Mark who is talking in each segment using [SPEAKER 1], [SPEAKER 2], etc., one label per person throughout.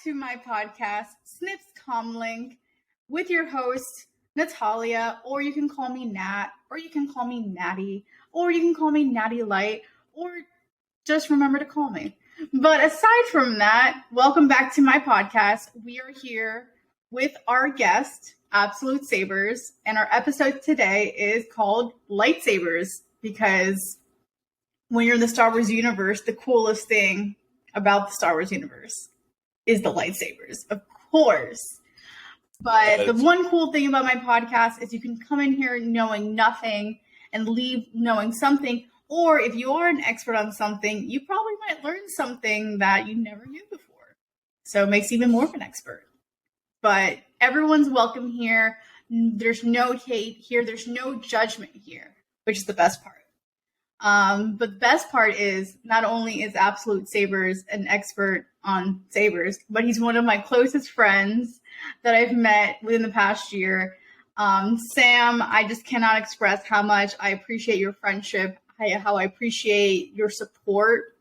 [SPEAKER 1] to my podcast, SNIP'S COMLINK, with your host, Natalia, or you can call me Nat, or you can call me Natty, or you can call me Natty Light, or just remember to call me. But aside from that, welcome back to my podcast. We are here with our guest, Absolutesabers, and our episode today is called Lightsabers, because when you're in the Star Wars universe, the coolest thing about the Star Wars universe is the lightsabers, of course. But the one cool thing about my podcast is you can come in here knowing nothing and leave knowing something. Or if you are an expert on something, you probably might learn something that you never knew before. So it makes you even more of an expert. But everyone's welcome here. There's no hate here. There's no judgment here, which is the best part. But the best part is not only is Absolutesabers an expert on sabers, but he's one of my closest friends that I've met within the past year. Sam, I just cannot express how much I appreciate your friendship, how I appreciate your support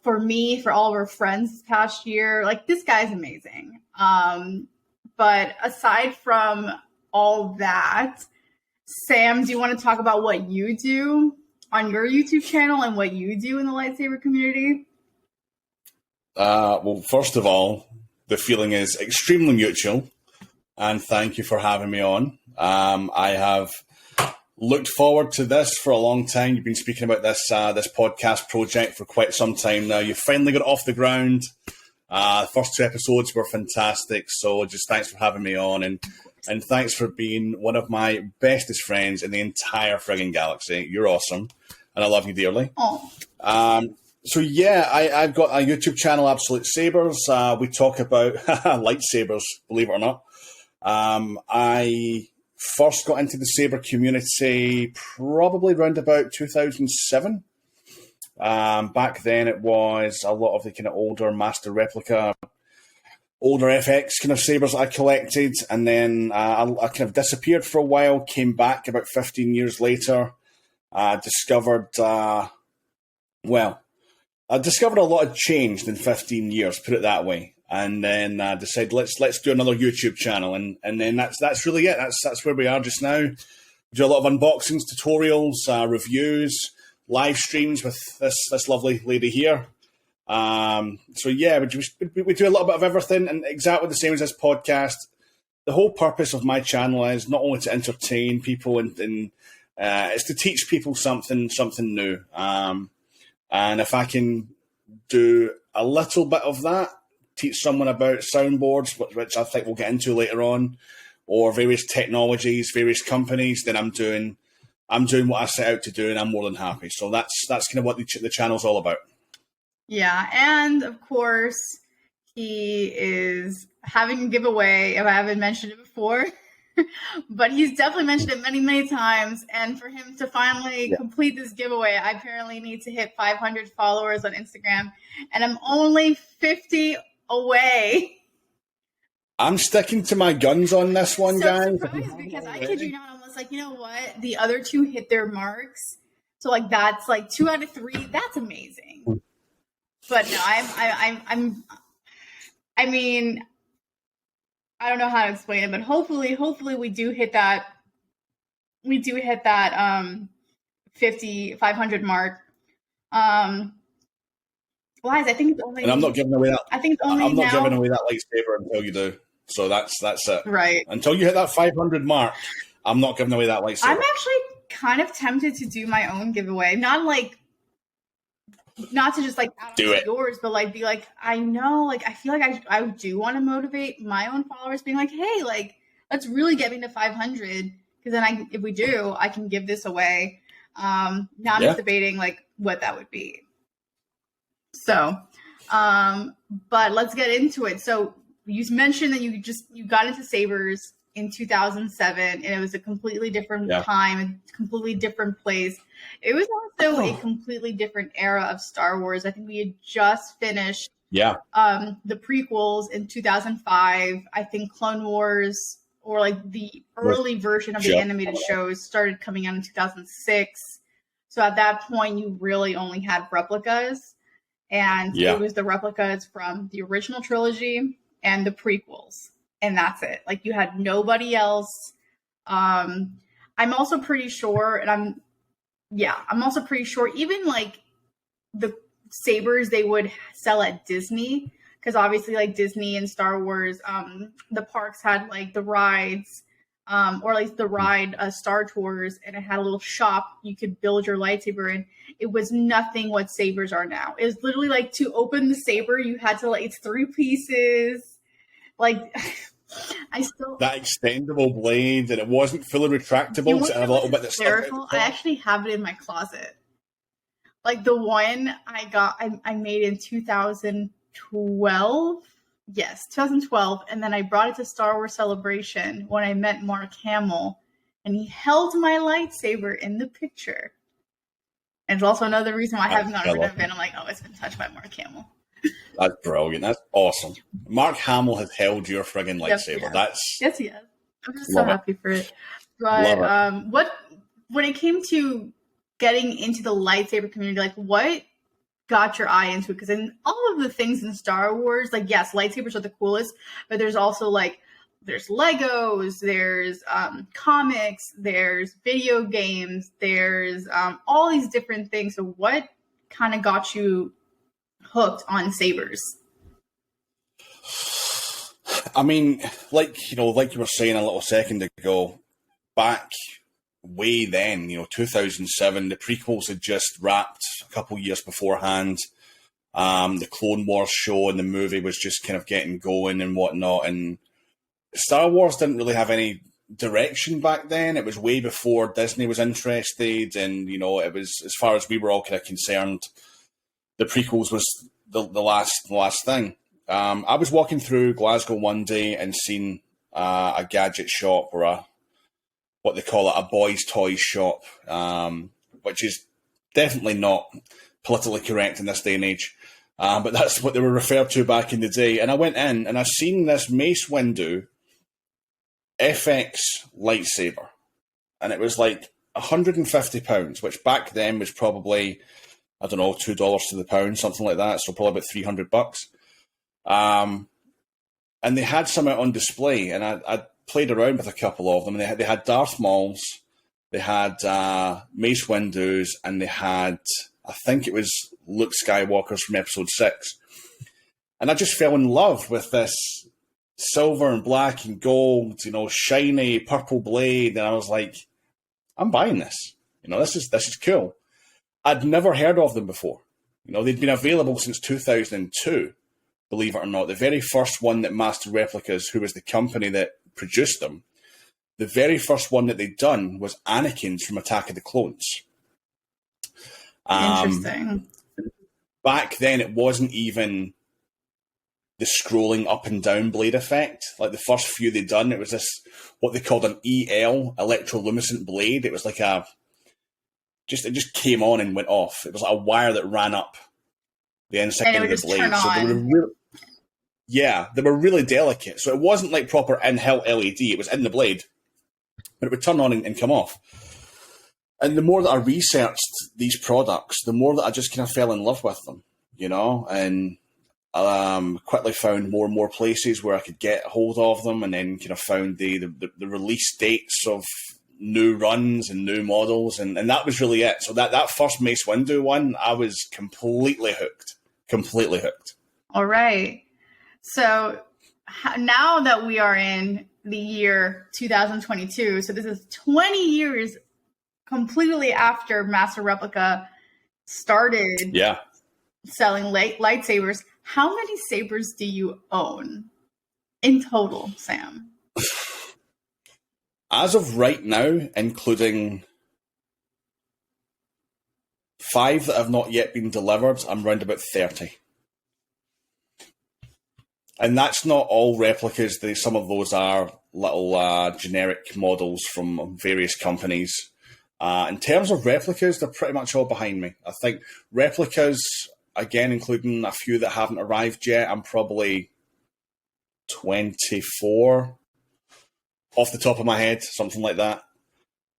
[SPEAKER 1] for me, for all of our friends this past year. Like, this guy's amazing. But aside from all that, Sam, do you want to talk about what you do on your YouTube channel and what you do in the lightsaber community?
[SPEAKER 2] Well, first of all, the feeling is extremely mutual, and thank you for having me on. I have looked forward to this for a long time. You've been speaking about this podcast project for quite some time now. You finally got it off the ground. The first 2 episodes were fantastic, so just thanks for having me on, and thanks for being one of my bestest friends in the entire frigging galaxy. You're awesome, and I love you dearly.
[SPEAKER 1] Oh.
[SPEAKER 2] So yeah, I've got a YouTube channel, Absolutesabers. We talk about lightsabers, believe it or not. I first got into the saber community probably around about 2007. Back then it was a lot of the kind of older master replica, older FX kind of sabers I collected, and then I kind of disappeared for a while, came back about 15 years later, discovered a lot had changed in 15 years, put it that way, and then decided let's do another YouTube channel, and then that's really it. That's where we are just now. We do a lot of unboxings, tutorials, reviews, live streams with this lovely lady here. So yeah, we do a little bit of everything, and exactly the same as this podcast. The whole purpose of my channel is not only to entertain people and it's to teach people something new. And if I can do a little bit of that, teach someone about soundboards, which I think we'll get into later on, or various technologies, various companies, then I'm doing what I set out to do, and I'm more than happy. So that's kind of what the channel's all about.
[SPEAKER 1] Yeah, and of course, he is having a giveaway, if I haven't mentioned it before, but he's definitely mentioned it many, many times. And for him to finally complete this giveaway, I apparently need to hit 500 followers on Instagram, and I'm only 50 away.
[SPEAKER 2] I'm sticking to my guns on this one, guys.
[SPEAKER 1] Surprised, because I kid you not, I was like, you know what? The other 2 hit their marks. So like that's like 2 out of 3. That's amazing. But no, I mean, I don't know how to explain it, but hopefully we do hit that 500 mark. Guys, I think it's only.
[SPEAKER 2] And I'm not giving away that.
[SPEAKER 1] I think only
[SPEAKER 2] I'm not
[SPEAKER 1] now,
[SPEAKER 2] giving away that lightsaber until you do. So that's it.
[SPEAKER 1] Right.
[SPEAKER 2] Until you hit that 500 mark, I'm not giving away that lightsaber.
[SPEAKER 1] I'm actually kind of tempted to do my own giveaway. Not to just like
[SPEAKER 2] do it
[SPEAKER 1] yours, but like be like, I know, like I feel like I do want to motivate my own followers, being like, hey, like let's really get me to 500, because then if we do, I can give this away. Now I'm just debating like what that would be. So, but let's get into it. So you mentioned that you got into sabers in 2007, and it was a completely different time, a completely different place. It was also a completely different era of Star Wars. I think we had just finished the prequels in 2005. I think Clone Wars, or like the early version of the animated shows, started coming out in 2006. So at that point, you really only had replicas. and
[SPEAKER 2] Yeah.
[SPEAKER 1] it was the replicas from the original trilogy and the prequels, and that's it. Like, you had nobody else. I'm also pretty sure, I'm also pretty sure even like the sabers they would sell at Disney, because obviously like Disney and Star Wars, the parks had like the rides, or like the ride Star Tours, and it had a little shop you could build your lightsaber in. It was nothing what sabers are now. It was literally like, to open the saber you had to, like, it's 3 pieces. Like,
[SPEAKER 2] that extendable blade, and it wasn't fully retractable, so it had a little bit of stuff.
[SPEAKER 1] I actually have it in my closet. Like, the one I made in 2012. Yes, 2012. And then I brought it to Star Wars Celebration when I met Mark Hamill, and he held my lightsaber in the picture. And it's also another reason why I haven't gotten rid of it. I'm like, oh, it's been touched by Mark Hamill.
[SPEAKER 2] That's brilliant. That's awesome. Mark Hamill has held your friggin' lightsaber.
[SPEAKER 1] Yes, he has. I'm just so happy for it. But when it came to getting into the lightsaber community, like, what got your eye into it? Because in all of the things in Star Wars, like, yes, lightsabers are the coolest, but there's also like, there's Legos, there's comics, there's video games, there's all these different things. So what kind of got you hooked on sabers?
[SPEAKER 2] I mean, like you were saying a little second ago, back way then, 2007, the prequels had just wrapped a couple years beforehand. The Clone Wars show and the movie was just kind of getting going and whatnot, and Star Wars didn't really have any direction back then. It was way before Disney was interested, and it was, as far as we were all kind of concerned, the prequels was the last thing. I was walking through Glasgow one day and seen a gadget shop, or what they call it, a boys' toys shop, which is definitely not politically correct in this day and age. But that's what they were referred to back in the day. And I went in and I seen this Mace Windu FX lightsaber, and it was like £150, which back then was probably, I don't know, $2 to the pound, something like that. So probably about $300. And they had some out on display, and I played around with a couple of them. And they had Darth Mauls, they had Mace Windu's, and they had, I think it was Luke Skywalker's from Episode 6. And I just fell in love with this silver and black and gold, shiny purple blade, and I was like, I'm buying this. This is cool. I'd never heard of them before. They'd been available since 2002, believe it or not. The very first one that Master Replicas, who was the company that produced them, the very first one that they'd done was Anakin's from Attack of the Clones.
[SPEAKER 1] Interesting.
[SPEAKER 2] Back then, it wasn't even the scrolling up and down blade effect. Like the first few they'd done, it was this, what they called an EL, electroluminescent blade. It was like it just came on and went off. It was like a wire that ran up the inside of the blade. So they were really delicate. So it wasn't like proper in-hilt LED. It was in the blade, but it would turn on and come off. And the more that I researched these products, the more that I just kind of fell in love with them, and quickly found more and more places where I could get hold of them, and then kind of found the release dates of new runs and new models, and that was really it. So that first Mace Windu one, I was completely hooked.
[SPEAKER 1] All right. So now that we are in the year 2022, so this is 20 years completely after Master Replica started selling lightsabers, how many sabers do you own in total, Sam?
[SPEAKER 2] As of right now, including 5 that have not yet been delivered, I'm around about 30. And that's not all replicas. Some of those are little generic models from various companies. In terms of replicas, they're pretty much all behind me. I think replicas, again, including a few that haven't arrived yet, I'm probably 24 off the top of my head, something like that.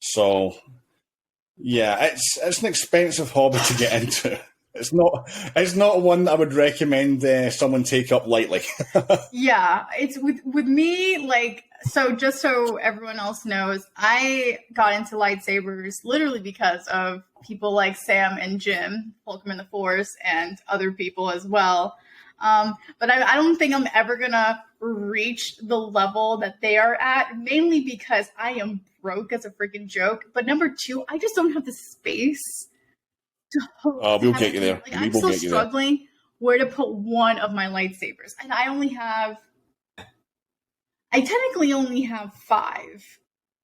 [SPEAKER 2] So, yeah, it's an expensive hobby to get into. It's not one that I would recommend someone take up lightly.
[SPEAKER 1] Yeah, it's with me, like, so just so everyone else knows, I got into lightsabers literally because of people like Sam and Jim, Fulcrum in the Force, and other people as well. But I don't think I'm ever gonna reach the level that they are at, mainly because I am broke as a freaking joke. But number two, I just don't have the space to
[SPEAKER 2] Oh, we'll get you there.
[SPEAKER 1] Like, I'm still struggling where to put one of my lightsabers, and I technically only have 5.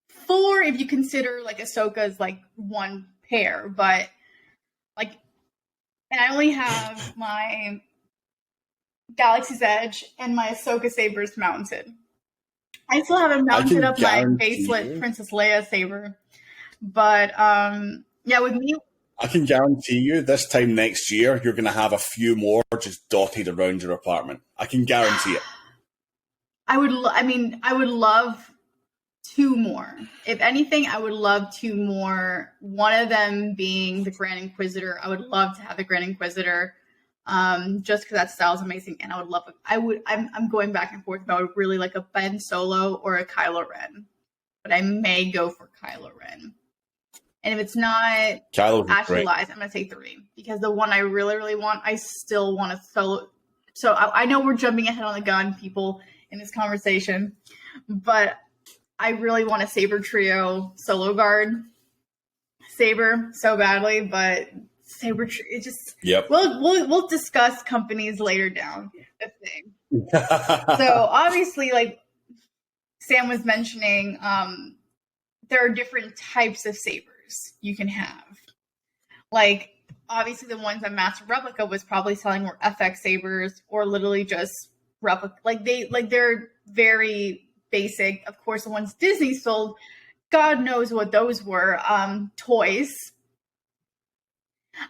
[SPEAKER 1] 4 if you consider like Ahsoka's like one pair, but like, and I only have my Galaxy's Edge and my Ahsoka sabers mounted. I still haven't mounted up my baselit Princess Leia saber, but yeah, with me,
[SPEAKER 2] I can guarantee you this time next year, you're going to have a few more just dotted around your apartment. I can guarantee it.
[SPEAKER 1] I would love 2 more. If anything, I would love 2 more. One of them being the Grand Inquisitor. I would love to have the Grand Inquisitor, just because that style is amazing, and I would love it. I'm going back and forth about really like a Ben Solo or a Kylo Ren, but I may go for Kylo Ren. And if it's not Actualize, I'm going to say 3. Because the one I really, really want, I still want to solo. So I know we're jumping ahead on the gun, people, in this conversation. But I really want a Saber Trio Solo Guard Saber so badly. But Saber Trio, it just...
[SPEAKER 2] Yep.
[SPEAKER 1] We'll discuss companies later down the thing. So obviously, like Sam was mentioning, there are different types of sabers you can have. Like, obviously the ones that Master Replica was probably selling were FX sabers, or literally just replica. They're very basic. Of course, the ones Disney sold, God knows what those were. Toys.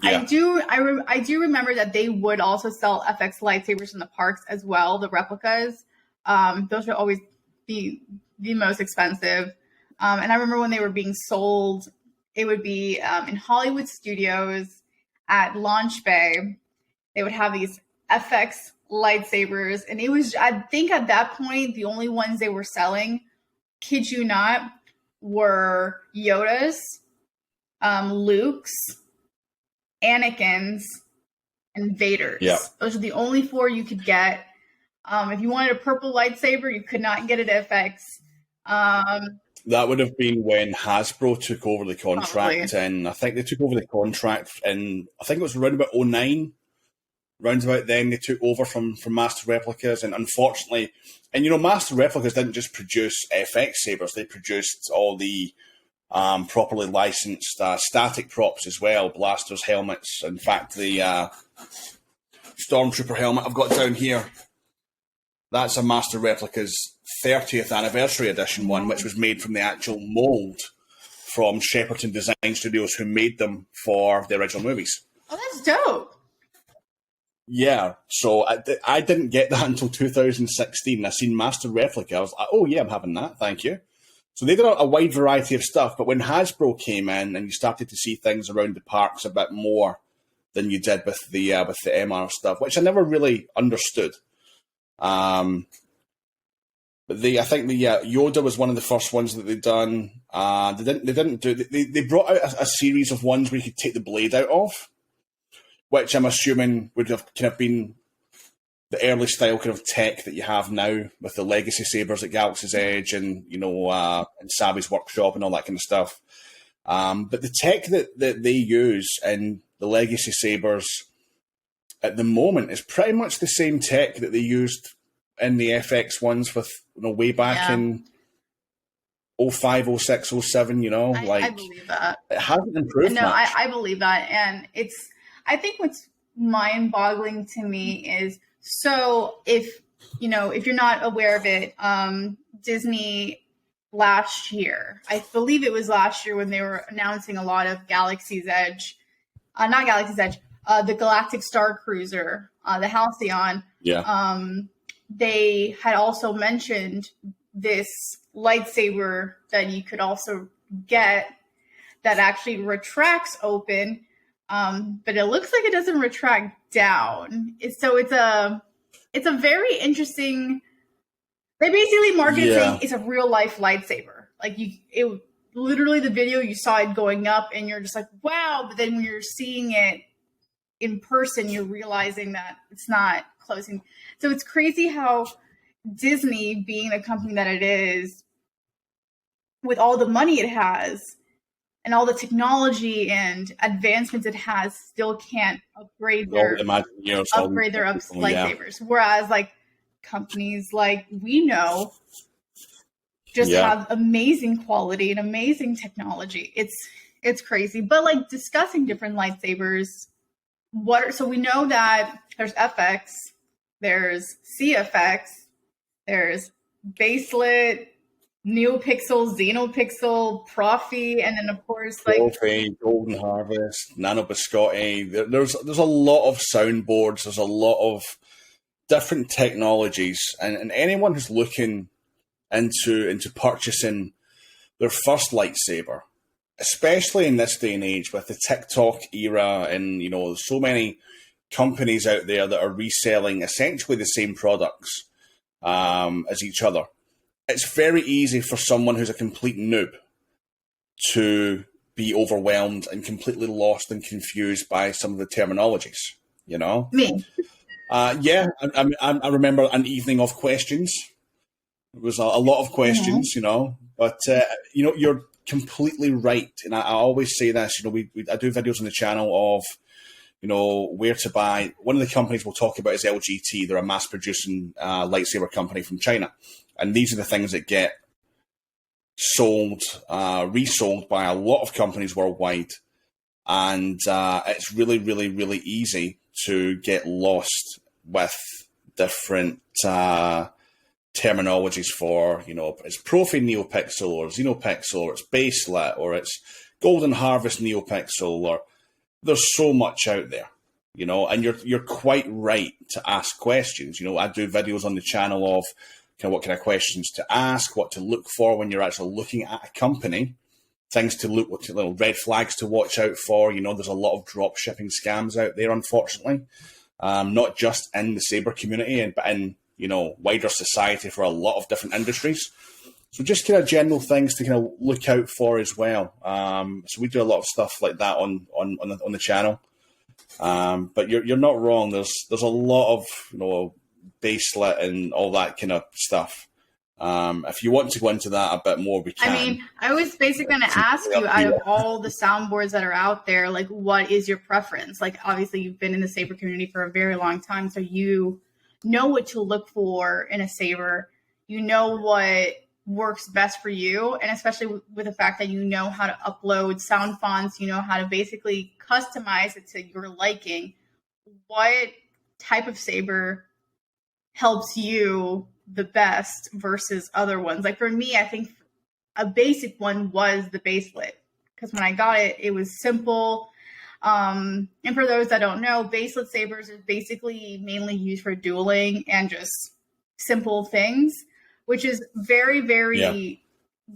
[SPEAKER 1] Yeah. I do remember that they would also sell FX lightsabers in the parks as well, the replicas. Those would always be the most expensive. And I remember when they were being sold, it would be in Hollywood Studios at Launch Bay. They would have these FX lightsabers. And it was, I think at that point, the only ones they were selling, kid you not, were Yoda's, Luke's, Anakin's, and Vader's.
[SPEAKER 2] Yeah.
[SPEAKER 1] Those are the only 4 you could get. If you wanted a purple lightsaber, you could not get it at FX.
[SPEAKER 2] That would have been when Hasbro took over the contract, probably. And I think they took over the contract in, I think it was around about 2009. Round about then, they took over from Master Replicas, and unfortunately, and Master Replicas didn't just produce FX sabers; they produced all the properly licensed static props as well, blasters, helmets. In fact, the Stormtrooper helmet I've got down here, that's a Master Replicas 30th anniversary edition one, which was made from the actual mold from Shepperton Design Studios, who made them for the original movies.
[SPEAKER 1] Oh, that's dope.
[SPEAKER 2] Yeah, so I didn't get that until 2016. I seen Master Replica. I was like, oh yeah, I'm having that, thank you. So they did a wide variety of stuff, but when Hasbro came in and you started to see things around the parks a bit more than you did with the MR stuff, which I never really understood. I think the Yoda was one of the first ones that they'd done. They brought out a series of ones where you could take the blade out of, which I'm assuming would have kind of been the early style kind of tech that you have now with the Legacy Sabers at Galaxy's Edge and and Savvy's Workshop and all that kind of stuff. But the tech that they use in the Legacy Sabers at the moment is pretty much the same tech that they used in the FX ones with way back in 05, 06, 07, I
[SPEAKER 1] believe that.
[SPEAKER 2] It hasn't improved much.
[SPEAKER 1] I believe that. And I think what's mind-boggling to me is, so if you're not aware of it, Disney last year, I believe it was last year when they were announcing a lot of Galaxy's Edge, not Galaxy's Edge, the Galactic Star Cruiser, the Halcyon.
[SPEAKER 2] Yeah.
[SPEAKER 1] They had also mentioned this lightsaber that you could also get that actually retracts open, but it looks like it doesn't retract down. So it's a very interesting. They basically market it saying it's a real life lightsaber. Like it literally the video you saw it going up, and you're just like, wow. But then when you're seeing it in person, you're realizing that it's not closing. So it's crazy how Disney, being the company that it is, with all the money it has and all the technology and advancements it has, still can't upgrade their lightsabers. Whereas like companies like we know just have amazing quality and amazing technology. It's crazy. But like discussing different lightsabers, so we know that there's FX, there's CFX, there's baselit, NeoPixel, Xenopixel, Profi, and then of course like
[SPEAKER 2] Profi, Golden Harvest, Nano Biscotti. There's a lot of soundboards. There's a lot of different technologies, and anyone who's looking into purchasing their first lightsaber, especially in this day and age with the TikTok era, and so many companies out there that are reselling essentially the same products as each other. It's very easy for someone who's a complete noob to be overwhelmed and completely lost and confused by some of the terminologies.
[SPEAKER 1] Me.
[SPEAKER 2] I remember an evening of questions. It was a lot of questions, but you're completely right. And I always say this, I do videos on the channel of, where to buy. One of the companies we'll talk about is LGT. They're a mass producing lightsaber company from China. And these are the things that get sold, resold by a lot of companies worldwide. And it's really, really, really easy to get lost with different terminologies for, it's Profi NeoPixel or Xenopixel, or it's baselit, or it's Golden Harvest NeoPixel, or there's so much out there, and you're quite right to ask questions. I do videos on the channel of what kind of questions to ask, what to look for when you're actually looking at a company, things to look, little red flags to watch out for. There's a lot of drop shipping scams out there, unfortunately, not just in the saber community, but in wider society for a lot of different industries. So just kind of general things to kind of look out for as well. So we do a lot of stuff like that on the channel. But you're not wrong. There's a lot of baselit and all that kind of stuff. If you want to go into that a bit more, we can.
[SPEAKER 1] I mean, I was basically going to ask you, out of all the soundboards that are out there, like, what is your preference? Like, obviously, you've been in the saber community for a very long time, so you know what to look for in a saber. You know what works best for you, and especially with the fact that you know how to upload sound fonts, you know how to basically customize it to your liking. What type of saber helps you the best versus other ones? Like for me, I think a basic one was the baselit, because when I got it, it was simple. And for those that don't know, baselit sabers are basically mainly used for dueling and just simple things, which is very, very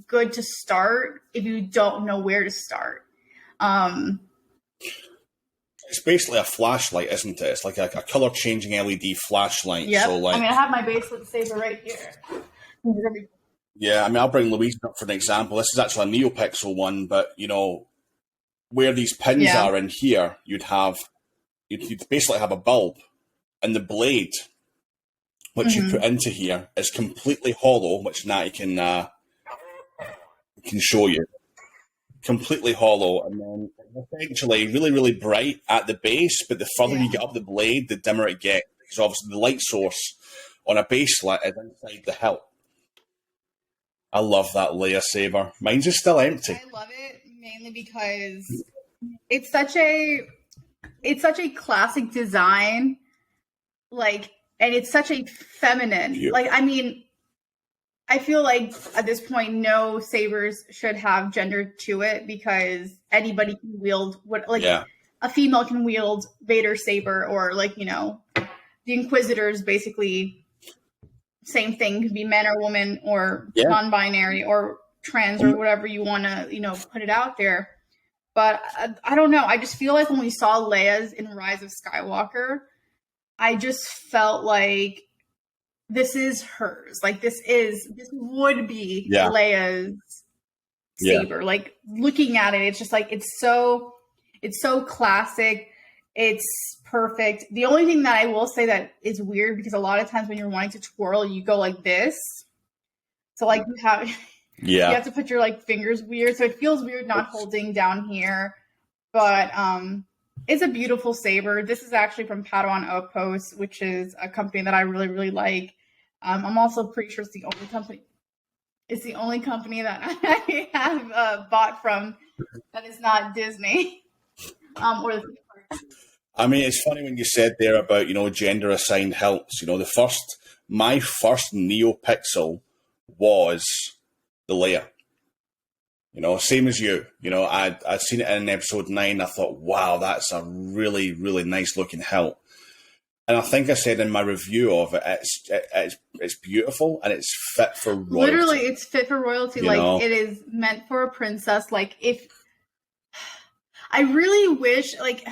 [SPEAKER 1] good to start if you don't know where to start.
[SPEAKER 2] It's basically a flashlight, isn't it? It's like a color changing LED flashlight.
[SPEAKER 1] Yeah.
[SPEAKER 2] So like,
[SPEAKER 1] I have my baselit saber right here.
[SPEAKER 2] Yeah, I'll bring Louise up for an example. This is actually a NeoPixel one, but where these pins are in here, you'd basically have a bulb, and the blade which you put into here is completely hollow, which Natty can show you. Completely hollow, and then essentially really, really bright at the base, but the further you get up the blade, the dimmer it gets, because obviously the light source on a baselit is inside the hilt. I love that Leia saber. Mine's is still empty.
[SPEAKER 1] I love it mainly because it's such a classic design, like, and it's such a feminine. Like, I feel like at this point, no sabers should have gender to it, because anybody can wield a female can wield Vader's saber, or the Inquisitors, basically same thing. Could be man or woman, or non-binary, or trans, or whatever you want to put it out there. But I don't know. I just feel like when we saw Leia's in Rise of Skywalker, I just felt like this is hers. Like this would be Leia's saber. Like looking at it, it's just like it's so classic. It's perfect. The only thing that I will say that is weird, because a lot of times when you're wanting to twirl, you go like this. So like you have you have to put your like fingers weird. So it feels weird not holding down here. But it's a beautiful saber. This is actually from Padawan Outpost, which is a company that I really, really like. I'm also pretty sure it's the only company. It's the only company that I have bought from that is not Disney or the theme park.
[SPEAKER 2] I mean, it's funny when you said there about, you know, gender assigned hilts. You know, my first NeoPixel was the Leia. You know, same as you. You know, I'd seen it in episode 9. I thought, wow, that's a really, really nice looking hilt. And I think I said in my review of it, it's beautiful and it's fit for royalty.
[SPEAKER 1] Literally, it's fit for royalty. You know? It is meant for a princess. Like, if I really wish, like,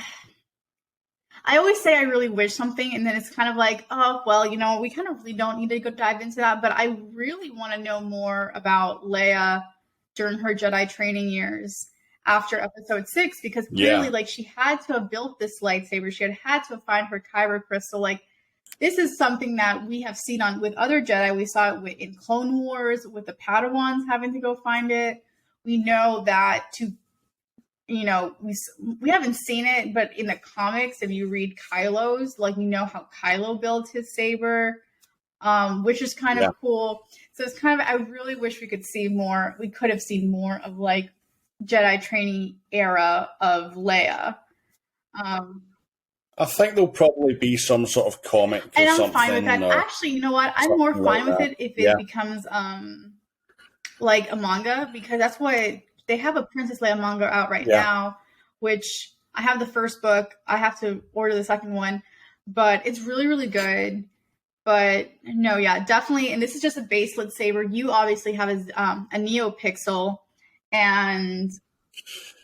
[SPEAKER 1] I always say I really wish something, and then it's kind of like, oh, well, you know, we kind of really don't need to go dive into that. But I really want to know more about Leia during her Jedi training years after episode 6, because clearly, like, she had to have built this lightsaber. She had to find her kyber crystal. Like, this is something that we have seen with other Jedi. We saw it in Clone Wars with the Padawans having to go find it. We know that you know, we haven't seen it, but in the comics, if you read Kylo's, like, you know how Kylo built his saber, which is kind of cool. So it's kind of, I really wish we could see more. We could have seen more of, like, Jedi training era of Leia.
[SPEAKER 2] I think there'll probably be some sort of comic or
[SPEAKER 1] and I'm
[SPEAKER 2] something.
[SPEAKER 1] Fine with that. Actually, you know what? I'm more fine with it if it becomes like a manga, because that's what they have a Princess Leia manga out right now, which I have the first book. I have to order the second one, but it's really, really good. But no, definitely. And this is just a base lightsaber. You obviously have a NeoPixel, and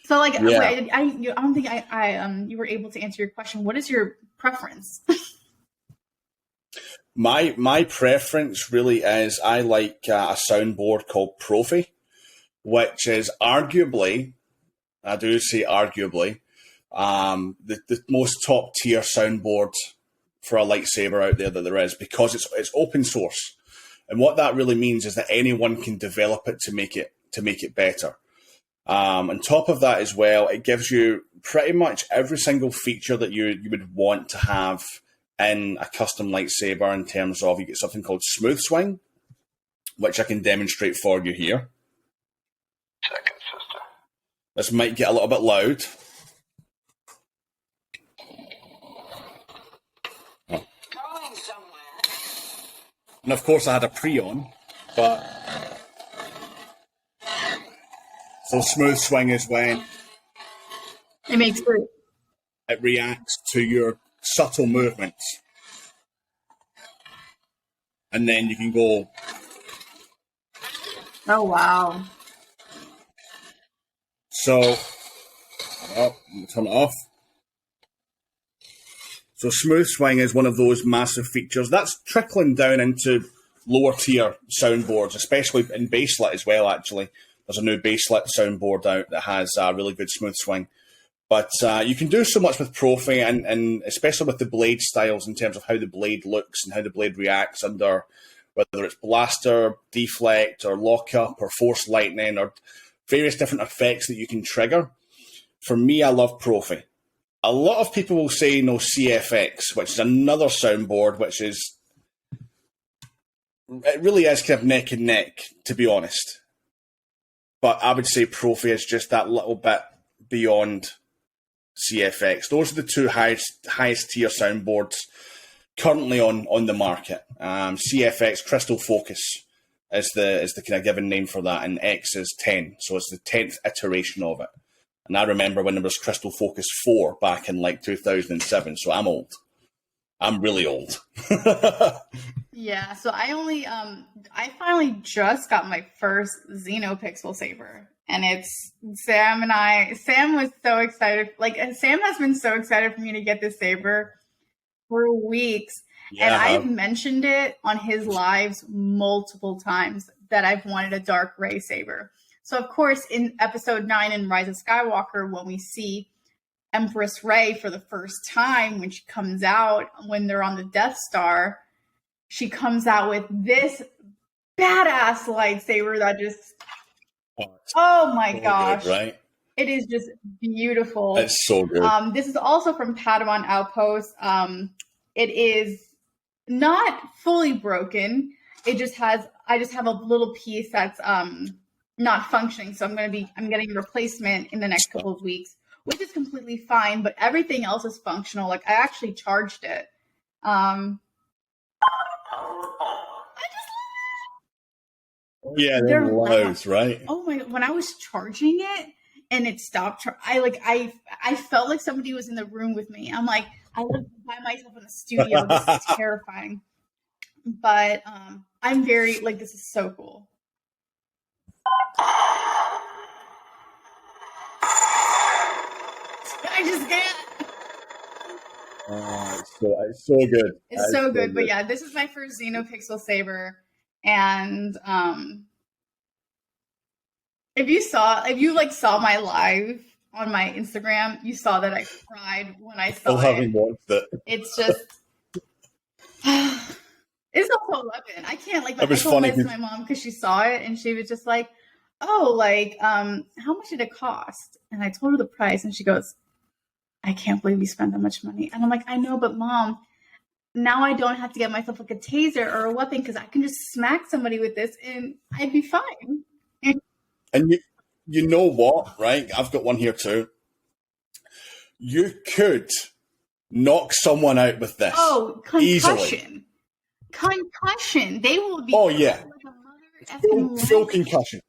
[SPEAKER 1] so like I don't think you were able to answer your question. What is your preference?
[SPEAKER 2] My preference really is, I like a soundboard called Profi, which is arguably, I do say arguably, the most top tier soundboard for a lightsaber out there that there is, because it's open source, and what that really means is that anyone can develop it to make it better. On top of that as well, it gives you pretty much every single feature that you would want to have in a custom lightsaber, in terms of, you get something called smooth swing, which I can demonstrate for you here.
[SPEAKER 3] Second, sister.
[SPEAKER 2] This might get a little bit loud. Oh.
[SPEAKER 3] Going somewhere.
[SPEAKER 2] And of course I had a pre-on, but... So smooth swing is when it reacts to your subtle movements. And then you can go...
[SPEAKER 1] Oh, wow.
[SPEAKER 2] So, turn it off. So smooth swing is one of those massive features. That's trickling down into lower tier soundboards, especially in baselit as well, actually. There's a new baselit soundboard out that has a really good smooth swing. But you can do so much with Profi, and especially with the blade styles, in terms of how the blade looks and how the blade reacts under, whether it's blaster, deflect, or lockup, or force lightning, or various different effects that you can trigger. For me, I love Profi. A lot of people will say no CFX, which is another soundboard, which is, it really is kind of neck and neck, to be honest. But I would say Profi is just that little bit beyond CFX. Those are the two highest tier soundboards currently on the market. CFX, Crystal Focus, is the kind of given name for that, and X is 10, so it's the 10th iteration of it. And I remember when there was Crystal Focus 4 back in like 2007, so I'm old. I'm really old.
[SPEAKER 1] Yeah, so I finally just got my first XenoPixel saber, And it's Sam and I. Sam was so excited. Like, Sam has been so excited for me to get this saber for weeks.
[SPEAKER 2] Yeah.
[SPEAKER 1] And I've mentioned it on his lives multiple times that I've wanted a dark gray saber. So, of course, in episode 9 in Rise of Skywalker, when we see Empress Rey for the first time, when she comes out, when they're on the Death Star, she comes out with this badass lightsaber that just, oh my gosh.
[SPEAKER 2] Good, right?
[SPEAKER 1] It is just beautiful.
[SPEAKER 2] It's so good.
[SPEAKER 1] This is also from Padawan Outpost. It is not fully broken. I just have a little piece that's not functioning. So I'm getting a replacement in the next couple of weeks, which is completely fine, but everything else is functional. Like, I actually charged it.
[SPEAKER 2] Yeah, they're loud, right?
[SPEAKER 1] Oh my! When I was charging it and it stopped, I felt like somebody was in the room with me. I'm like, I live by myself in the studio. This is terrifying. But I'm very, like, this is so cool. I just can't.
[SPEAKER 2] It's so good.
[SPEAKER 1] It's so good. But yeah, this is my first Xenopixel saber. And if you saw my live on my Instagram, you saw that I cried when I saw it.
[SPEAKER 2] Having watched it.
[SPEAKER 1] It's just it's also 11. I can't, like,
[SPEAKER 2] it was
[SPEAKER 1] I told
[SPEAKER 2] funny
[SPEAKER 1] this to my mom because she saw it and she was just like, oh, like, how much did it cost? And I told her the price and she goes, I can't believe you spent that much money. And I'm like, I know, but Mom, now I don't have to get myself like a taser or a weapon because I can just smack somebody with this and I'd be fine.
[SPEAKER 2] And you know what, right? I've got one here too. You could knock someone out with this.
[SPEAKER 1] Oh, concussion.
[SPEAKER 2] Easily.
[SPEAKER 1] Concussion. They will be.
[SPEAKER 2] Oh, yeah.
[SPEAKER 1] Like a
[SPEAKER 2] full concussion.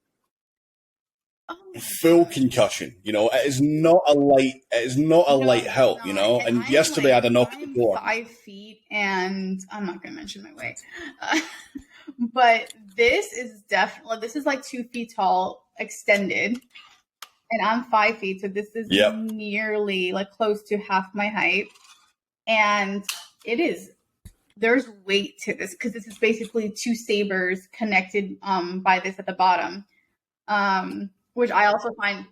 [SPEAKER 1] Oh,
[SPEAKER 2] full concussion. You know, it is not a light help, you know. And yesterday I had a knock at the door.
[SPEAKER 1] 5 feet, and I'm not going to mention my weight. But this is like 2 feet tall, extended, and I'm 5 feet, so this is nearly, like, close to half my height. And there's weight to this because this is basically 2 sabers connected by this at the bottom, which I also find.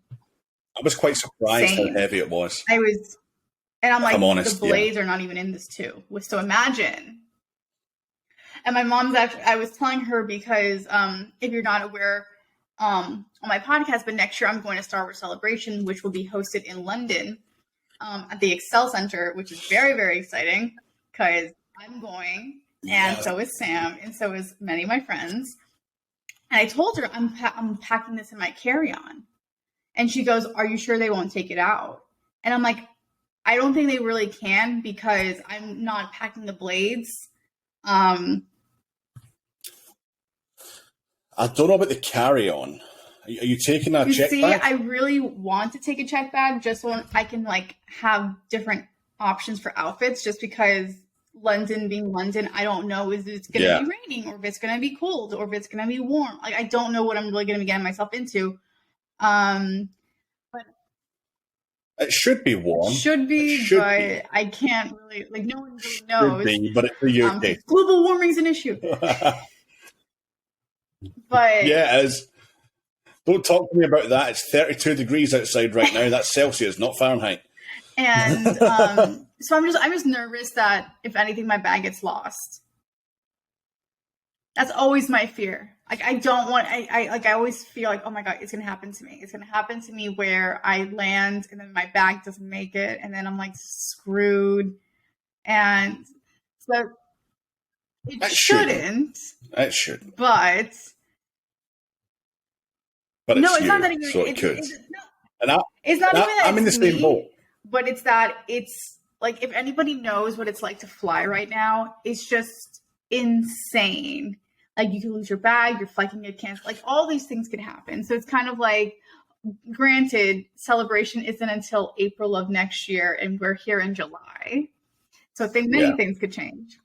[SPEAKER 2] I was quite surprised how heavy it was.
[SPEAKER 1] And I'm like,
[SPEAKER 2] I'm honest,
[SPEAKER 1] the blades are not even in this too. So imagine. And my mom's I was telling her because if you're not aware, on my podcast, but next year I'm going to Star Wars Celebration, which will be hosted in London at the Excel Center, which is very, very exciting because I'm going, and so is Sam, and so is many of my friends. And I told her I'm packing this in my carry-on. And she goes, are you sure they won't take it out? And I'm like, I don't think they really can because I'm not packing the blades.
[SPEAKER 2] I don't know about the carry-on. Are you taking a check bag?
[SPEAKER 1] I really want to take a check bag just so I can, like, have different options for outfits, just because London being London, I don't know if it's going to be raining or if it's going to be cold or if it's going to be warm. Like, I don't know what I'm really going to be getting myself into. But
[SPEAKER 2] it should be warm.
[SPEAKER 1] But I can't really, like, no one really knows.
[SPEAKER 2] Should be, but it's the UK.
[SPEAKER 1] Global warming's an issue. But
[SPEAKER 2] yeah, it is. Don't talk to me about that. It's 32 degrees outside right now. That's Celsius, not Fahrenheit.
[SPEAKER 1] And so I'm just nervous that if anything, my bag gets lost. That's always my fear. Like, I don't want. I always feel like, oh my God, it's gonna happen to me. It's gonna happen to me where I land and then my bag doesn't make it, and then I'm, like, screwed. And so it shouldn't.
[SPEAKER 2] It should.
[SPEAKER 1] But
[SPEAKER 2] it's
[SPEAKER 1] no, it's
[SPEAKER 2] you,
[SPEAKER 1] not that even.
[SPEAKER 2] So it could.
[SPEAKER 1] It's not even that
[SPEAKER 2] I'm in the same boat.
[SPEAKER 1] But it's that it's like, if anybody knows what it's like to fly right now, it's just insane. Like, you can lose your bag, your flight can get canceled. Like, all these things can happen. So it's kind of like, granted, celebration isn't until April of next year, and we're here in July. So I think many things could change.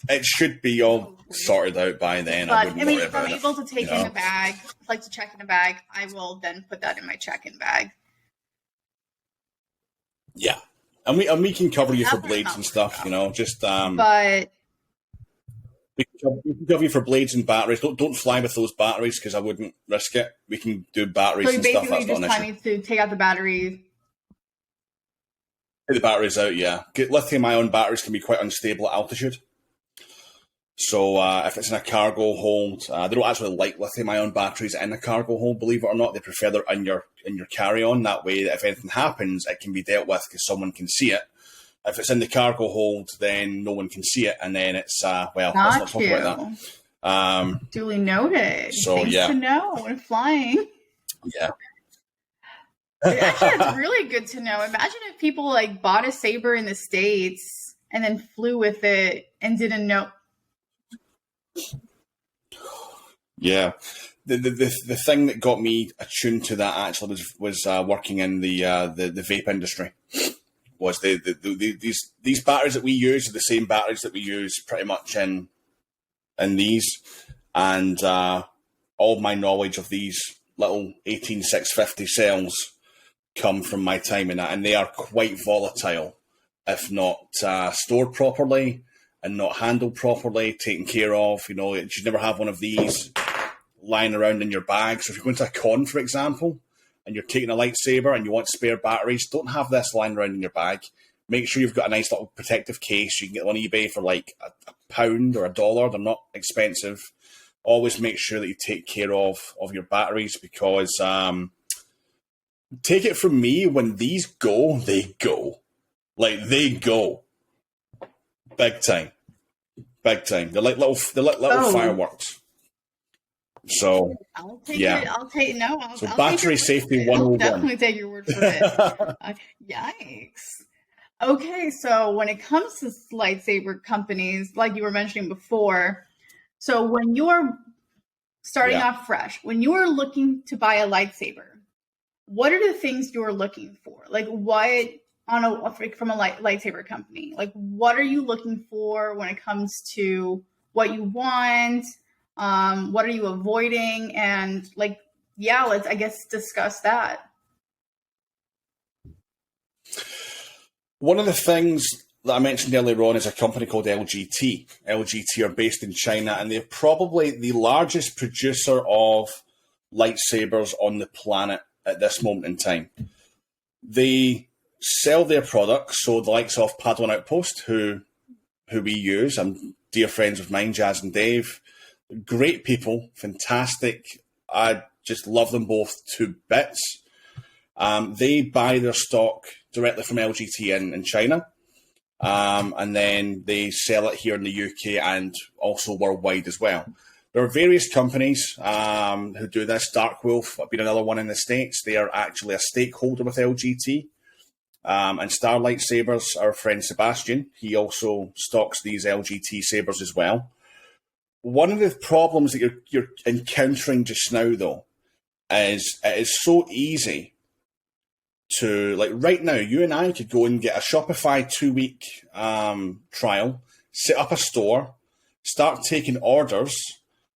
[SPEAKER 2] It should be all sorted out by then.
[SPEAKER 1] But
[SPEAKER 2] I mean,
[SPEAKER 1] if I'm able to take in
[SPEAKER 2] know?
[SPEAKER 1] a bag, like to check in a bag, I will then put that in my check-in bag.
[SPEAKER 2] Yeah, and we can cover you for
[SPEAKER 1] That's
[SPEAKER 2] blades and stuff. You know, just
[SPEAKER 1] But
[SPEAKER 2] we can cover you for blades and batteries. Don't fly with those batteries because I wouldn't risk it. We can do batteries
[SPEAKER 1] so
[SPEAKER 2] and stuff.
[SPEAKER 1] basically,
[SPEAKER 2] That's
[SPEAKER 1] you
[SPEAKER 2] not
[SPEAKER 1] just
[SPEAKER 2] an
[SPEAKER 1] tell
[SPEAKER 2] issue.
[SPEAKER 1] me to take out the battery.
[SPEAKER 2] Take the batteries out. Yeah, lithium-ion batteries can be quite unstable at altitude. So if it's in a cargo hold, they don't actually like lithium-ion batteries in a cargo hold. Believe it or not, they prefer they're in your carry-on. That way, if anything happens, it can be dealt with because someone can see it. If it's in the cargo hold, then no one can see it, and then it's well. Let's not talk about that.
[SPEAKER 1] Duly noted.
[SPEAKER 2] So
[SPEAKER 1] Things
[SPEAKER 2] yeah,
[SPEAKER 1] to know when flying.
[SPEAKER 2] yeah.
[SPEAKER 1] Actually, it's really good to know. Imagine if people like bought a saber in the States and then flew with it and didn't know.
[SPEAKER 2] Yeah, the thing that got me attuned to that actually was working in the vape industry. Was these batteries that we use are the same batteries that we use pretty much in these, and all my knowledge of these little 18650 cells come from my time in that, and they are quite volatile if not stored properly and not handled properly, taken care of. You know, you should never have one of these lying around in your bag. So if you're going to a con, for example, and you're taking a lightsaber and you want spare batteries, don't have this lying around in your bag. Make sure you've got a nice little protective case. You can get on eBay for like £1 or $1. They're not expensive. Always make sure that you take care of your batteries because take it from me, when these go, they go. Like, they go. Big time. Big time. They're like little fireworks. So
[SPEAKER 1] I'll take
[SPEAKER 2] yeah.
[SPEAKER 1] it. I'll take no.
[SPEAKER 2] So
[SPEAKER 1] I'll
[SPEAKER 2] battery
[SPEAKER 1] take
[SPEAKER 2] safety
[SPEAKER 1] I'll
[SPEAKER 2] 101.
[SPEAKER 1] definitely take your word for it. Yikes. Okay, so when it comes to lightsaber companies, like you were mentioning before, so when you're starting off fresh, when you're looking to buy a lightsaber, what are the things you're looking for? Like what from a lightsaber company? Like what are you looking for when it comes to what you want? What are you avoiding? And like, yeah, let's, I guess, discuss that.
[SPEAKER 2] One of the things that I mentioned earlier on is a company called LGT. LGT are based in China, and they're probably the largest producer of lightsabers on the planet at this moment in time. They sell their products, so the likes of Padawan Outpost, who we use, and dear friends of mine, Jazz and Dave, great people, fantastic. I just love them both to bits. They buy their stock directly from LGT in China, and then they sell it here in the UK and also worldwide as well. There are various companies who do this. Dark Wolf being another one in the States. They are actually a stakeholder with LGT. And Starlight Sabers, our friend Sebastian, he also stocks these LGT sabers as well. One of the problems that you're encountering just now, though, is it is so easy to, like right now, you and I could go and get a Shopify 2-week trial, set up a store, start taking orders,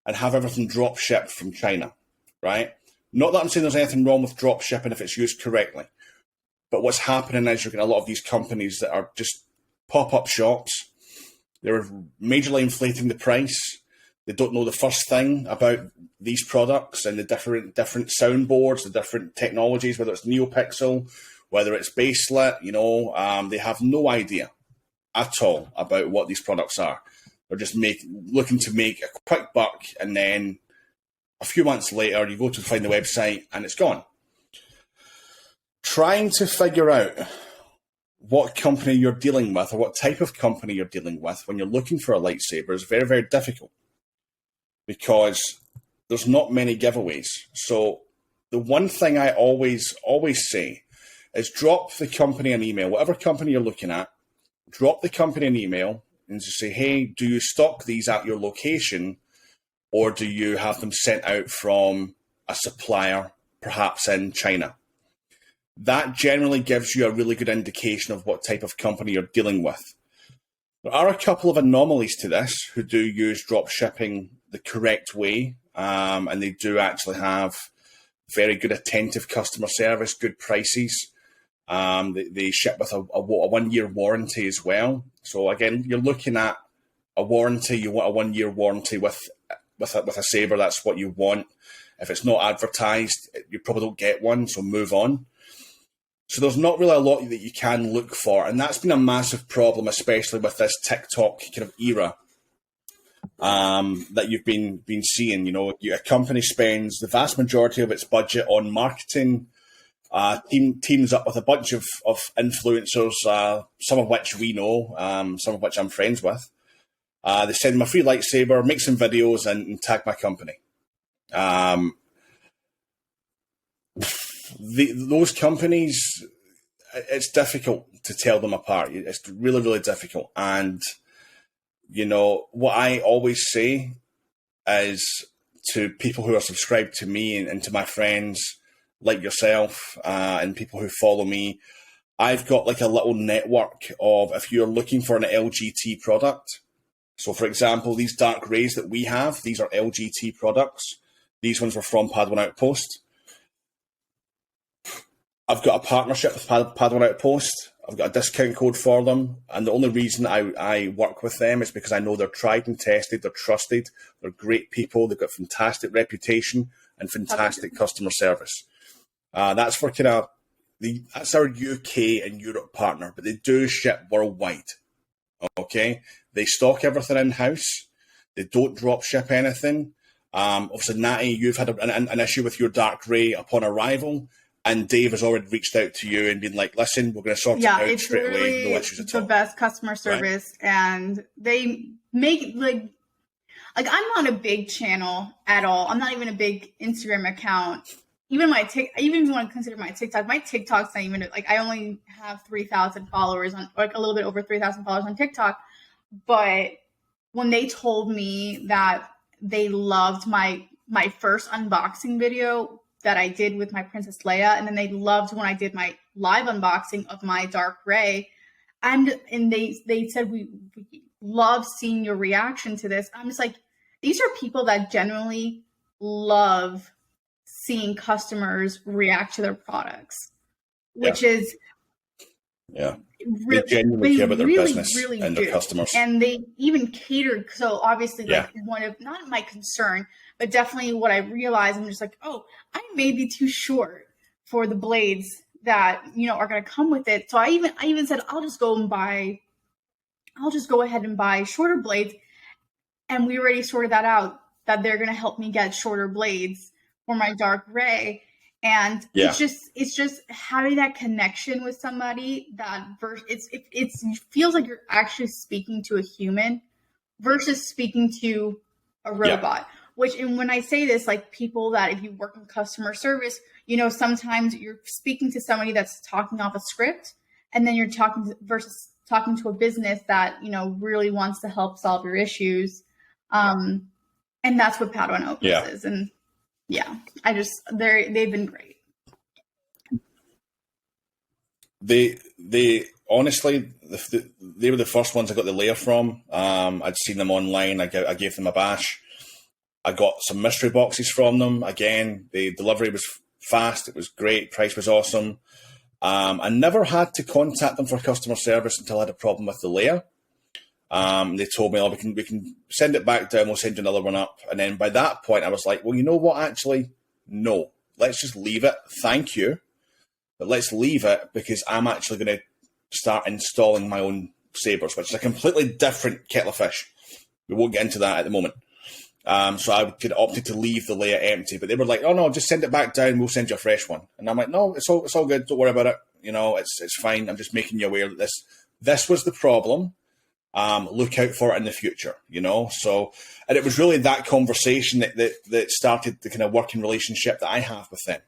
[SPEAKER 2] and have everything drop shipped from China, right? Not that I'm saying there's anything wrong with drop shipping if it's used correctly, but what's happening is you're getting a lot of these companies that are just pop-up shops. They're majorly inflating the price. They don't know the first thing about these products and the different soundboards, the different technologies, whether it's NeoPixel, whether it's baselit, they have no idea at all about what these products are. They're just looking to make a quick buck, and then a few months later, you go to find the website and it's gone. Trying to figure out what company you're dealing with or what type of company you're dealing with when you're looking for a lightsaber is very, very difficult because there's not many giveaways. So the one thing I always say is drop the company an email, whatever company you're looking at, drop the company an email and just say, hey, do you stock these at your location, or do you have them sent out from a supplier, perhaps in China? That generally gives you a really good indication of what type of company you're dealing with. There are a couple of anomalies to this who do use drop shipping the correct way, and they do actually have very good attentive customer service, good prices. They ship with a 1-year warranty as well. So again, you're looking at a warranty. You want a 1-year warranty with a saber. That's what you want. If it's not advertised, you probably don't get one. So move on. So there's not really a lot that you can look for, and that's been a massive problem, especially with this TikTok kind of era that you've been seeing. You know, a company spends the vast majority of its budget on marketing, teams up with a bunch of influencers, some of which we know, some of which I'm friends with. They send them a free lightsaber, make some videos, and tag my company. Those companies, it's difficult to tell them apart. It's really, really difficult. And, you know, what I always say is to people who are subscribed to me and to my friends like yourself and people who follow me, I've got like a little network of, if you're looking for an LGT product. So, for example, these dark rays that we have, these are LGT products. These ones were from Padawan Outpost. I've got a partnership with Padawan Outpost. I've got a discount code for them. And the only reason I work with them is because I know they're tried and tested, they're trusted, they're great people, they've got fantastic reputation and fantastic customer service. That's for that's our UK and Europe partner, but they do ship worldwide. Okay? They stock everything in-house. They don't drop ship anything. Obviously, Natty, you've had an issue with your dark ray upon arrival. And Dave has already reached out to you and been like, listen, we're going to sort it out straight away. No issues at all.
[SPEAKER 1] The best customer service. Right? And they make, like I'm not a big channel at all. I'm not even a big Instagram account. Even if you want to consider my TikTok's not even, like, I only have 3,000 followers on, like a little bit over 3,000 followers on TikTok. But when they told me that they loved my first unboxing video that I did with my Princess Leia, and then they loved when I did my live unboxing of my Dark Ray, and they said we love seeing your reaction to this. I'm just like, these are people that genuinely love seeing customers react to their products, which is
[SPEAKER 2] they genuinely care about their business and their customers,
[SPEAKER 1] and they even catered. So obviously, like one of, not my concern, but definitely what I realized, I'm just like, oh, I may be too short for the blades that, you know, are going to come with it. So I even said, I'll just go ahead and buy shorter blades. And we already sorted that out, that they're going to help me get shorter blades for my Dark Ray. And it's just having that connection with somebody that it feels like you're actually speaking to a human versus speaking to a robot. And when I say this, like, people that, if you work in customer service, you know, sometimes you're speaking to somebody that's talking off a script, and then you're talking to a business that, you know, really wants to help solve your issues. And that's what Padawan Outpost is. And they've been great.
[SPEAKER 2] They honestly, they were the first ones I got the layer from. I'd seen them online. I gave them a bash. I got some mystery boxes from them. Again, the delivery was fast. It was great. Price was awesome. I never had to contact them for customer service until I had a problem with the layer. They told me, oh, we can send it back down. We'll send you another one up. And then by that point, I was like, well, you know what? Actually, no. Let's just leave it. Thank you. But let's leave it, because I'm actually going to start installing my own sabers, which is a completely different kettle of fish. We won't get into that at the moment. So I could opted to leave the layer empty, but they were like, "Oh no, just send it back down. We'll send you a fresh one." And I'm like, "No, it's all good. Don't worry about it. You know, it's fine. I'm just making you aware that this was the problem. Look out for it in the future." You know. So, and it was really that conversation that started the kind of working relationship that I have with them.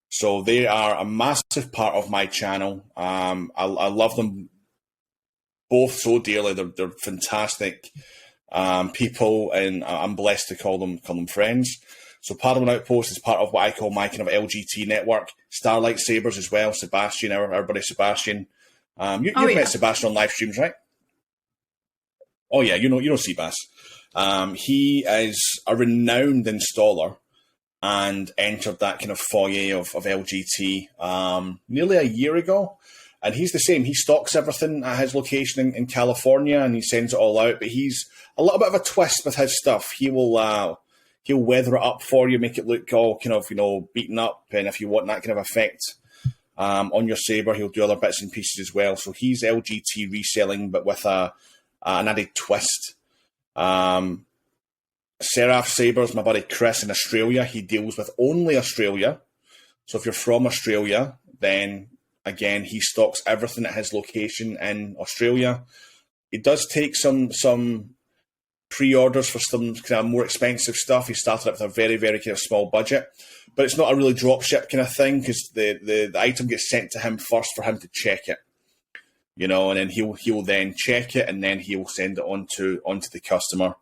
[SPEAKER 2] So they are a massive part of my channel. I love them both so dearly. They're fantastic. People, and I'm blessed to call them friends. So Padawan Outpost is part of what I call my kind of LGT network. Lightsabers as well. Sebastian, our buddy Sebastian. You've met Sebastian on live streams, right? Oh yeah, you know Seabass. He is a renowned installer and entered that kind of foyer of LGT nearly a year ago. And he's the same. He stocks everything at his location in California, and he sends it all out. But he's a little bit of a twist with his stuff. He'll weather it up for you, make it look all kind of, beaten up. And if you want that kind of effect on your saber, he'll do other bits and pieces as well. So he's LGT reselling, but with an added twist. Seraph Sabers, my buddy Chris in Australia, he deals with only Australia. So if you're from Australia, then again, he stocks everything at his location in Australia. He does take some pre-orders for some kind of more expensive stuff. He started up with a very, very kind of small budget, but it's not a really drop ship kind of thing because the item gets sent to him first for him to check it, and then he'll then check it and then he'll send it onto the customer.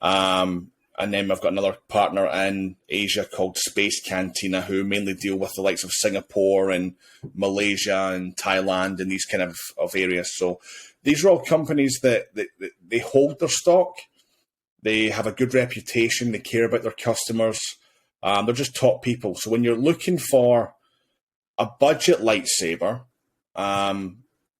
[SPEAKER 2] And then we've got another partner in Asia called Space Cantina, who mainly deal with the likes of Singapore and Malaysia and Thailand and these kind of areas. So these are all companies that they hold their stock. They have a good reputation. They care about their customers. They're just top people. So when you're looking for a budget lightsaber,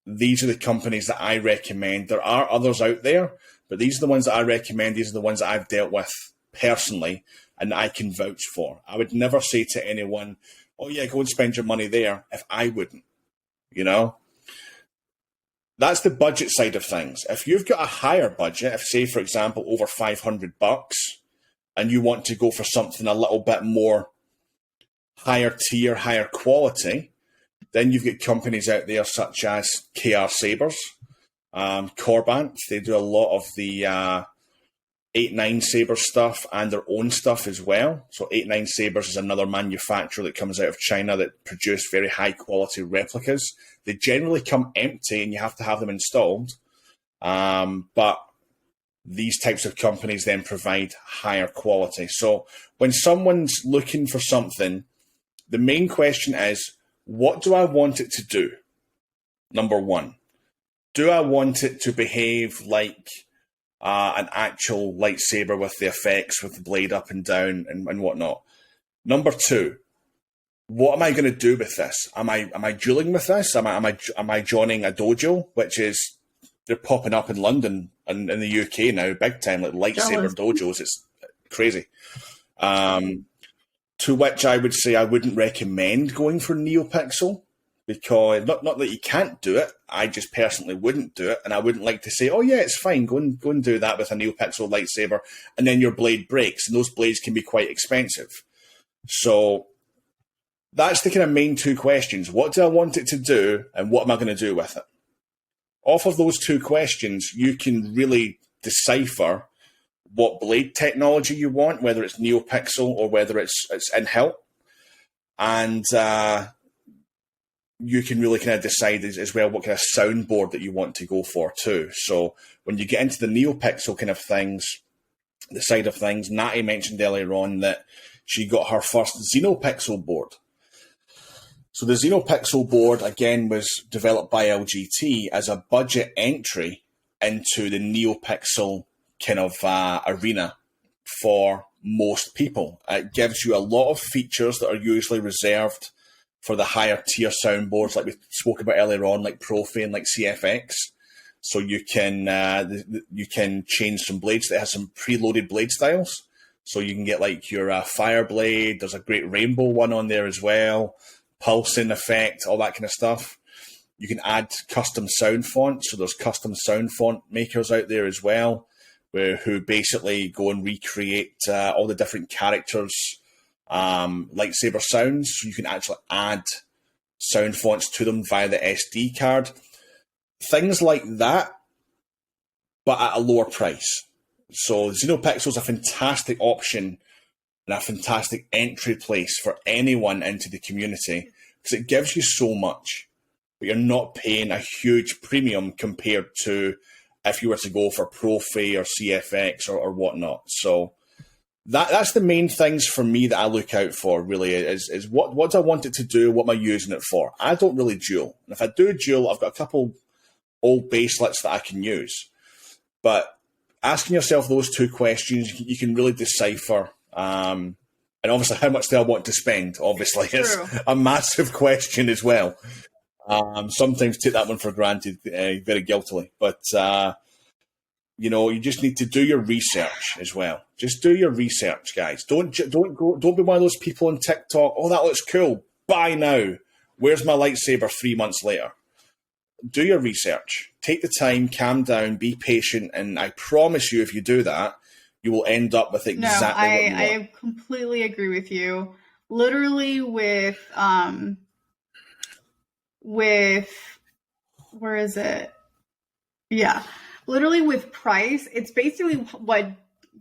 [SPEAKER 2] these are the companies that I recommend. There are others out there, but these are the ones that I recommend. These are the ones that I've dealt with personally and that I can vouch for. I would never say to anyone, oh yeah, go and spend your money there, if I wouldn't, That's the budget side of things. If you've got a higher budget, if say, for example, over $500 and you want to go for something a little bit more higher tier, higher quality, then you've got companies out there such as KR Sabers, Corbant. They do a lot of the 8-9 Saber stuff and their own stuff as well. So 8-9 Sabers is another manufacturer that comes out of China that produce very high quality replicas. They generally come empty and you have to have them installed. But these types of companies then provide higher quality. So when someone's looking for something, the main question is, what do I want it to do? Number one, do I want it to behave like an actual lightsaber with the effects, with the blade up and down and whatnot? Number two, what am I going to do with this? Am I dueling with this? Am I joining a dojo, which is, they're popping up in London and in the UK now, big time, like lightsaber dojos. It's crazy. To which I would say I wouldn't recommend going for NeoPixel, because not that you can't do it, I just personally wouldn't do it, and I wouldn't like to say, oh yeah, it's fine, go and do that with a NeoPixel lightsaber, and then your blade breaks, and those blades can be quite expensive. So that's the kind of main two questions. What do I want it to do, and what am I going to do with it? Off of those two questions, you can really decipher what blade technology you want, whether it's NeoPixel or whether it's in-hilt. And you can really kind of decide as well what kind of soundboard that you want to go for too. So when you get into the NeoPixel kind of things, the side of things, Natty mentioned earlier on that she got her first XenoPixel board. So the XenoPixel board, again, was developed by LGT as a budget entry into the NeoPixel kind of arena for most people. It gives you a lot of features that are usually reserved for the higher tier soundboards, like we spoke about earlier on, like Profi and like CFX. So you can change some blades that has some preloaded blade styles. So you can get like your Fire Blade. There's a great rainbow one on there as well. Pulsing effect, all that kind of stuff. You can add custom sound fonts. So there's custom sound font makers out there as well, who basically go and recreate all the different characters' lightsaber sounds. So you can actually add sound fonts to them via the SD card. Things like that, but at a lower price. So XenoPixel is a fantastic option and a fantastic entry place for anyone into the community because it gives you so much, but you're not paying a huge premium compared to if you were to go for Profi or CFX or whatnot. So that's the main things for me that I look out for, really, is what do I want it to do, what am I using it for? I don't really duel. And if I do duel, I've got a couple old baselets that I can use. But asking yourself those two questions, you can really decipher. And obviously, how much do I want to spend? Obviously, it's a massive question as well. Sometimes take that one for granted very guiltily. But, you just need to do your research as well. Just do your research, guys. Don't be one of those people on TikTok, oh, that looks cool, buy now. Where's my lightsaber 3 months later? Do your research. Take the time, calm down, be patient, and I promise you, if you do that, you will end up with exactly what you want.
[SPEAKER 1] I completely agree with you. Literally with where is it? Yeah. Literally with price, it's basically what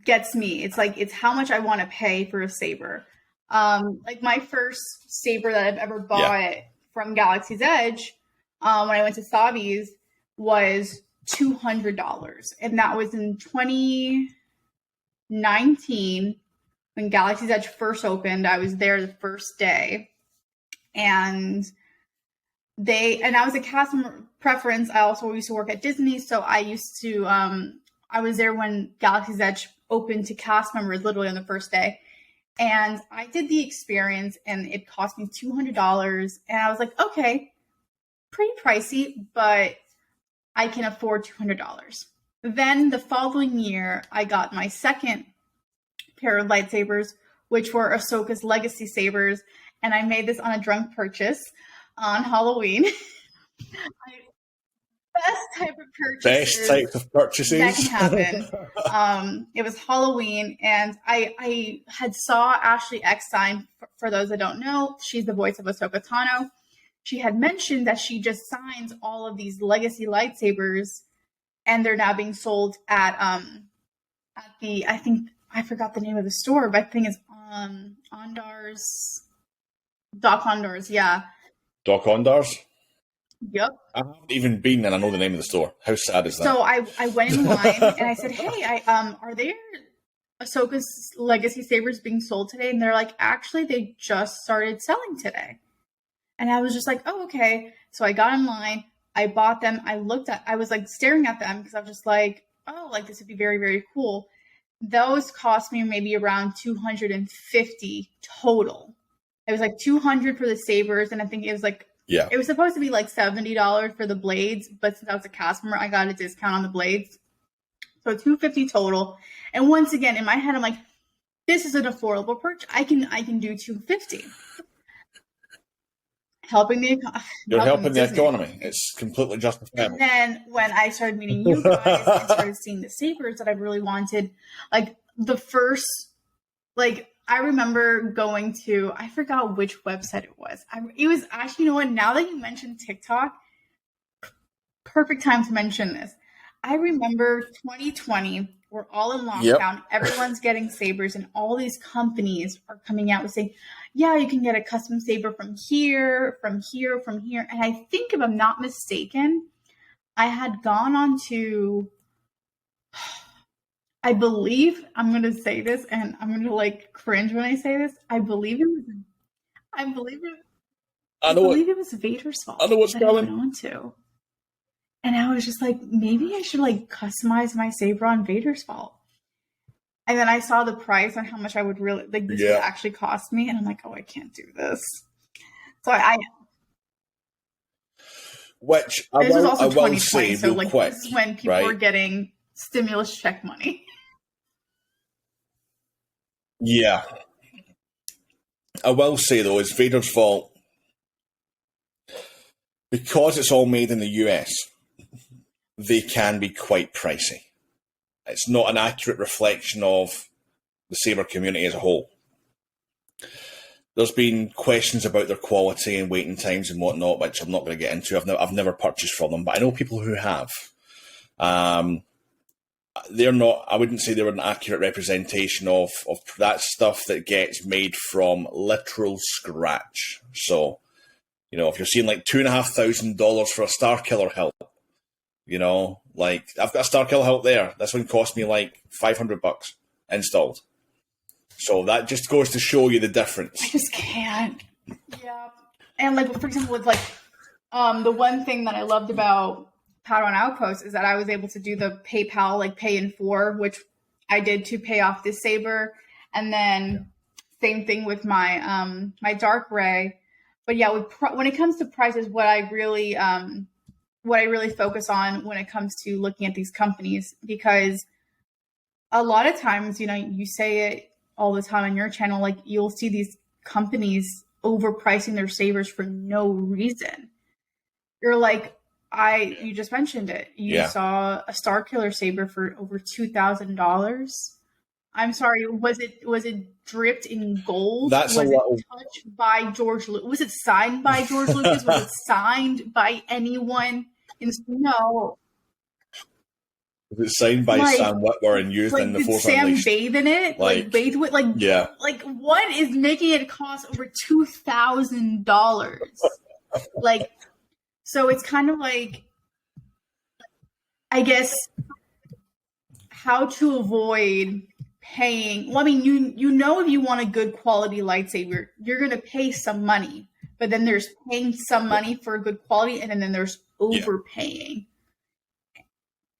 [SPEAKER 1] gets me. It's how much I want to pay for a saber. Like my first saber that I've ever bought from Galaxy's Edge, when I went to Savi's, was $200. And that was in 2019 when Galaxy's Edge first opened. I was there the first day. And I was a customer preference. I also used to work at Disney. So I used to, I was there when Galaxy's Edge opened to cast members literally on the first day. And I did the experience and it cost me $200. And I was like, okay, pretty pricey, but I can afford $200. Then the following year, I got my second pair of lightsabers, which were Ahsoka's Legacy Sabers. And I made this on a drunk purchase on Halloween. Best type of purchases that can happen. It was Halloween, and I had saw Ashley Eckstein. For those that don't know, she's the voice of Ahsoka Tano. She had mentioned that she just signed all of these legacy lightsabers, and they're now being sold at the, I forgot the name of the store, but I think it's Doc Ondar's, yeah.
[SPEAKER 2] Doc Ondar's?
[SPEAKER 1] Yep.
[SPEAKER 2] I haven't even been, and I know the name of the store. How sad is that?
[SPEAKER 1] So I went in line and I said, hey, are there Ahsoka's Legacy Sabers being sold today? And they're like, actually, they just started selling today. And I was just like, oh, okay. So I got in line. I bought them. I was like staring at them because I was just like, oh, like this would be very, very cool. Those cost me maybe around $250 total. It was like $200 for the sabers. And I think it was like, it was supposed to be like $70 for the blades, but since I was a customer, I got a discount on the blades. So $250 total. And once again, in my head, I'm like, this is an affordable purchase. I can do $250.
[SPEAKER 2] You're helping the economy. It's completely justifiable.
[SPEAKER 1] And then when I started meeting you guys and started seeing the sabers that I really wanted, like the first, like I remember going to, I forgot which website it was. It was actually, you know what, now that you mentioned TikTok, perfect time to mention this. I remember 2020, we're all in lockdown, everyone's getting sabers, and all these companies are coming out and saying, yeah, you can get a custom saber from here, from here, from here. And I think if I'm not mistaken, I had gone on to, I believe, I'm going to say this and I'm going to like cringe when I say this. I believe it was Vader's fault.
[SPEAKER 2] I know what's going
[SPEAKER 1] on to. And I was just like, maybe I should like customize my saber on Vader's fault. And then I saw the price on how much I would really like this would actually cost me, and I'm like, oh, I can't do this. So
[SPEAKER 2] which
[SPEAKER 1] this was also 2020,
[SPEAKER 2] say
[SPEAKER 1] so like
[SPEAKER 2] quick,
[SPEAKER 1] this is when people were getting stimulus check money.
[SPEAKER 2] Yeah. I will say though, it's Vader's fault because it's all made in the US. They can be quite pricey. It's not an accurate reflection of the saber community as a whole. There's been questions about their quality and waiting times and whatnot, which I'm not going to get into. I've never purchased from them, but I know people who have. They're not, I wouldn't say they're an accurate representation of that stuff that gets made from literal scratch. So, you know, if you're seeing like $2,500 for a Starkiller hilt, you know, like I've got a Starkiller hilt there. This one cost me like $500 installed. So that just goes to show you the difference.
[SPEAKER 1] I just can't. Yeah. And like, for example, with like, the one thing that I loved about Padawan Outpost is that I was able to do the PayPal, like pay in 4, which I did to pay off this saber. And then same thing with my my dark ray. But yeah, when it comes to prices, what I really focus on when it comes to looking at these companies, because a lot of times, you know, you say it all the time on your channel, like you'll see these companies overpricing their sabers for no reason. You're like, you just mentioned it. You saw a Star Killer saber for over $2,000. I'm sorry, was it dripped in gold?
[SPEAKER 2] That's
[SPEAKER 1] was it touched by George Lucas? Was it signed by George Lucas? Was it signed by anyone? No.
[SPEAKER 2] Was it signed by Sam Witwer and used in the Force Unleashed?
[SPEAKER 1] Did Sam bathe in it? Like bathe with like what is making it cost over $2,000? Like, so it's kind of like, I guess, how to avoid paying. Well, I mean, you know, if you want a good quality lightsaber, you're gonna pay some money, but then there's paying some money for a good quality, and then there's overpaying,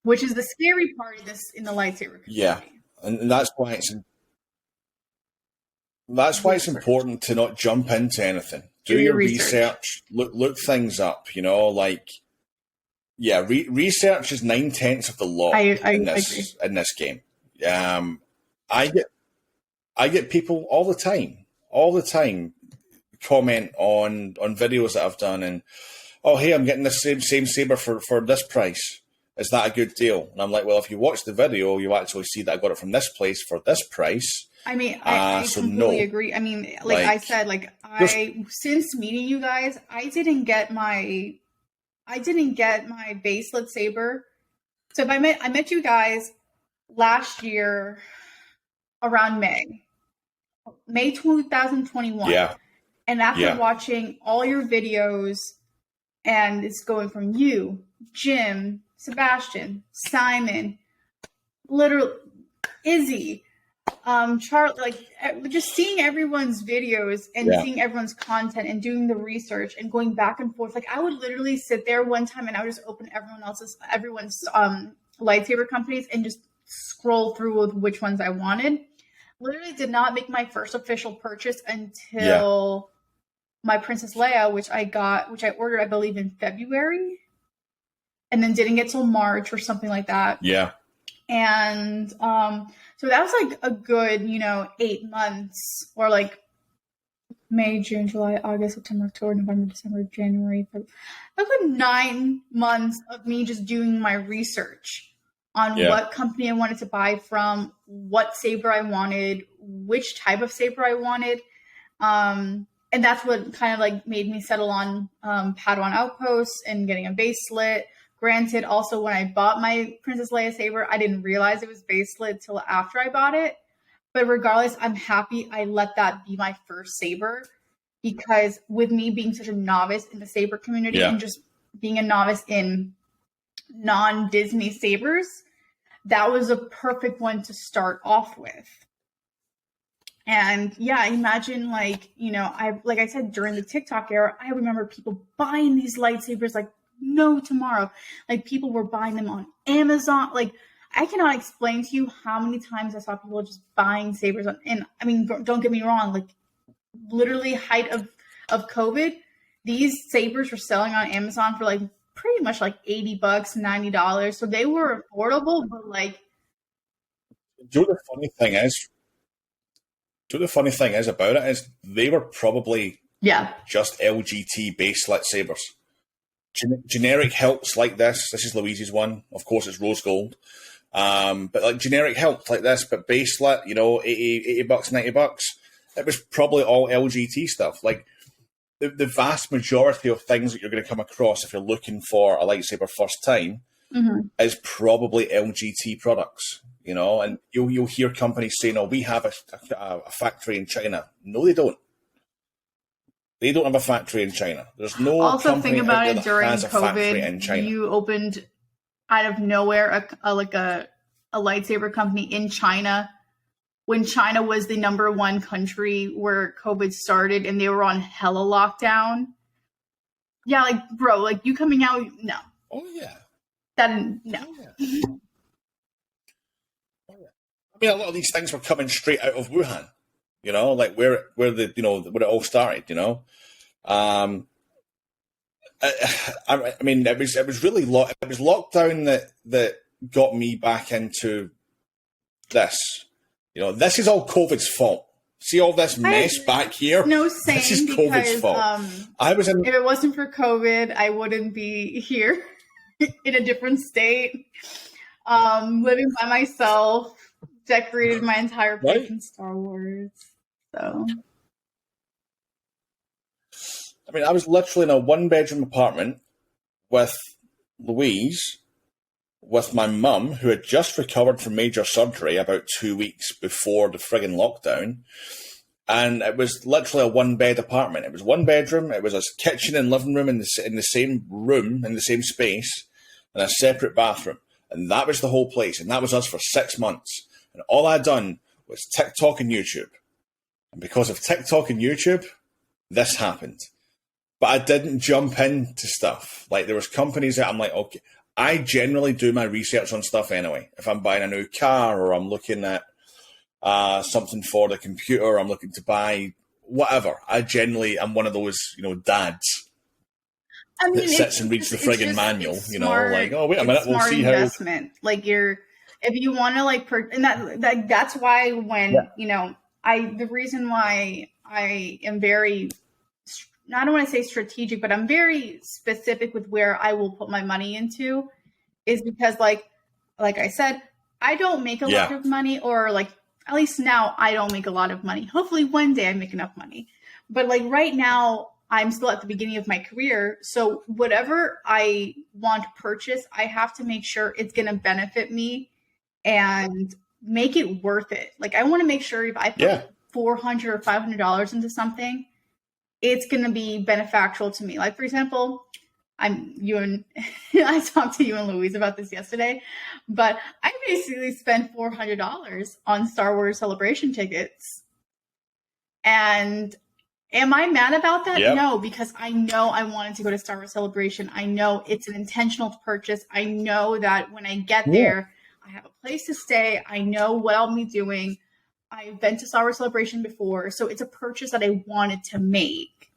[SPEAKER 1] which is the scary part of this in the lightsaber community.
[SPEAKER 2] Yeah, and that's why it's important to not jump into anything. Do your research. Look things up. You know, like research is 9/10 of the law in this game. I get people all the time comment on videos that I've done, and oh, hey, I'm getting the same saber for this price. Is that a good deal? And I'm like, well, if you watch the video, you actually see that I got it from this place for this price.
[SPEAKER 1] I mean, I completely agree. I mean, like I said, like since meeting you guys, I didn't get my baselet saber. So if I met you guys last year around May 2021. Yeah. And after watching all your videos, and it's going from you, Jim, Sebastian, Simon, literally Izzy, Charlie, like just seeing everyone's videos and seeing everyone's content and doing the research and going back and forth. Like I would literally sit there one time and I would just open everyone's lightsaber companies and just scroll through with which ones I wanted. Literally did not make my first official purchase until my Princess Leia, which I ordered, I believe, in February, and then didn't get till March or something like that. Yeah. And so that was like a good, 8 months, or like May, June, July, August, September, October, November, December, January, February. A good 9 months of me just doing my research on what company I wanted to buy from, what saber I wanted, which type of saber I wanted. And that's what kind of like made me settle on Padawan Outpost and getting a baselet. Granted, also when I bought my Princess Leia saber, I didn't realize it was baselet till after I bought it. But regardless, I'm happy I let that be my first saber, because with me being such a novice in the saber community and just being a novice in non-Disney sabers, that was a perfect one to start off with. And imagine like I said, during the TikTok era, I remember people buying these lightsabers like no tomorrow. Like people were buying them on Amazon. Like I cannot explain to you how many times I saw people just buying sabers and I mean, don't get me wrong, like literally height of COVID, these sabers were selling on Amazon for like pretty much like $80, $90. So they were affordable, but like.
[SPEAKER 2] Do you know the funny thing is about it is they were probably just LGT baselet sabers. Generic hilts like this is Louise's one. Of course, it's rose gold. But like generic hilts like this, but baselet, $80, $90. It was probably all LGT stuff. Like the vast majority of things that you're going to come across if you're looking for a lightsaber first time is probably LGT products. And you'll hear companies saying, "Oh, we have a factory in China." No, they don't. They don't have a factory in China. There's no.
[SPEAKER 1] Also, think about it during COVID.
[SPEAKER 2] In China.
[SPEAKER 1] You opened out of nowhere a lightsaber company in China when China was the #1 country where COVID started, and they were on hella lockdown. Yeah, like bro, like you coming out? No.
[SPEAKER 2] Oh yeah.
[SPEAKER 1] Then no.
[SPEAKER 2] I mean, a lot of these things were coming straight out of Wuhan, you know, like where the, you know, where it all started, you know. I mean, it was really it was lockdown that got me back into this. You know, this is all COVID's fault. See all this mess back here?
[SPEAKER 1] No,
[SPEAKER 2] this is COVID's fault.
[SPEAKER 1] If it wasn't for COVID, I wouldn't be here in a different state, living by myself. Decorated my entire place in Star Wars. So,
[SPEAKER 2] I mean, I was literally in a 1-bedroom apartment with Louise, with my mum, who had just recovered from major surgery about 2 weeks before the friggin' lockdown. And it was literally a 1-bed apartment. It was 1 bedroom. It was a kitchen and living room in the same room, in the same space, and a separate bathroom. And that was the whole place. And that was us for 6 months. And all I'd done was TikTok and YouTube. And because of TikTok and YouTube, this happened. But I didn't jump into stuff. Like, there was companies that I'm like, okay, I generally do my research on stuff anyway. If I'm buying a new car or I'm looking at something for the computer, I'm looking to buy whatever. I'm one of those, you know, dads that sits and reads the friggin' manual, you know, like, oh, wait a minute, we'll see
[SPEAKER 1] investment. Like, if you want to like, and that's why when, you know, the reason why I am very, I don't want to say strategic, but I'm very specific with where I will put my money into is because like I said, I don't make a lot of money, or like, at least now I don't make a lot of money. Hopefully one day I make enough money, but like right now I'm still at the beginning of my career. So whatever I want to purchase, I have to make sure it's going to benefit me and make it worth it. Like, I want to make sure if I put $400 or $500 into something, it's going to be beneficial to me. Like, for example, I talked to you and Louise about this yesterday, but I basically spent $400 on Star Wars Celebration tickets. And am I mad about that? Yep. No, because I know I wanted to go to Star Wars Celebration. I know it's an intentional purchase. I know that when I get there, I have a place to stay. I know what I'll be doing. I've been to Star Wars Celebration before, so it's a purchase that I wanted to make.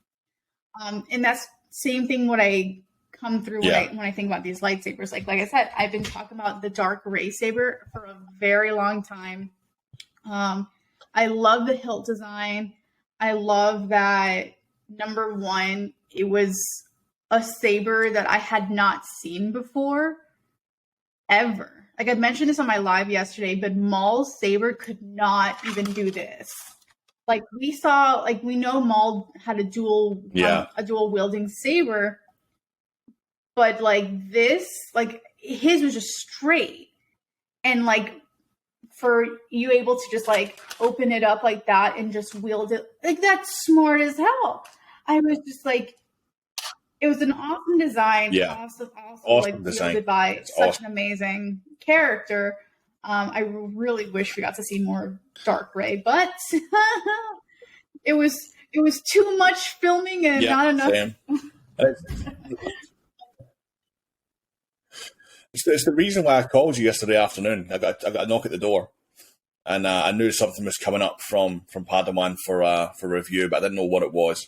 [SPEAKER 1] And that's same thing when I come through when I think about these lightsabers. Like I said, I've been talking about the dark ray saber for a very long time. I love the hilt design. I love that, number one, it was a saber that I had not seen before, ever. Like, I mentioned this on my live yesterday, but Maul's saber could not even do this. Like, we know Maul had a dual wielding saber, but like this, like his was just straight, and like for you able to just like open it up like that and just wield it, like that's smart as hell. I was just like, it was an awesome design. Awesome like design. Wielded by such an amazing character. I really wish we got to see more Dark Ray, but it was too much filming and not enough.
[SPEAKER 2] It's the reason why I called you yesterday afternoon. I got a knock at the door, and I knew something was coming up from Padawan for review, but I didn't know what it was.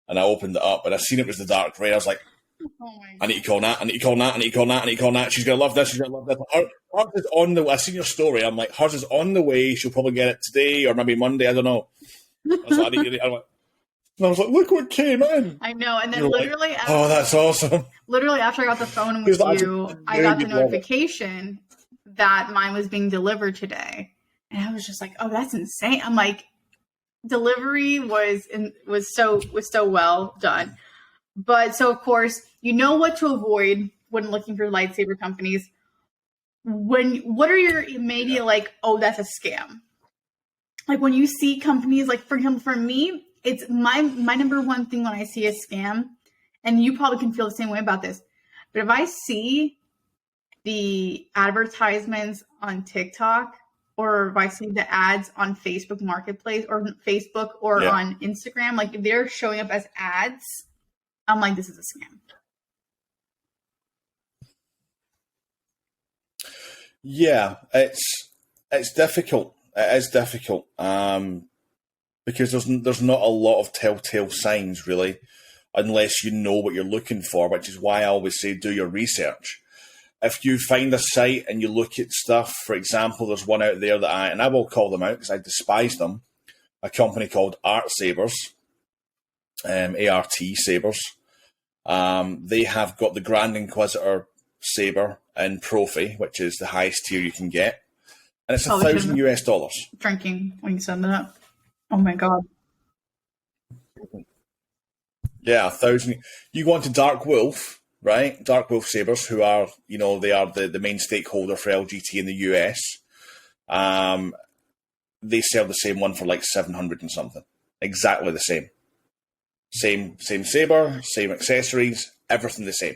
[SPEAKER 2] And I opened it up, and I seen it was the Dark Ray. I was like, I need to call Nat. I need to call Nat. I need to call Nat. I need to call Nat. She's gonna love this. She's gonna love this. Hers is on the way. I seen your story. I'm like, hers is on the way. She'll probably get it today or maybe Monday. I don't know. I was like, and I was like, look what came in.
[SPEAKER 1] I know. And then literally,
[SPEAKER 2] like, oh, that's awesome.
[SPEAKER 1] Literally after I got the phone with you, I got the notification that mine was being delivered today, and I was just like, oh, that's insane. I'm like, delivery was so well done. But so of course, you know what to avoid when looking for lightsaber companies. What are your maybe like, oh, that's a scam. Like when you see companies, like for example, for me, it's my number one thing when I see a scam, and you probably can feel the same way about this. But if I see the advertisements on TikTok, or if I see the ads on Facebook Marketplace or Facebook or on Instagram, like if they're showing up as ads, I'm like, this is a scam.
[SPEAKER 2] Yeah, it's difficult. It is difficult because there's not a lot of telltale signs really, unless you know what you're looking for. Which is why I always say do your research. If you find a site and you look at stuff, for example, there's one out there that I will call them out because I despise them. A company called Sabers, ART Sabers. They have got the Grand Inquisitor saber in Profi, which is the highest tier you can get, and it's $1,000 US.
[SPEAKER 1] Drinking when you said that. Oh my god.
[SPEAKER 2] Yeah, 1,000. You go on to Dark Wolf, right? Dark Wolf sabers, who are they are the main stakeholder for LGT in the US. They sell the same one for like 700 and something. Exactly the same. Same saber, same accessories, everything the same.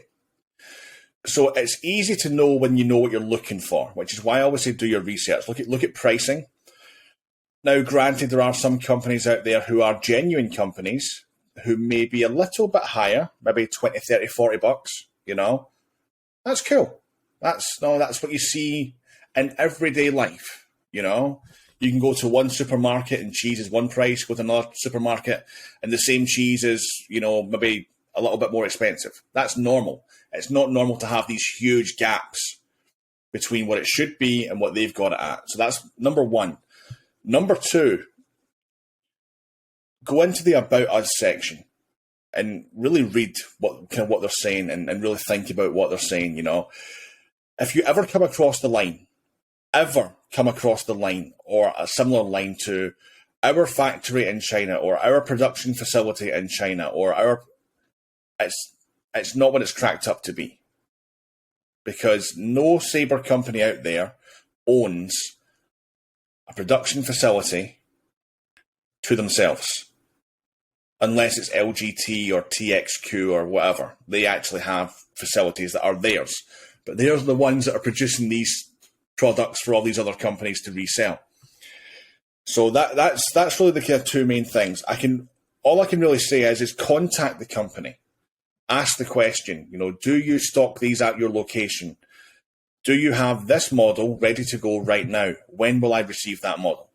[SPEAKER 2] So it's easy to know when you know what you're looking for, which is why I always say do your research. Look at pricing. Now, granted, there are some companies out there who are genuine companies who may be a little bit higher, maybe 20, 30, 40 bucks, That's cool. That's what you see in everyday life, You can go to one supermarket and cheese is one price, go to another supermarket and the same cheese is, maybe a little bit more expensive. That's normal. It's not normal to have these huge gaps between what it should be and what they've got it at. So that's number one. Number two, go into the About Us section and really read what they're saying and really think about what they're saying, If you ever come across the line or a similar line to our factory in China or our production facility in China or it's not what it's cracked up to be, because no saber company out there owns a production facility to themselves unless it's LGT or TXQ or whatever. They actually have facilities that are theirs, but they're the ones that are producing these products for all these other companies to resell. So that's really the kind of two main things. All I can really say is contact the company. Ask the question, do you stock these at your location? Do you have this model ready to go right now? When will I receive that model?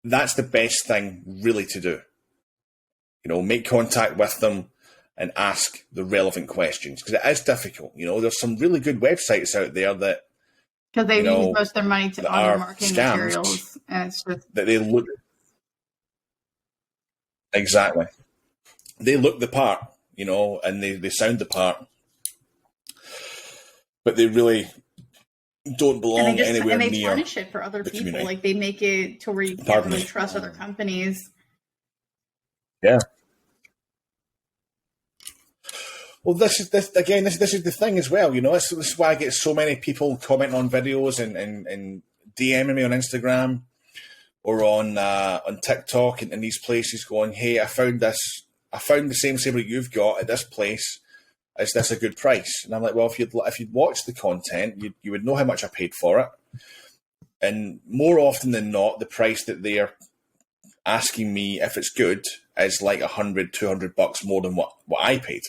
[SPEAKER 2] That's the best thing really to do. Make contact with them and ask the relevant questions, because it is difficult. There's some really good websites out there that
[SPEAKER 1] because they use most of their money on their marketing
[SPEAKER 2] scams,
[SPEAKER 1] materials, and it's just
[SPEAKER 2] that they look exactly. They look the part, and they sound the part, but they really don't belong anywhere
[SPEAKER 1] and they
[SPEAKER 2] near.
[SPEAKER 1] tarnish it for other people.
[SPEAKER 2] Community.
[SPEAKER 1] Like they make it to where you can't really trust other companies.
[SPEAKER 2] Yeah. Well, this is the thing as well. This is why I get so many people commenting on videos and DMing me on Instagram or on TikTok and these places, going, "Hey, I found the same saber you've got at this place. Is this a good price?" And I'm like, well, if you'd watched the content, you would know how much I paid for it. And more often than not, the price that they're asking me, if it's good, is like $100, $200 more than what I paid.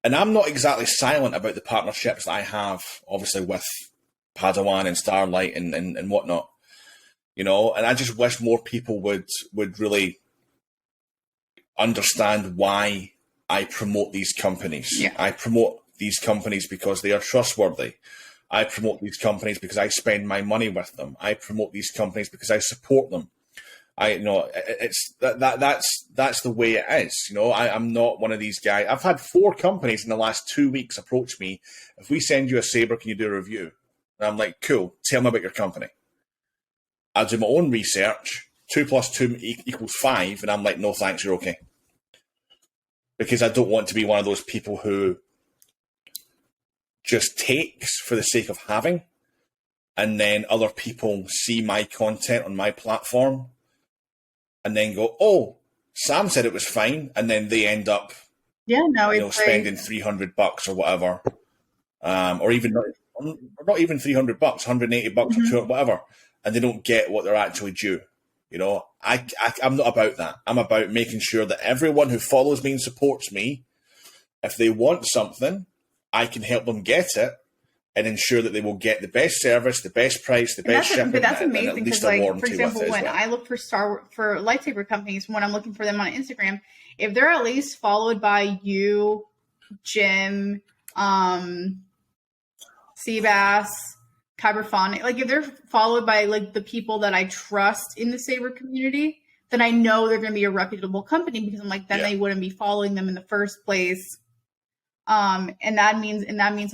[SPEAKER 2] And I'm not exactly silent about the partnerships that I have, obviously, with Padawan and Starlight and whatnot. And I just wish more people would really understand why I promote these companies.
[SPEAKER 1] Yeah.
[SPEAKER 2] I promote these companies because they are trustworthy. I promote these companies because I spend my money with them. I promote these companies because I support them. It's that's the way it is. I'm not one of these guys. I've had 4 companies in the last 2 weeks approach me. If we send you a saber, can you do a review? And I'm like, cool. Tell me about your company. I do my own research. 2 + 2 = 5, and I'm like, no thanks, you're okay. Because I don't want to be one of those people who just takes for the sake of having, and then other people see my content on my platform and then go, "Oh, Sam said it was fine," and then they end up, spending $300 or whatever, or even not even $300, $180 or $200, whatever, and they don't get what they're actually due. I'm not about that. I'm about making sure that everyone who follows me and supports me, if they want something, I can help them get it and ensure that they will get the best service, the best price, the best shipping.
[SPEAKER 1] But that's
[SPEAKER 2] and
[SPEAKER 1] amazing because, like, for example, when I look for lightsaber companies, when I'm looking for them on Instagram, if they're at least followed by you, Jim, Seabass, Kyberphonic, like if they're followed by like the people that I trust in the saber community, then I know they're going to be a reputable company, because I'm like, then they wouldn't be following them in the first place. And that means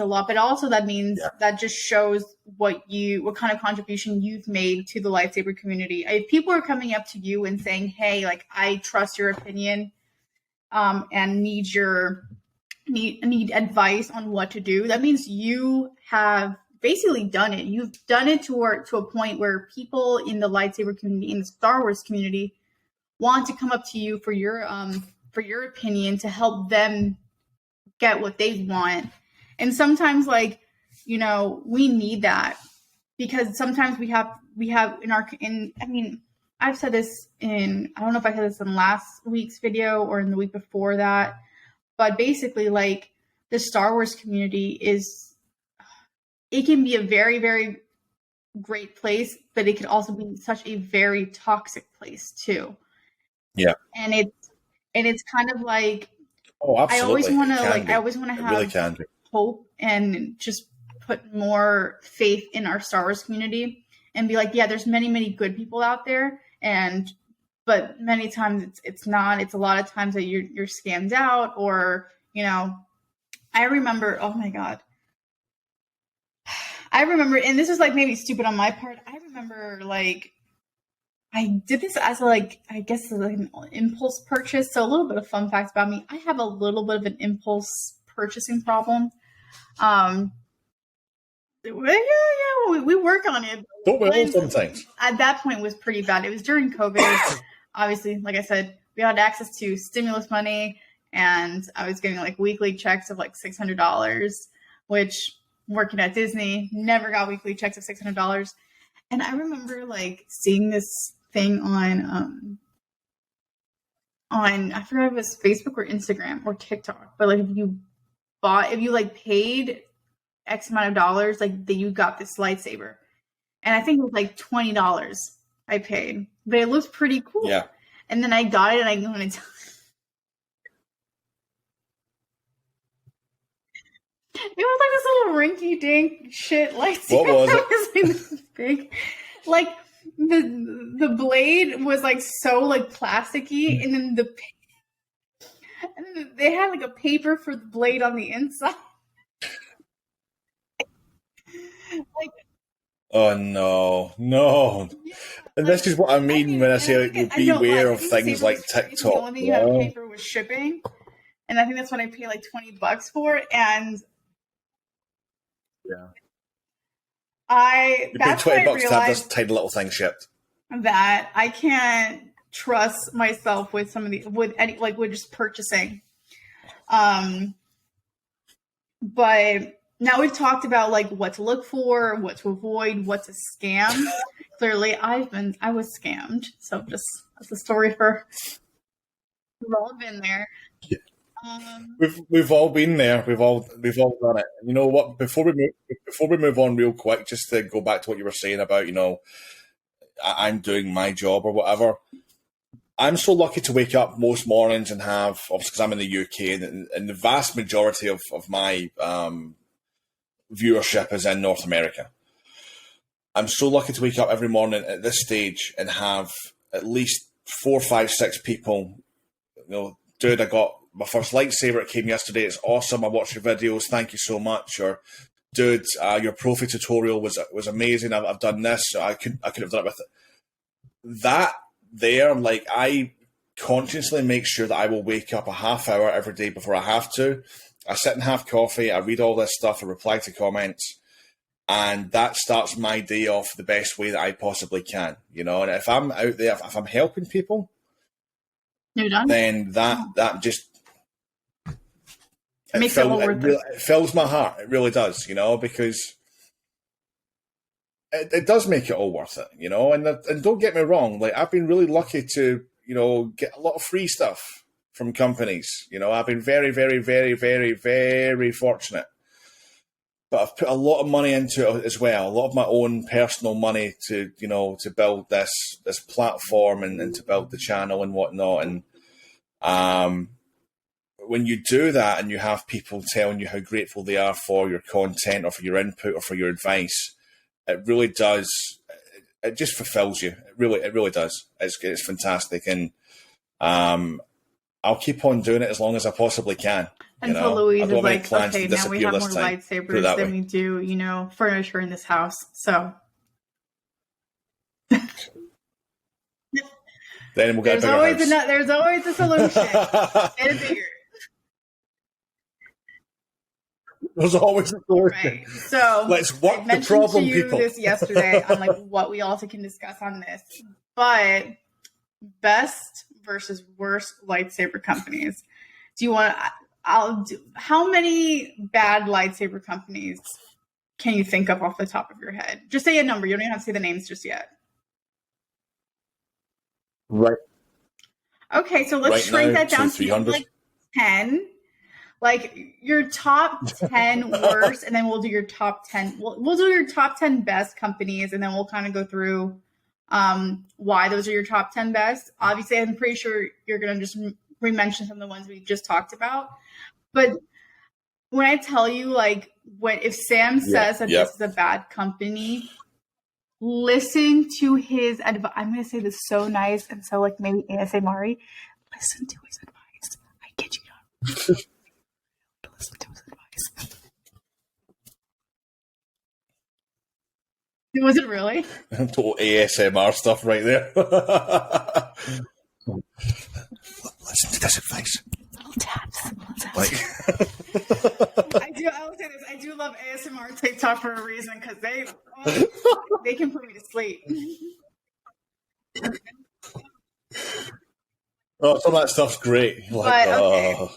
[SPEAKER 1] a lot, but also that means that just shows what kind of contribution you've made to the lightsaber community. If people are coming up to you and saying, hey, like, I trust your opinion, and need advice on what to do, that means you have basically done it. You've done it to a point where people in the lightsaber community, in the Star Wars community, want to come up to you for your opinion to help them get what they want. And sometimes, like, you know, we need that, because sometimes we have I've said this in, I don't know if I said this in last week's video or in the week before that, but basically, like, the Star Wars community it can be a very, very great place, but it can also be such a very toxic place too.
[SPEAKER 2] Yeah.
[SPEAKER 1] And it's kind of like,
[SPEAKER 2] oh, absolutely.
[SPEAKER 1] I always want to have hope and just put more faith in our Star Wars community and be like, yeah, there's many, many good people out there, but many times it's not. It's a lot of times that you're scammed out, or, you know, I remember, oh my God. And this is like maybe stupid on my part. I remember, like, I did this as like an impulse purchase. So a little bit of fun facts about me. I have a little bit of an impulse purchasing problem. We work on it.
[SPEAKER 2] Don't we all sometimes?
[SPEAKER 1] At that point, it was pretty bad. It was during COVID. Obviously, like I said, we had access to stimulus money, and I was getting like weekly checks of like $600, which, working at Disney, never got weekly checks of $600. And I remember, like, seeing this thing on I forgot if it was Facebook or Instagram or TikTok, but like, if you like paid X amount of dollars, like, that you got this lightsaber. And I think it was like $20 I paid, but it looks pretty cool.
[SPEAKER 2] Yeah.
[SPEAKER 1] And then I got it, and I go and it was like this little rinky-dink shit lightsaber.
[SPEAKER 2] What was it?
[SPEAKER 1] It was like this big, like, the blade was like so like plasticky, and then they had like a paper for the blade on the inside. Like,
[SPEAKER 2] oh no! And this is what I mean when I say, like, beware of things like TikTok.
[SPEAKER 1] The only thing you had to pay for was shipping, and I think that's what I paid like $20 for. And
[SPEAKER 2] yeah,
[SPEAKER 1] you
[SPEAKER 2] paid $20 to have this tiny little thing shipped.
[SPEAKER 1] That I can't trust myself with with just purchasing. But now we've talked about like what to look for, what to avoid, what's a scam. Clearly, I was scammed. So just that's a story we've all been there.
[SPEAKER 2] Yeah. We've all been there. We've all done it. You know what? Before we move on, real quick, just to go back to what you were saying about, you know, I'm doing my job or whatever. I'm so lucky to wake up most mornings and have, obviously, because I'm in the UK, and the vast majority of my viewership is in North America. I'm so lucky to wake up every morning at this stage and have at least 4, 5, 6 people, you know, dude, I got my first lightsaber. It came yesterday. It's awesome. I watched your videos. Thank you so much. Or, dude, your profi tutorial was amazing. I've done this. I could have done it with it. That there, like, I consciously make sure that I will wake up a half hour every day before I have to. I sit and have coffee. I read all this stuff. I reply to comments. And that starts my day off the best way that I possibly can, you know. And if I'm out there, if I'm helping people, then that just it fills my heart. It really does, you know, because it does make it all worth it, you know. And don't get me wrong, like, I've been really lucky to, you know, get a lot of free stuff from companies. You know, I've been very, very, very, very, very fortunate. but I've put a lot of money into it as well. A lot of my own personal money to, to build this platform and to build the channel and whatnot. And when you do that and you have people telling you how grateful they are for your content or for your input or for your advice, it really does. It just fulfills you. It really does. It's fantastic. And I'll keep on doing it as long as I possibly can.
[SPEAKER 1] And so Louise is like, okay, now we have more lightsabers than we do, furniture in this house. So
[SPEAKER 2] then we'll get
[SPEAKER 1] there's always a solution. Get it bigger.
[SPEAKER 2] There's always a solution.
[SPEAKER 1] Right. So
[SPEAKER 2] let's work the problem,
[SPEAKER 1] to you
[SPEAKER 2] people.
[SPEAKER 1] This yesterday on like what we also can discuss on this, but best versus worst lightsaber companies. Do you want? How many bad lightsaber companies can you think of off the top of your head? Just say a number. You don't even have to say the names just yet.
[SPEAKER 2] Right.
[SPEAKER 1] Okay, so let's shrink that down to like 10. Like your top 10 worst, and then we'll do your top 10. We'll do your top 10 best companies, and then we'll kind of go through why those are your top 10 best. Obviously, I'm pretty sure you're going to just re-mention some of the ones we just talked about. But when I tell you, like, if Sam says that this is a bad company, listen to his advice. I'm going to say this so nice and so, like, maybe ASMR-y. Listen to his advice. I kid you not. Listen to his advice. Was it really?
[SPEAKER 2] Total ASMR stuff right there. Listen to this advice.
[SPEAKER 1] Little taps.
[SPEAKER 2] Like,
[SPEAKER 1] I will say this. I do love ASMR TikTok for a reason because they can put me to sleep.
[SPEAKER 2] Oh, some of that stuff's great. Like,
[SPEAKER 1] but okay,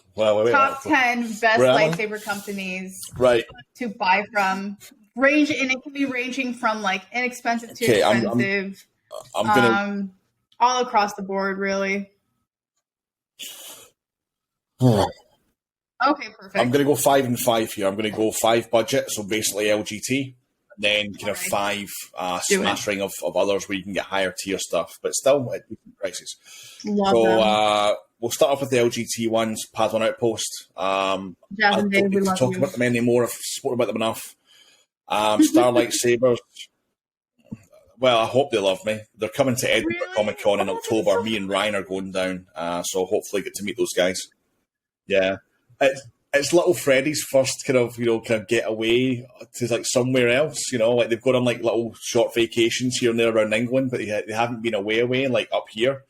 [SPEAKER 1] top 10 best lightsaber companies to buy from. And it can be ranging from like inexpensive to expensive. I'm gonna all across the board, really. Okay, perfect.
[SPEAKER 2] I'm going to go 5 and 5 here. I'm going to go 5 budget, so basically LGT, and then kind of 5 smashing of others where you can get higher tier stuff, but still at decent prices. We'll start off with the LGT ones, Padawan Outpost. I don't need to talk about them anymore. I've spoken about them enough. Lightsabers. Well, I hope they love me. They're coming to Edinburgh Comic Con in October. Me and Ryan are going down, so hopefully get to meet those guys. Yeah. It's little Freddie's first kind of get away to like somewhere else, like they've gone on like little short vacations here and there around England, but they haven't been away like up here.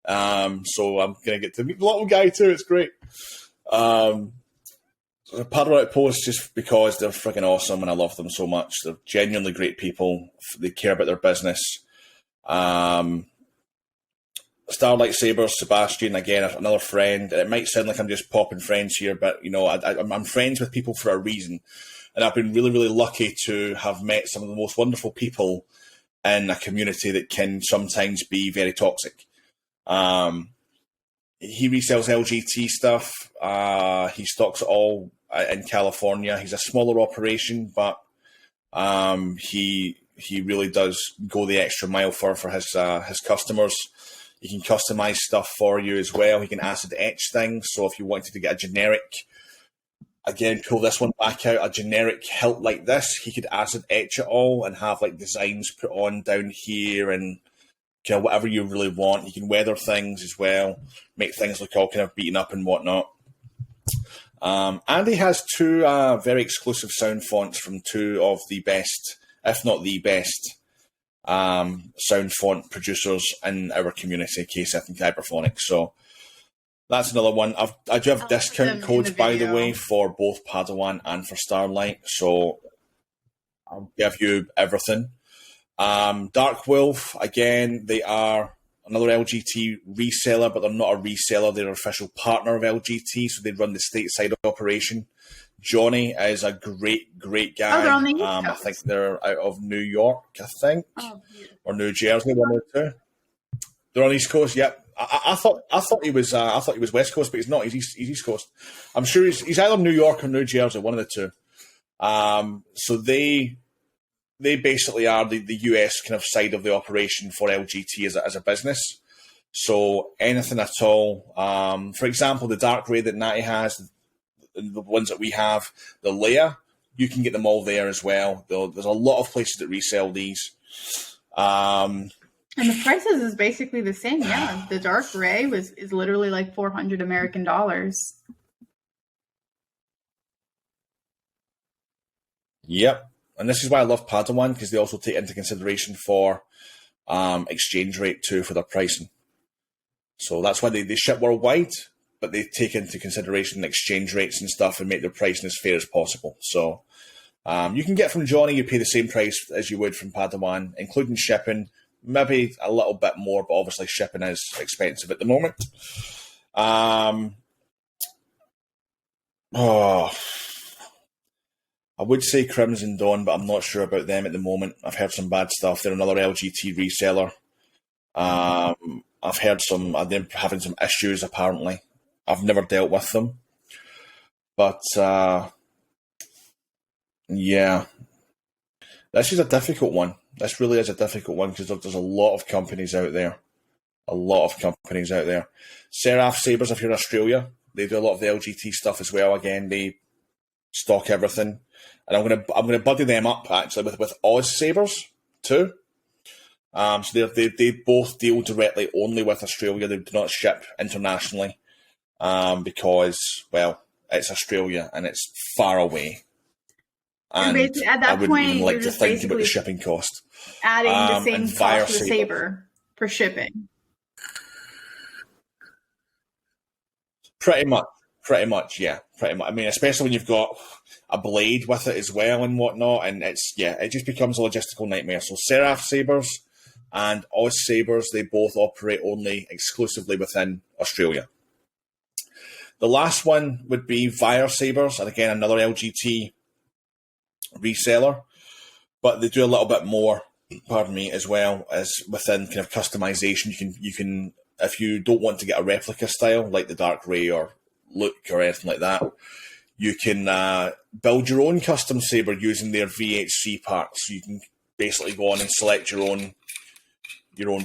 [SPEAKER 2] So I'm going to get to meet the little guy too. It's great. Padawan Outpost, just because they're freaking awesome and I love them so much. They're genuinely great people. They care about their business. Lightsabers, Sebastian, again, another friend. It might sound like I'm just popping friends here, but, I'm friends with people for a reason. And I've been really, really lucky to have met some of the most wonderful people in a community that can sometimes be very toxic. He resells LGT stuff. He stocks it all in California. He's a smaller operation, but he really does go the extra mile for his customers. He can customize stuff for you as well. He can acid etch things. So if you wanted to get a generic, again, pull this one back out, a generic hilt like this, he could acid etch it all and have like designs put on down here and kind of whatever you really want. You can weather things as well, make things look all kind of beaten up and whatnot. And he has 2 very exclusive sound fonts from 2 of the best, if not the best, sound font producers in our community, K-Sith and Kyberphonics. So that's another one. I do have discount codes, by the way, for both Padawan and for Starlight. So I'll give you everything. Dark Wolf, again, they are another LGT reseller, but they're not a reseller. They're an official partner of LGT, so they run the stateside operation. Johnny is a great, great guy.
[SPEAKER 1] They're on the East Coast.
[SPEAKER 2] I think they're out of New York, or New Jersey, one of the 2. They're on the East Coast. Yep. I thought he was West Coast, but he's not. He's East Coast. I'm sure he's either New York or New Jersey, one of the 2. So they basically are the US kind of side of the operation for LGT as a business. So anything at all, for example, the Dark Ray that Natty has, the ones that we have, the Leia, you can get them all there as well. There's a lot of places that resell these.
[SPEAKER 1] And the prices is basically the same. Yeah, the Dark Ray is literally like $400 American.
[SPEAKER 2] Yep. And this is why I love Padawan, because they also take into consideration for exchange rate too for their pricing. So that's why they ship worldwide, but they take into consideration exchange rates and stuff and make their pricing as fair as possible. So you can get from Johnny, you pay the same price as you would from Padawan, including shipping, maybe a little bit more, but obviously shipping is expensive at the moment. I would say Crimson Dawn, but I'm not sure about them at the moment. I've heard some bad stuff. They're another LGT reseller. I've heard them having some issues, apparently. I've never dealt with them. But, yeah. This is a difficult one. This really is a difficult one because there's a lot of companies out there. Therealjediprincess, if you're in Australia, they do a lot of the LGT stuff as well. Again, they stock everything. And I'm gonna buddy them up actually with SNIP'S too. So they both deal directly only with Australia. They do not ship internationally because, well, it's Australia and it's far away. And
[SPEAKER 1] at that
[SPEAKER 2] I wouldn't
[SPEAKER 1] point,
[SPEAKER 2] even like to think about the shipping cost.
[SPEAKER 1] Adding the same cost to the Saber for shipping.
[SPEAKER 2] Pretty much, yeah. Pretty much. I mean, especially when you've got a blade with it as well and whatnot, and it just becomes a logistical nightmare. So Sabers and Sabers, they both operate only exclusively within Australia. The last one would be Sabers, and again, another LGT reseller, but they do a little bit more, as well as within kind of customization. You can if you don't want to get a replica style like the Dark Ray or look or anything like that, you can build your own custom saber using their VHC parts. So you can basically go on and select your own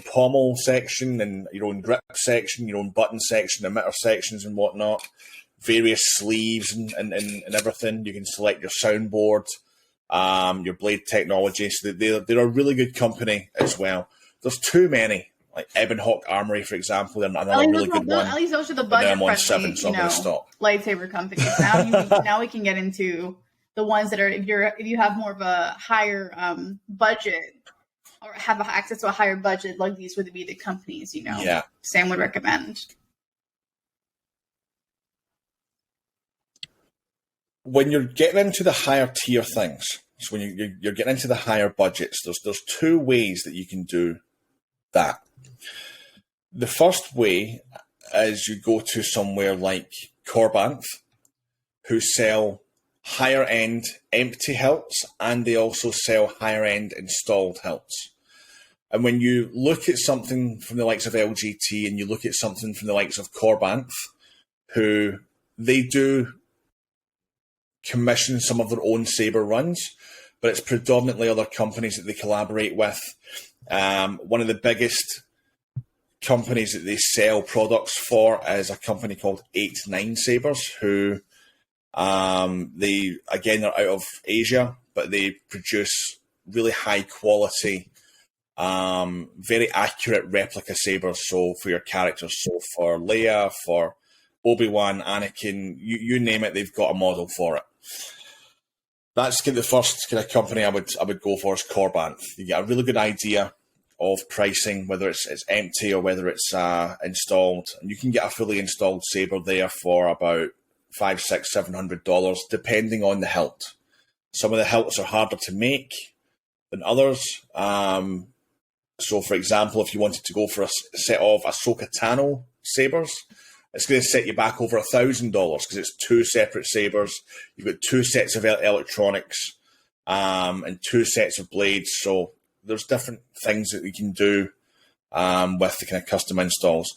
[SPEAKER 2] pommel section and your own grip section, your own button section, emitter sections and whatnot, various sleeves and everything. You can select your soundboard, your blade technology. So they're a really good company as well. There's too many. Like Ebonhawk Armory, for example, they're another really good one.
[SPEAKER 1] At least those are the budget-friendly, lightsaber companies. Now we can get into the ones that are if you have more of a higher budget or have access to a higher budget, like these would be the companies,
[SPEAKER 2] Yeah.
[SPEAKER 1] Sam would recommend.
[SPEAKER 2] When you're getting into the higher tier things, so when you're getting into the higher budgets, there's two ways that you can do that. The first way is you go to somewhere like Corbanth, who sell higher end empty hilts, and they also sell higher end installed hilts. And when you look at something from the likes of LGT and you look at something from the likes of Corbanth, who they do commission some of their own saber runs, but it's predominantly other companies that they collaborate with. One of the biggest companies that they sell products for is a company called 89sabers, who they're out of Asia, but they produce really high quality, very accurate replica sabers. So for your characters, so for Leia, for Obi-Wan, Anakin, you name it, they've got a model for it. That's the first kind of company I would go for is Corbanth. You get a really good idea of pricing, whether it's empty or whether it's installed. And you can get a fully installed saber there for about $500, $600, $700, depending on the hilt. Some of the hilts are harder to make than others. So, for example, if you wanted to go for a set of Ahsoka Tano sabers, it's going to set you back over $1,000 because it's two separate sabers. You've got two sets of electronics and two sets of blades. So there's different things that we can do with the kind of custom installs.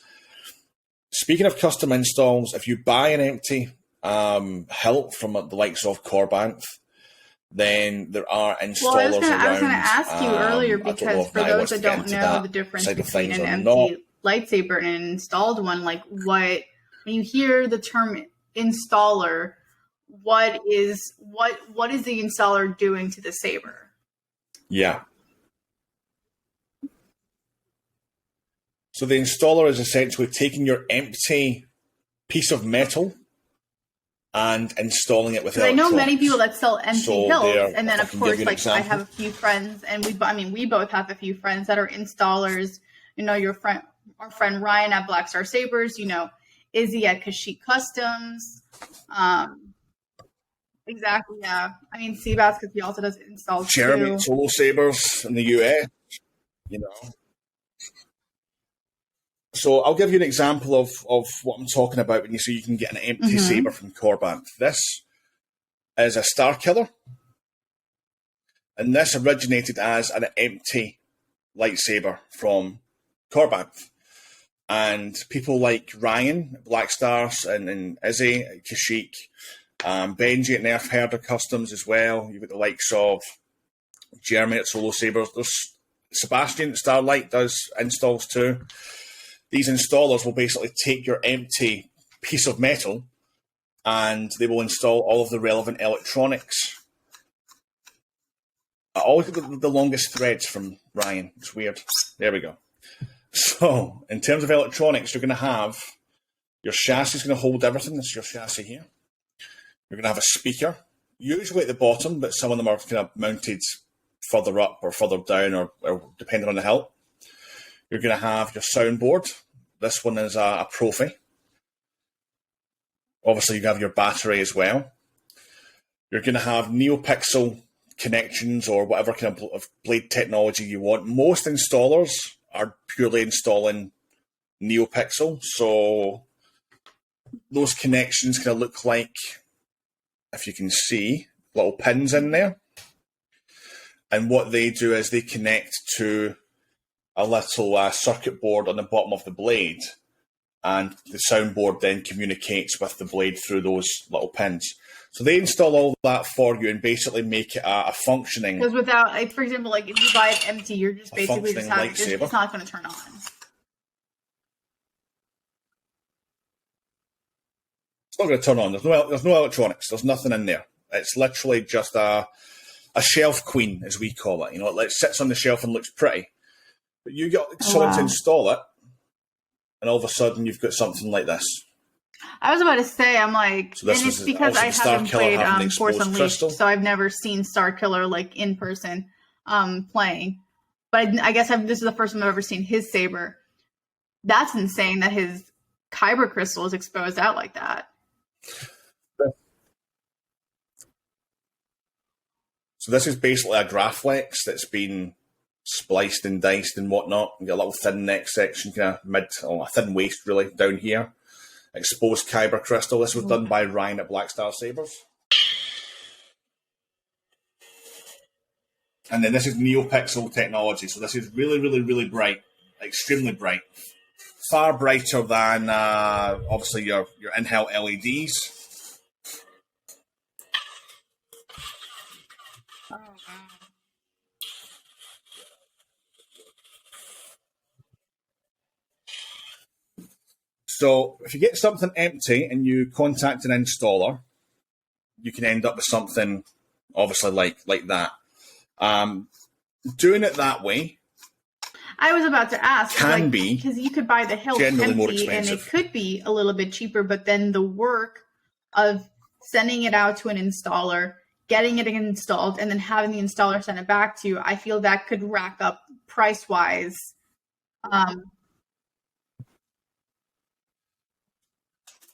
[SPEAKER 2] Speaking of custom installs, if you buy an empty hilt from the likes of Corbanth, then there are installers
[SPEAKER 1] Well, I was
[SPEAKER 2] around.
[SPEAKER 1] going to ask you earlier,
[SPEAKER 2] I don't know
[SPEAKER 1] because
[SPEAKER 2] if
[SPEAKER 1] for
[SPEAKER 2] Natalie
[SPEAKER 1] those
[SPEAKER 2] wants
[SPEAKER 1] that
[SPEAKER 2] to get
[SPEAKER 1] don't
[SPEAKER 2] into
[SPEAKER 1] know
[SPEAKER 2] that
[SPEAKER 1] the difference
[SPEAKER 2] side of
[SPEAKER 1] between
[SPEAKER 2] things
[SPEAKER 1] an
[SPEAKER 2] or
[SPEAKER 1] empty
[SPEAKER 2] not.
[SPEAKER 1] lightsaber and an installed one, like when you hear the term installer, what is the installer doing to the saber?
[SPEAKER 2] Yeah. So the installer is essentially taking your empty piece of metal and installing it with
[SPEAKER 1] Because I know
[SPEAKER 2] electronics.
[SPEAKER 1] many people that sell empty
[SPEAKER 2] So
[SPEAKER 1] hilts,
[SPEAKER 2] there,
[SPEAKER 1] and then
[SPEAKER 2] if I
[SPEAKER 1] of
[SPEAKER 2] can
[SPEAKER 1] course,
[SPEAKER 2] give you an
[SPEAKER 1] like I have
[SPEAKER 2] example.
[SPEAKER 1] a few friends, and we both have a few friends that are installers. You know, our friend Ryan at Black Star Sabers. You know, Izzy at Kashyyyk Customs. Exactly. Yeah. I mean, Seabass, because he also does installs
[SPEAKER 2] Jeremy
[SPEAKER 1] too.
[SPEAKER 2] at Absolutesabers in the US, you know. So I'll give you an example of what I'm talking about when you say you can get an empty saber from Corbanth. This is a Star Killer, and this originated as an empty lightsaber from Corbanth. And people like Ryan at Black Stars and Izzy at Kashyyyk, Benji at Nerf Herder Customs as well. You've got the likes of Jeremy at Solo Sabers. There's Sebastian at Starlight does installs too. These installers will basically take your empty piece of metal and they will install all of the relevant electronics. I always get the longest threads from Ryan. It's weird. There we go. So, in terms of electronics, you're going to have your chassis is going to hold everything. This is your chassis here. You're going to have a speaker, usually at the bottom, but some of them are kind of mounted further up or further down, or depending on the hilt. You're going to have your soundboard. This one is a Profi. Obviously, you have your battery as well. You're going to have NeoPixel connections or whatever kind of blade technology you want. Most installers are purely installing NeoPixel, so those connections kind of look like, if you can see, little pins in there. And what they do is they connect to a little circuit board on the bottom of the blade, and the soundboard then communicates with the blade through those little pins. So they install all that for you and basically make it a functioning.
[SPEAKER 1] Because without, like, for example, like if you buy it empty, you're just basically just having it's not going to turn on.
[SPEAKER 2] It's not going to turn on. There's no electronics. There's nothing in there. It's literally just a shelf queen, as we call it. You know, it sits on the shelf and looks pretty. But you got someone to install it, and all of a sudden you've got something like this.
[SPEAKER 1] I was about to say, I'm like,
[SPEAKER 2] So
[SPEAKER 1] and it's because I haven't played Force Unleashed, so I've never seen Star Killer like in person playing. But I guess this is the first time I've ever seen his saber. That's insane that his kyber crystal is exposed out like that.
[SPEAKER 2] So this is basically a Graflex that's been spliced and diced and whatnot. You got a little thin neck section, kind of a thin waist really down here. Exposed kyber crystal. This was done by Ryan at Black Star Sabers. And then this is NeoPixel technology. So this is really, really, really bright, extremely bright. Far brighter than obviously your in-hilt LEDs.
[SPEAKER 1] Oh, wow.
[SPEAKER 2] So if you get something empty and you contact an installer, you can end up with something obviously like that. Doing it that way,
[SPEAKER 1] I was about to ask,
[SPEAKER 2] can be
[SPEAKER 1] because you could buy the hilt
[SPEAKER 2] generally more
[SPEAKER 1] empty, and
[SPEAKER 2] expensive.
[SPEAKER 1] it could be a little bit cheaper, but then the work of sending it out to an installer, getting it installed, and then having the installer send it back to you, I feel that could rack up price-wise.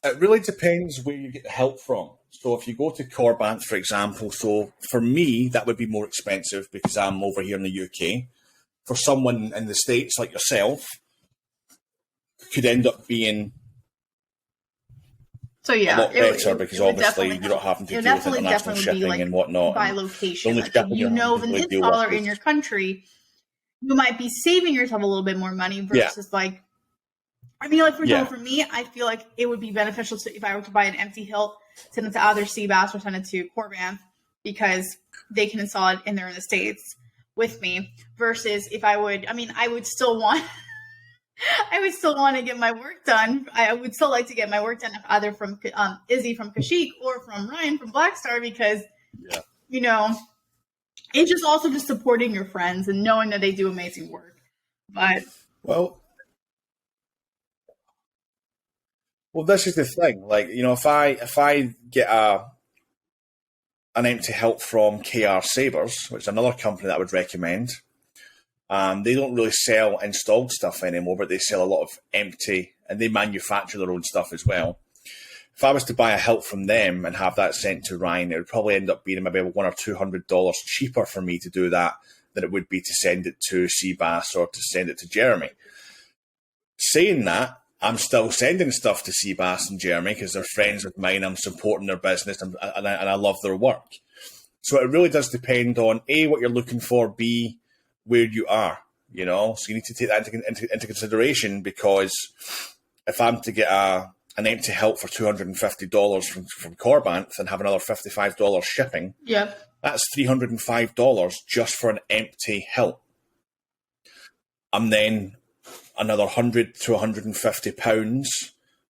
[SPEAKER 2] It really depends where you get the help from. So if you go to Corbanth, for example, so for me, that would be more expensive because I'm over here in the UK. For someone in the States like yourself, could end up being
[SPEAKER 1] So yeah,
[SPEAKER 2] a lot better because obviously you're not having to deal with international shipping and whatnot.
[SPEAKER 1] By location,
[SPEAKER 2] Only
[SPEAKER 1] like if you know of an
[SPEAKER 2] really
[SPEAKER 1] installer in your country, you might be saving yourself a little bit more money versus like, I mean, like for example, for me, I feel like it would be beneficial to, if I were to buy an empty hilt, send it to either Seabass or send it to Corbanth, because they can install it and they're in the States with me. Versus if I would still want to get my work done. I would still like to get my work done either from Izzy from Kashyyyk or from Ryan from Blackstar, because it's just also just supporting your friends and knowing that they do amazing work. But
[SPEAKER 2] well, this is the thing. Like, if I get an empty help from KR Sabers, which is another company that I would recommend. They don't really sell installed stuff anymore, but they sell a lot of empty, and they manufacture their own stuff as well. If I was to buy a help from them and have that sent to Ryan, it would probably end up being maybe $100 or $200 cheaper for me to do that than it would be to send it to Seabass or to send it to Jeremy. Saying that, I'm still sending stuff to Seabass and Jeremy because they're friends with mine. I'm supporting their business and I love their work. So it really does depend on A, what you're looking for, B, where you are, So you need to take that into consideration, because if I'm to get an empty help for $250 from Corbanth and have another $55 shipping, that's $305 just for an empty help. I'm then another £100 to £150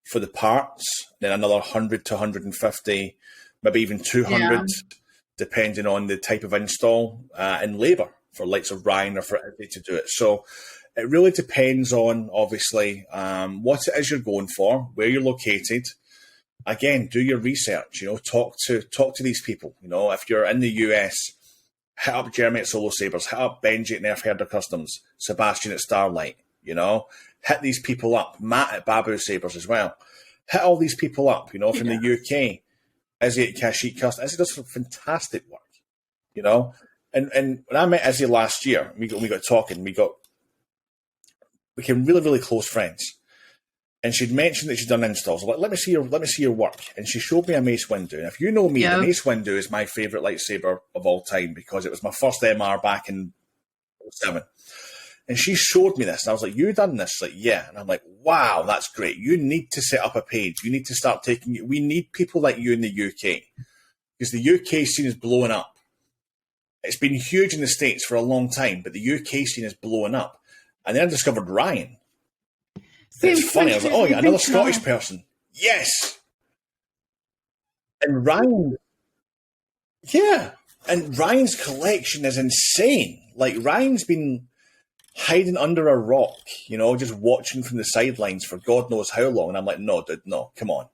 [SPEAKER 2] for the parts, then another £100 to £150, maybe even $200, depending on the type of install and labour for likes of Ryan or for Izzy to do it. So it really depends on, obviously, what it is you're going for, where you're located. Again, do your research. Talk to these people. If you're in the US, hit up Jeremy at Solo Sabers, hit up Benji at Nerf Herder Customs, Sebastian at Starlight. Hit these people up. Matt at Babu Sabers as well. Hit all these people up. From the UK, Izzy at Kashyyyk Customs. Izzy does some fantastic work. And when I met Izzy last year, we got talking. We became really, really close friends. And she'd mentioned that she'd done installs. I was like, let me see your work. And she showed me a Mace Windu. And if you know me, the Mace Windu is my favourite lightsaber of all time, because it was my first MR back in 2007. And she showed me this. And I was like, you done this? Like, yeah. And I'm like, wow, that's great. You need to set up a page. You need to start we need people like you in the UK. Because the UK scene is blowing up. It's been huge in the States for a long time, but the UK scene is blowing up. And then I discovered Ryan. It's funny. I was like, oh, yeah, another Scottish person. Yes. And Ryan, and Ryan's collection is insane. Like, Ryan's been hiding under a rock, just watching from the sidelines for God knows how long. And I'm like, no, dude, no, come on.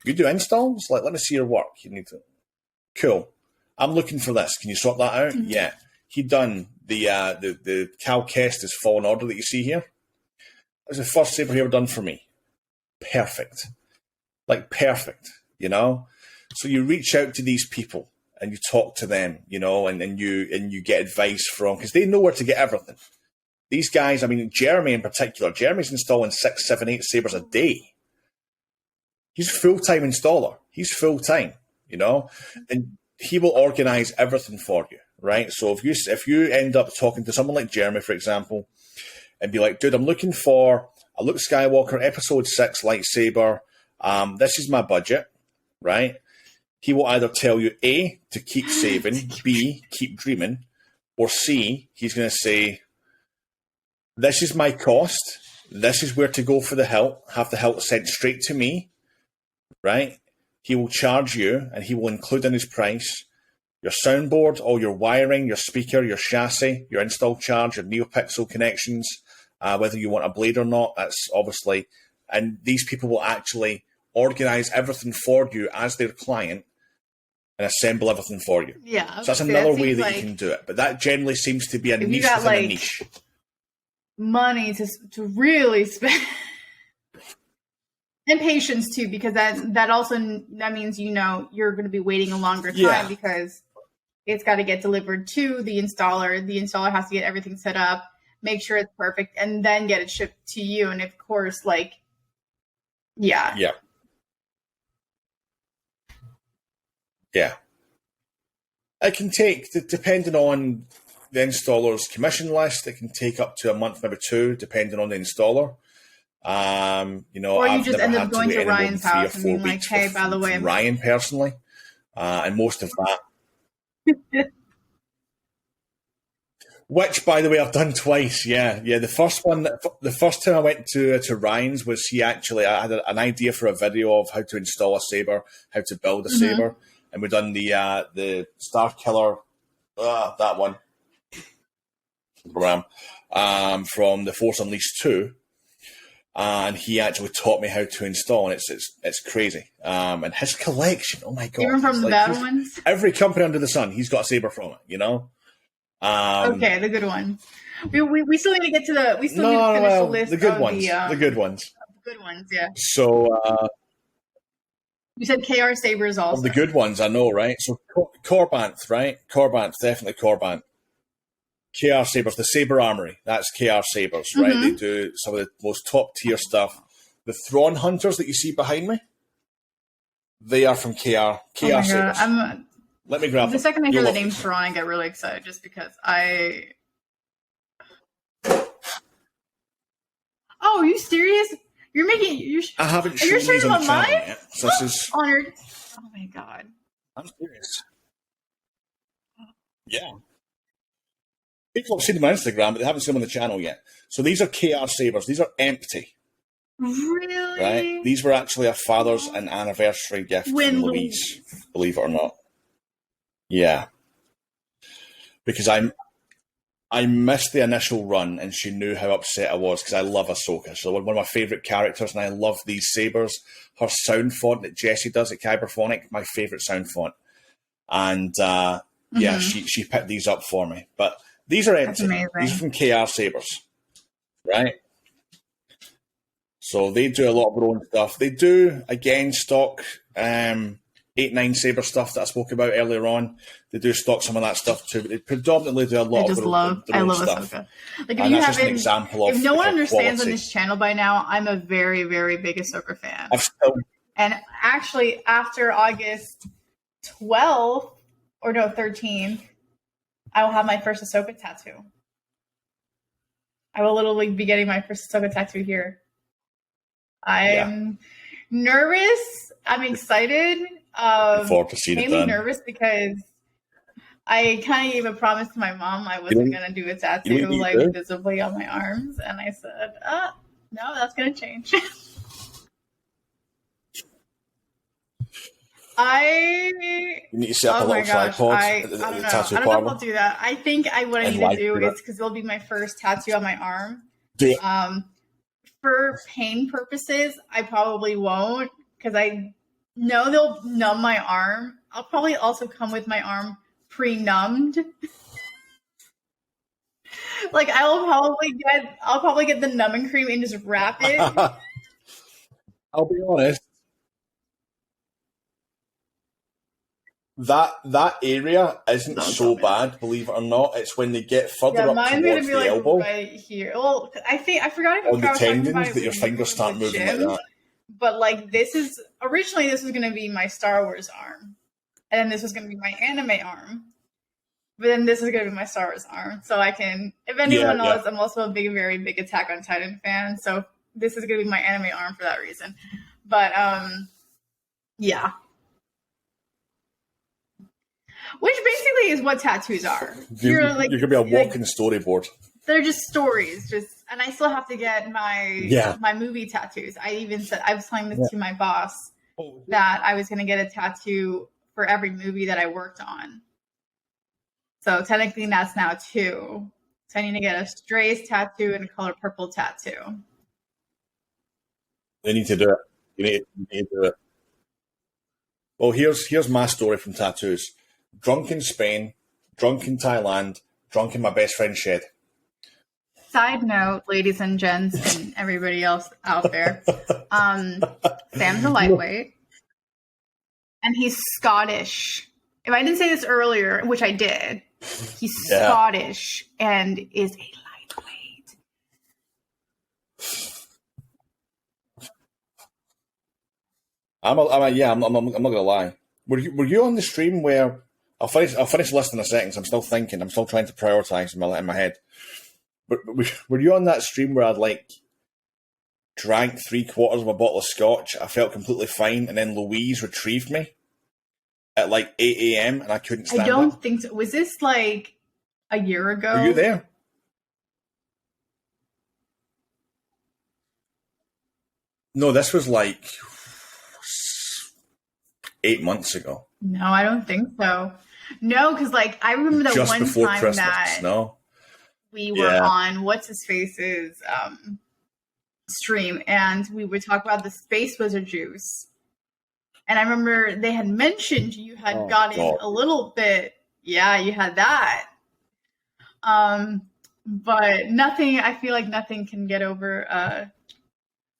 [SPEAKER 2] You do installs? Like, let me see your work. You need to. Cool. I'm looking for this. Can you sort that out? Mm-hmm. Yeah. He done the Cal Kestis Fallen Order that you see here. It was the first saber he ever done for me. Perfect. Like, perfect, So you reach out to these people and you talk to them, and you get advice from, because they know where to get everything. These guys, Jeremy in particular, Jeremy's installing 6, 7, 8 sabers a day. He's a full-time installer. He's full-time, and he will organize everything for you, right? So if you end up talking to someone like Jeremy, for example, and be like, dude, I'm looking for a Luke Skywalker Episode 6 lightsaber. This is my budget, right? He will either tell you, A, to keep saving, B, keep dreaming, or C, he's going to say, this is my cost. This is where to go for the hilt. Have the hilt sent straight to me, right? He will charge you, and he will include in his price your soundboard, all your wiring, your speaker, your chassis, your install charge, your NeoPixel connections, whether you want a blade or not, that's obviously. And these people will actually organize everything for you as their client and assemble everything for you.
[SPEAKER 1] Yeah.
[SPEAKER 2] So that's another way that you can do it. But that generally seems to be a niche within a niche.
[SPEAKER 1] Money to really spend. And patience too, because that means you're going to be waiting a longer time because it's got to get delivered to the installer. The installer has to get everything set up, make sure it's perfect, and then get it shipped to you. And of course, yeah.
[SPEAKER 2] It can take, depending on the installer's commission list, it can take up to a month, maybe 2, depending on the installer.
[SPEAKER 1] Or you just end up going to Ryan's house and being like, hey, by the way,
[SPEAKER 2] Ryan personally, and most of that. Which, by the way, I've done twice. Yeah. The first one, the first time I went to Ryan's was I had an idea for a video of how to install a saber, how to build a saber, and we done the Star Killer, that one, from the Force Unleashed 2. And he actually taught me how to install, and it's crazy. And his collection, oh my god!
[SPEAKER 1] Even from the bad ones.
[SPEAKER 2] Every company under the sun, he's got a saber from it. You know.
[SPEAKER 1] Okay, the good ones. We still need to get to the. We still need to finish the list.
[SPEAKER 2] The good
[SPEAKER 1] of
[SPEAKER 2] ones. The good ones.
[SPEAKER 1] The good ones, yeah.
[SPEAKER 2] So.
[SPEAKER 1] You said KR Sabers also.
[SPEAKER 2] The good ones, I know, right? So Corbanth, right? Corbanth, definitely Corbanth. KR Sabers, the Saber Armory. That's KR Sabers, right? They do some of the most top tier stuff. The Thrawn Hunters that you see behind me, they are from KR Sabers. Let me grab them.
[SPEAKER 1] The second I hear the name Thrawn, I get really excited just because I. Oh, are you serious? You're making.
[SPEAKER 2] I haven't shown these on the channel yet. So this is
[SPEAKER 1] honored. Oh my god.
[SPEAKER 2] I'm serious. Yeah. People have seen them on Instagram, but they haven't seen them on the channel yet. So these are KR Sabers. These are empty.
[SPEAKER 1] Really?
[SPEAKER 2] Right? These were actually a father's and anniversary gift from Louise, believe it or not. Yeah. Because I missed the initial run, and she knew how upset I was because I love Ahsoka. So one of my favourite characters, and I love these sabers. Her sound font that Jessie does at Kyberphonic, my favourite sound font. And yeah, she picked these up for me. But these are empty. These are from KR Sabers, right? So they do a lot of their own stuff. They do, again, stock 8-9 Saber stuff that I spoke about earlier on. They do stock some of that stuff too, but they predominantly do a lot of their own stuff.
[SPEAKER 1] Ahsoka. Like,
[SPEAKER 2] and that's just an example of
[SPEAKER 1] if no one understands
[SPEAKER 2] quality
[SPEAKER 1] on this channel by now, I'm a very, very big Ahsoka fan.
[SPEAKER 2] And
[SPEAKER 1] actually, after August 12th, or no, 13th, I will have my first Ahsoka tattoo. I will literally be getting my first Ahsoka tattoo here. I'm nervous. I'm excited.
[SPEAKER 2] Forward to see it
[SPEAKER 1] mainly
[SPEAKER 2] done.
[SPEAKER 1] Nervous because I kind of gave a promise to my mom I wasn't going to do a tattoo like visibly on my arms, and I said, no, that's going to change.
[SPEAKER 2] You need to set up a little tripod
[SPEAKER 1] I don't know. I don't know if I'll do that. I think what I need to do is, because it'll be my first tattoo on my arm. For pain purposes, I probably won't, because I know they'll numb my arm. I'll probably also come with my arm pre-numbed. Like I'll probably get the numbing cream and just wrap it.
[SPEAKER 2] I'll be honest. That area isn't so bad, believe it or not. It's when they get further up towards the elbow,
[SPEAKER 1] right here. Well, I forgot
[SPEAKER 2] on the tendons that your fingers start moving like that.
[SPEAKER 1] But like this was going to be my Star Wars arm, and then this was going to be my anime arm, but then this is going to be my Star Wars arm. So I can, if anyone knows, I'm also a very big Attack on Titan fan. So this is going to be my anime arm for that reason. But yeah. Which basically is what tattoos are. You're
[SPEAKER 2] gonna be a walking storyboard.
[SPEAKER 1] They're just stories, and I still have to get my movie tattoos. I was telling this to my boss that I was gonna get a tattoo for every movie that I worked on. So technically that's now 2. So I need to get a Strays tattoo and a color purple tattoo.
[SPEAKER 2] You need to do it. You need to do it. Well, here's my story from tattoos. Drunk in Spain, drunk in Thailand, drunk in my best friend's shed.
[SPEAKER 1] Side note, ladies and gents and everybody else out there, Sam's a lightweight, and he's Scottish. If I didn't say this earlier, which I did, he's Scottish and is a lightweight.
[SPEAKER 2] I'm not gonna lie. Were you on the stream where I'll finish the list in a second. So I'm still thinking. I'm still trying to prioritize in my head. But were you on that stream where I'd drank 3/4 of a bottle of scotch? I felt completely fine, and then Louise retrieved me. at like 8 a.m. and I couldn't stand
[SPEAKER 1] I don't
[SPEAKER 2] up.
[SPEAKER 1] think so. Was this like a year ago?
[SPEAKER 2] Were you there? No, this was like 8 months ago.
[SPEAKER 1] No, I don't think so. No, because like I remember the
[SPEAKER 2] Just
[SPEAKER 1] one
[SPEAKER 2] before
[SPEAKER 1] time
[SPEAKER 2] Christmas.
[SPEAKER 1] that
[SPEAKER 2] No.
[SPEAKER 1] we were on what's his face's stream, and we would talk about the Space Wizard juice. And I remember they had mentioned you had gotten a little bit. Yeah, you had that. But nothing. I feel like nothing can get over.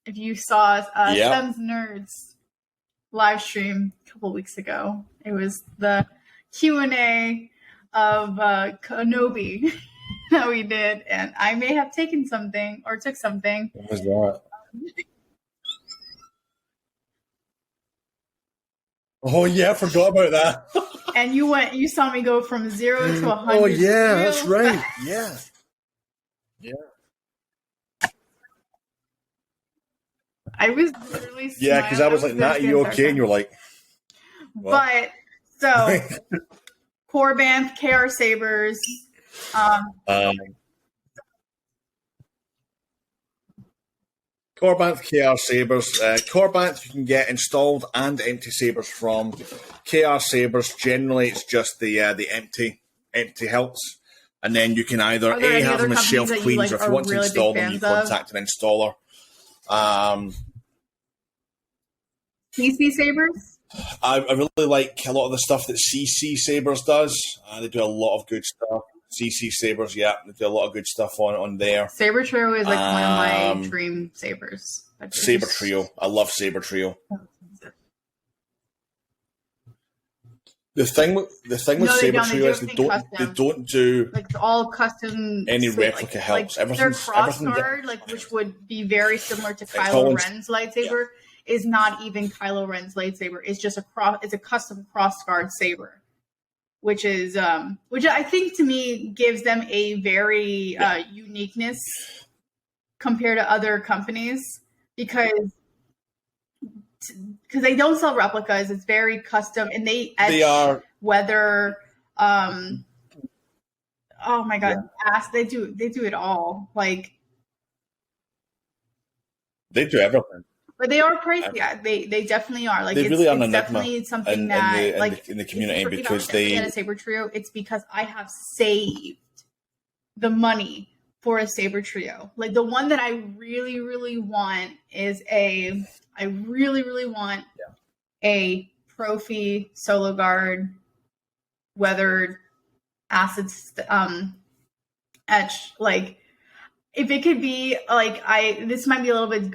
[SPEAKER 1] If you saw Sem's Nerds live stream a couple weeks ago, it was the Q&A of Kenobi that we did, and I may have taken something or took something.
[SPEAKER 2] What was that? Oh yeah, I forgot about that.
[SPEAKER 1] And you saw me go from 0 to 100.
[SPEAKER 2] Oh yeah, that's right. Yeah. Yeah.
[SPEAKER 1] I was literally
[SPEAKER 2] Yeah, because I was like, Nat, you okay? And you were like, well.
[SPEAKER 1] But so Corbanth, KR Sabers.
[SPEAKER 2] Corbanth, KR Sabers. Corbanth you can get installed and empty sabers from. KR Sabers, generally it's just the empty hilts. And then you can either A, have them as shelf cleans, or if you want to install them, you contact an installer.
[SPEAKER 1] CC Sabers?
[SPEAKER 2] I really like a lot of the stuff that CC Sabers does. They do a lot of good stuff. CC Sabers, yeah, they do a lot of good stuff on there.
[SPEAKER 1] Saber Trio is like one of my dream sabers.
[SPEAKER 2] Saber Trio, I love Saber Trio. The thing with Saber Trio is they don't do
[SPEAKER 1] like all custom
[SPEAKER 2] any replica helps.
[SPEAKER 1] Like their cross guard, which would be very similar to Kylo Ren's lightsaber, is not even Kylo Ren's lightsaber. It's just it's a custom cross guard saber, which is which I think to me gives them a very uniqueness compared to other companies because they don't sell replicas. It's very custom, and they etch weather. Oh my god, they do it all. Like
[SPEAKER 2] they do everything.
[SPEAKER 1] But they are pricey. Yeah, they definitely are. Like
[SPEAKER 2] they really are an enigma
[SPEAKER 1] definitely something that like
[SPEAKER 2] in the community because
[SPEAKER 1] they get a Saber Trio. It's because I have saved the money for a Saber Trio. Like the one that I really, really want is a Profi Solo Guard weathered acid etch. Like if it could be like this might be a little bit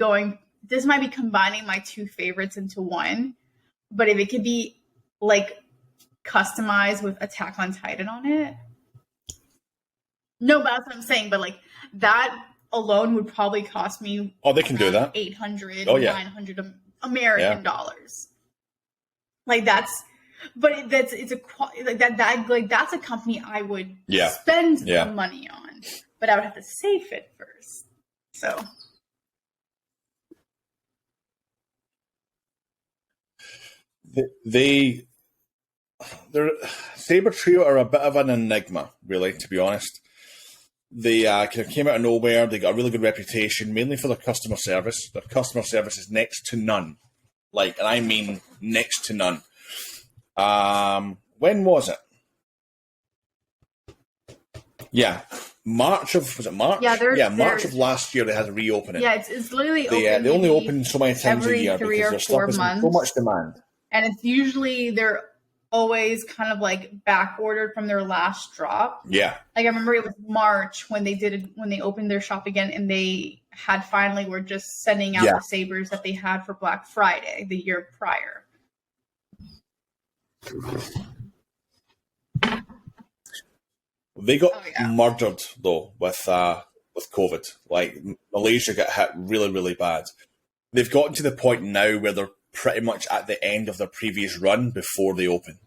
[SPEAKER 1] this might be combining my two favorites into one, but if it could be like customized with Attack on Titan on it, no, but that's what I'm saying. But like that alone would probably cost me.
[SPEAKER 2] Oh, they can do that.
[SPEAKER 1] 800, 900 American dollars. Like that's a company I would spend the money on, but I would have to save it first. So.
[SPEAKER 2] Their Saber Trio are a bit of an enigma, really, to be honest. They kind of came out of nowhere. They got a really good reputation, mainly for their customer service. Their customer service is next to none. And I mean next to none. When was it? Yeah. Was it March?
[SPEAKER 1] Yeah,
[SPEAKER 2] March of last year they had to reopen it.
[SPEAKER 1] Yeah, it's literally
[SPEAKER 2] they only open so many times a year because their stuff is so much demand.
[SPEAKER 1] And it's usually they're always kind of like back ordered from their last drop.
[SPEAKER 2] Yeah.
[SPEAKER 1] Like I remember it was March when they opened their shop again, and they had finally were just sending out the sabers that they had for Black Friday the year prior.
[SPEAKER 2] They got murdered though with COVID. Like Malaysia got hit really, really bad. They've gotten to the point now where they're pretty much at the end of their previous run before they open.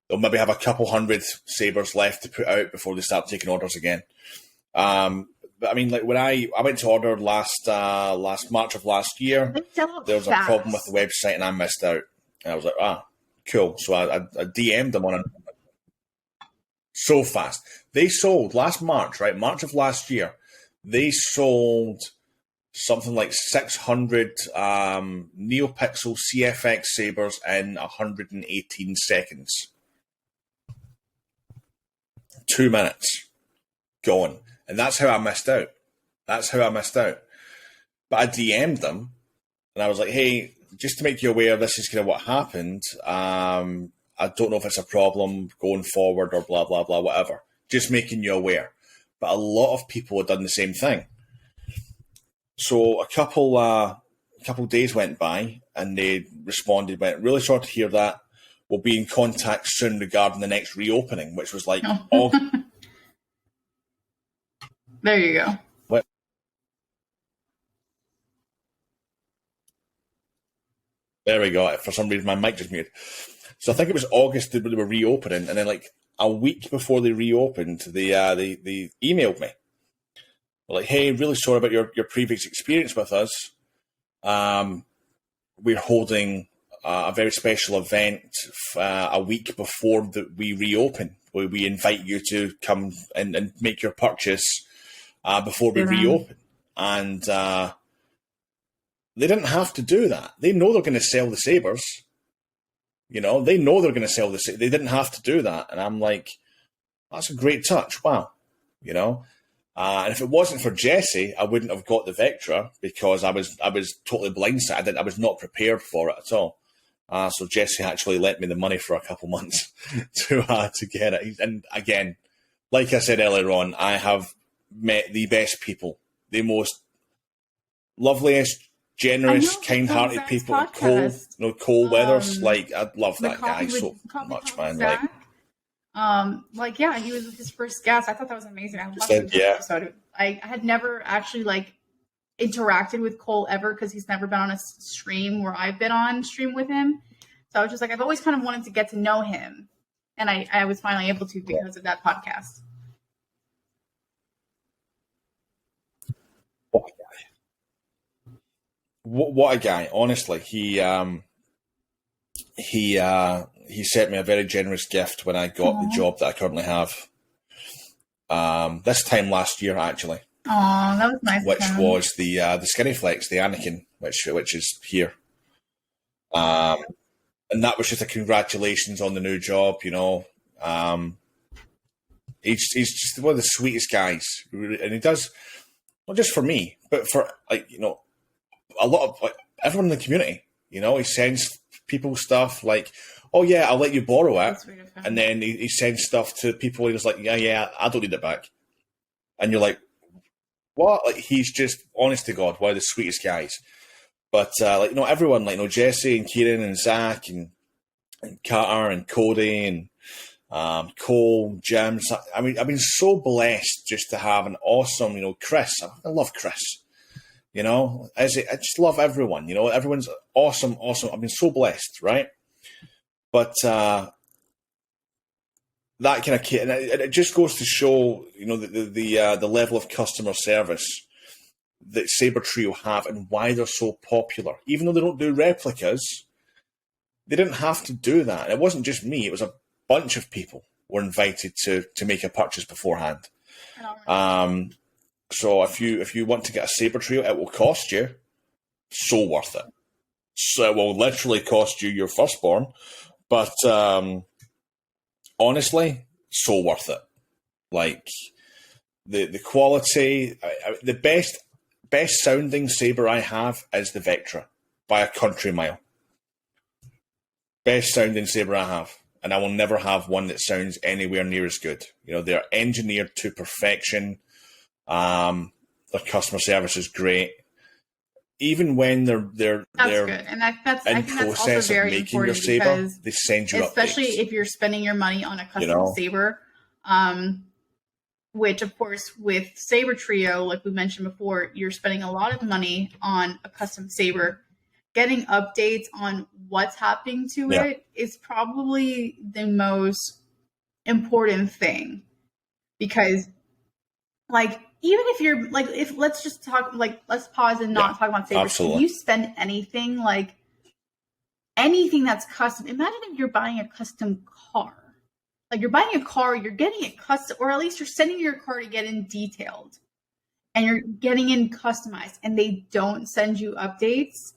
[SPEAKER 2] They'll maybe have a couple hundred sabers left to put out before they start taking orders again. But I mean, like when I went to order last March of last year, there was a problem with the website and I missed out. And I was like, cool. So I DM'd them on it so fast. They sold last March, right? March of last year. They sold something like 600 NeoPixel CFX sabers in 118 seconds. 2 minutes going. And that's how I missed out. But I DM'd them and I was like, hey, just to make you aware, this is kind of what happened. I don't know if it's a problem going forward or blah, blah, blah, whatever. Just making you aware. But a lot of people had done the same thing. So a couple days went by and they responded, went, really sorry to hear that. We'll be in contact soon regarding the next reopening, which was like August.
[SPEAKER 1] There you go.
[SPEAKER 2] What? There we go. For some reason, my mic just muted. So I think it was August that they were reopening, and then like a week before they reopened, they emailed me. They're like, hey, really sorry about your previous experience with us. We're holding a very special event a week before we reopen, where we invite you to come and make your purchase before we reopen. And they didn't have to do that. They know they're going to sell the sabers. You know, they know they're going to sell the sabers. They didn't have to do that. And I'm like, that's a great touch. Wow. You know? And if it wasn't for Jesse, I wouldn't have got the Vectra because I was totally blindsided. I was not prepared for it at all. So Jesse actually lent me the money for a couple months to get it. And again, like I said earlier on, I have met the best people, the most loveliest, generous, kind-hearted people. Cole Weathers, like I love that guy so much, man.
[SPEAKER 1] Yeah, he was his first guest. I thought that was amazing. I loved the episode. I had never actually interacted with Cole ever because he's never been on a stream where I've been on stream with him. So I was just like, I've always kind of wanted to get to know him, and I was finally able to because of that podcast.
[SPEAKER 2] What a guy! Honestly, he sent me a very generous gift when I got the job that I currently have. This time last year, actually.
[SPEAKER 1] Oh, that was nice.
[SPEAKER 2] Which was the Skinny Flex, the Anakin, which is here. And that was just a congratulations on the new job. You know, he's just one of the sweetest guys, and he does not just for me, but for a lot of everyone in the community. You know, he sends people stuff like, oh yeah, I'll let you borrow it. And then he sends stuff to people and he's like, yeah, I don't need it back. And you're like, what? Like, he's just, honest to God, one of the sweetest guys. But everyone, Jesse and Kieran and Zach and Carter and Cody and Cole, Jim. I mean, I've been so blessed just to have an awesome, Chris. I love Chris. You know, I just love everyone. You know, everyone's awesome. I've been so blessed, right? But that kind of kid, and it just goes to show, the level of customer service that Saber Trio have and why they're so popular. Even though they don't do replicas, they didn't have to do that. And it wasn't just me; it was a bunch of people were invited to make a purchase beforehand. So if you want to get a Saber Trio, it will cost you. So worth it. So it will literally cost you your firstborn, but honestly, so worth it. Like the quality, the best sounding saber I have is the Vectra by a country mile. Best sounding saber I have, and I will never have one that sounds anywhere near as good. You know, they're engineered to perfection. Their customer service is great. Even when they're
[SPEAKER 1] good. And that's
[SPEAKER 2] in process of making your saber, they send you
[SPEAKER 1] especially
[SPEAKER 2] updates.
[SPEAKER 1] If you're spending your money on a custom saber, which of course with Saber Trio, like we mentioned before, you're spending a lot of money on a custom saber. Getting updates on what's happening to it is probably the most important thing, because even if you're let's just talk, let's pause and not talk about sabers.
[SPEAKER 2] Absolutely.
[SPEAKER 1] Can you spend anything anything that's custom. Imagine if you're buying a custom car. Like you're buying a car, you're getting it custom, or at least you're sending your car to get in detailed. And you're getting in customized, and they don't send you updates.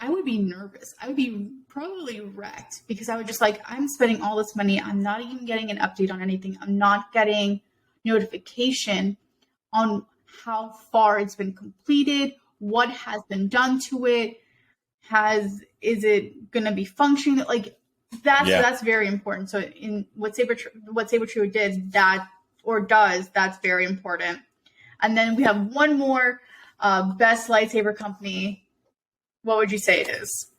[SPEAKER 1] I would be nervous. I would be probably wrecked because I would just like, I'm spending all this money. I'm not even getting an update on anything. I'm not getting notification on how far it's been completed, what has been done to it. Is it going to be functioning? Like that's very important. So in what Sabertrue did that's very important. And then we have one more best lightsaber company. What would you say it is?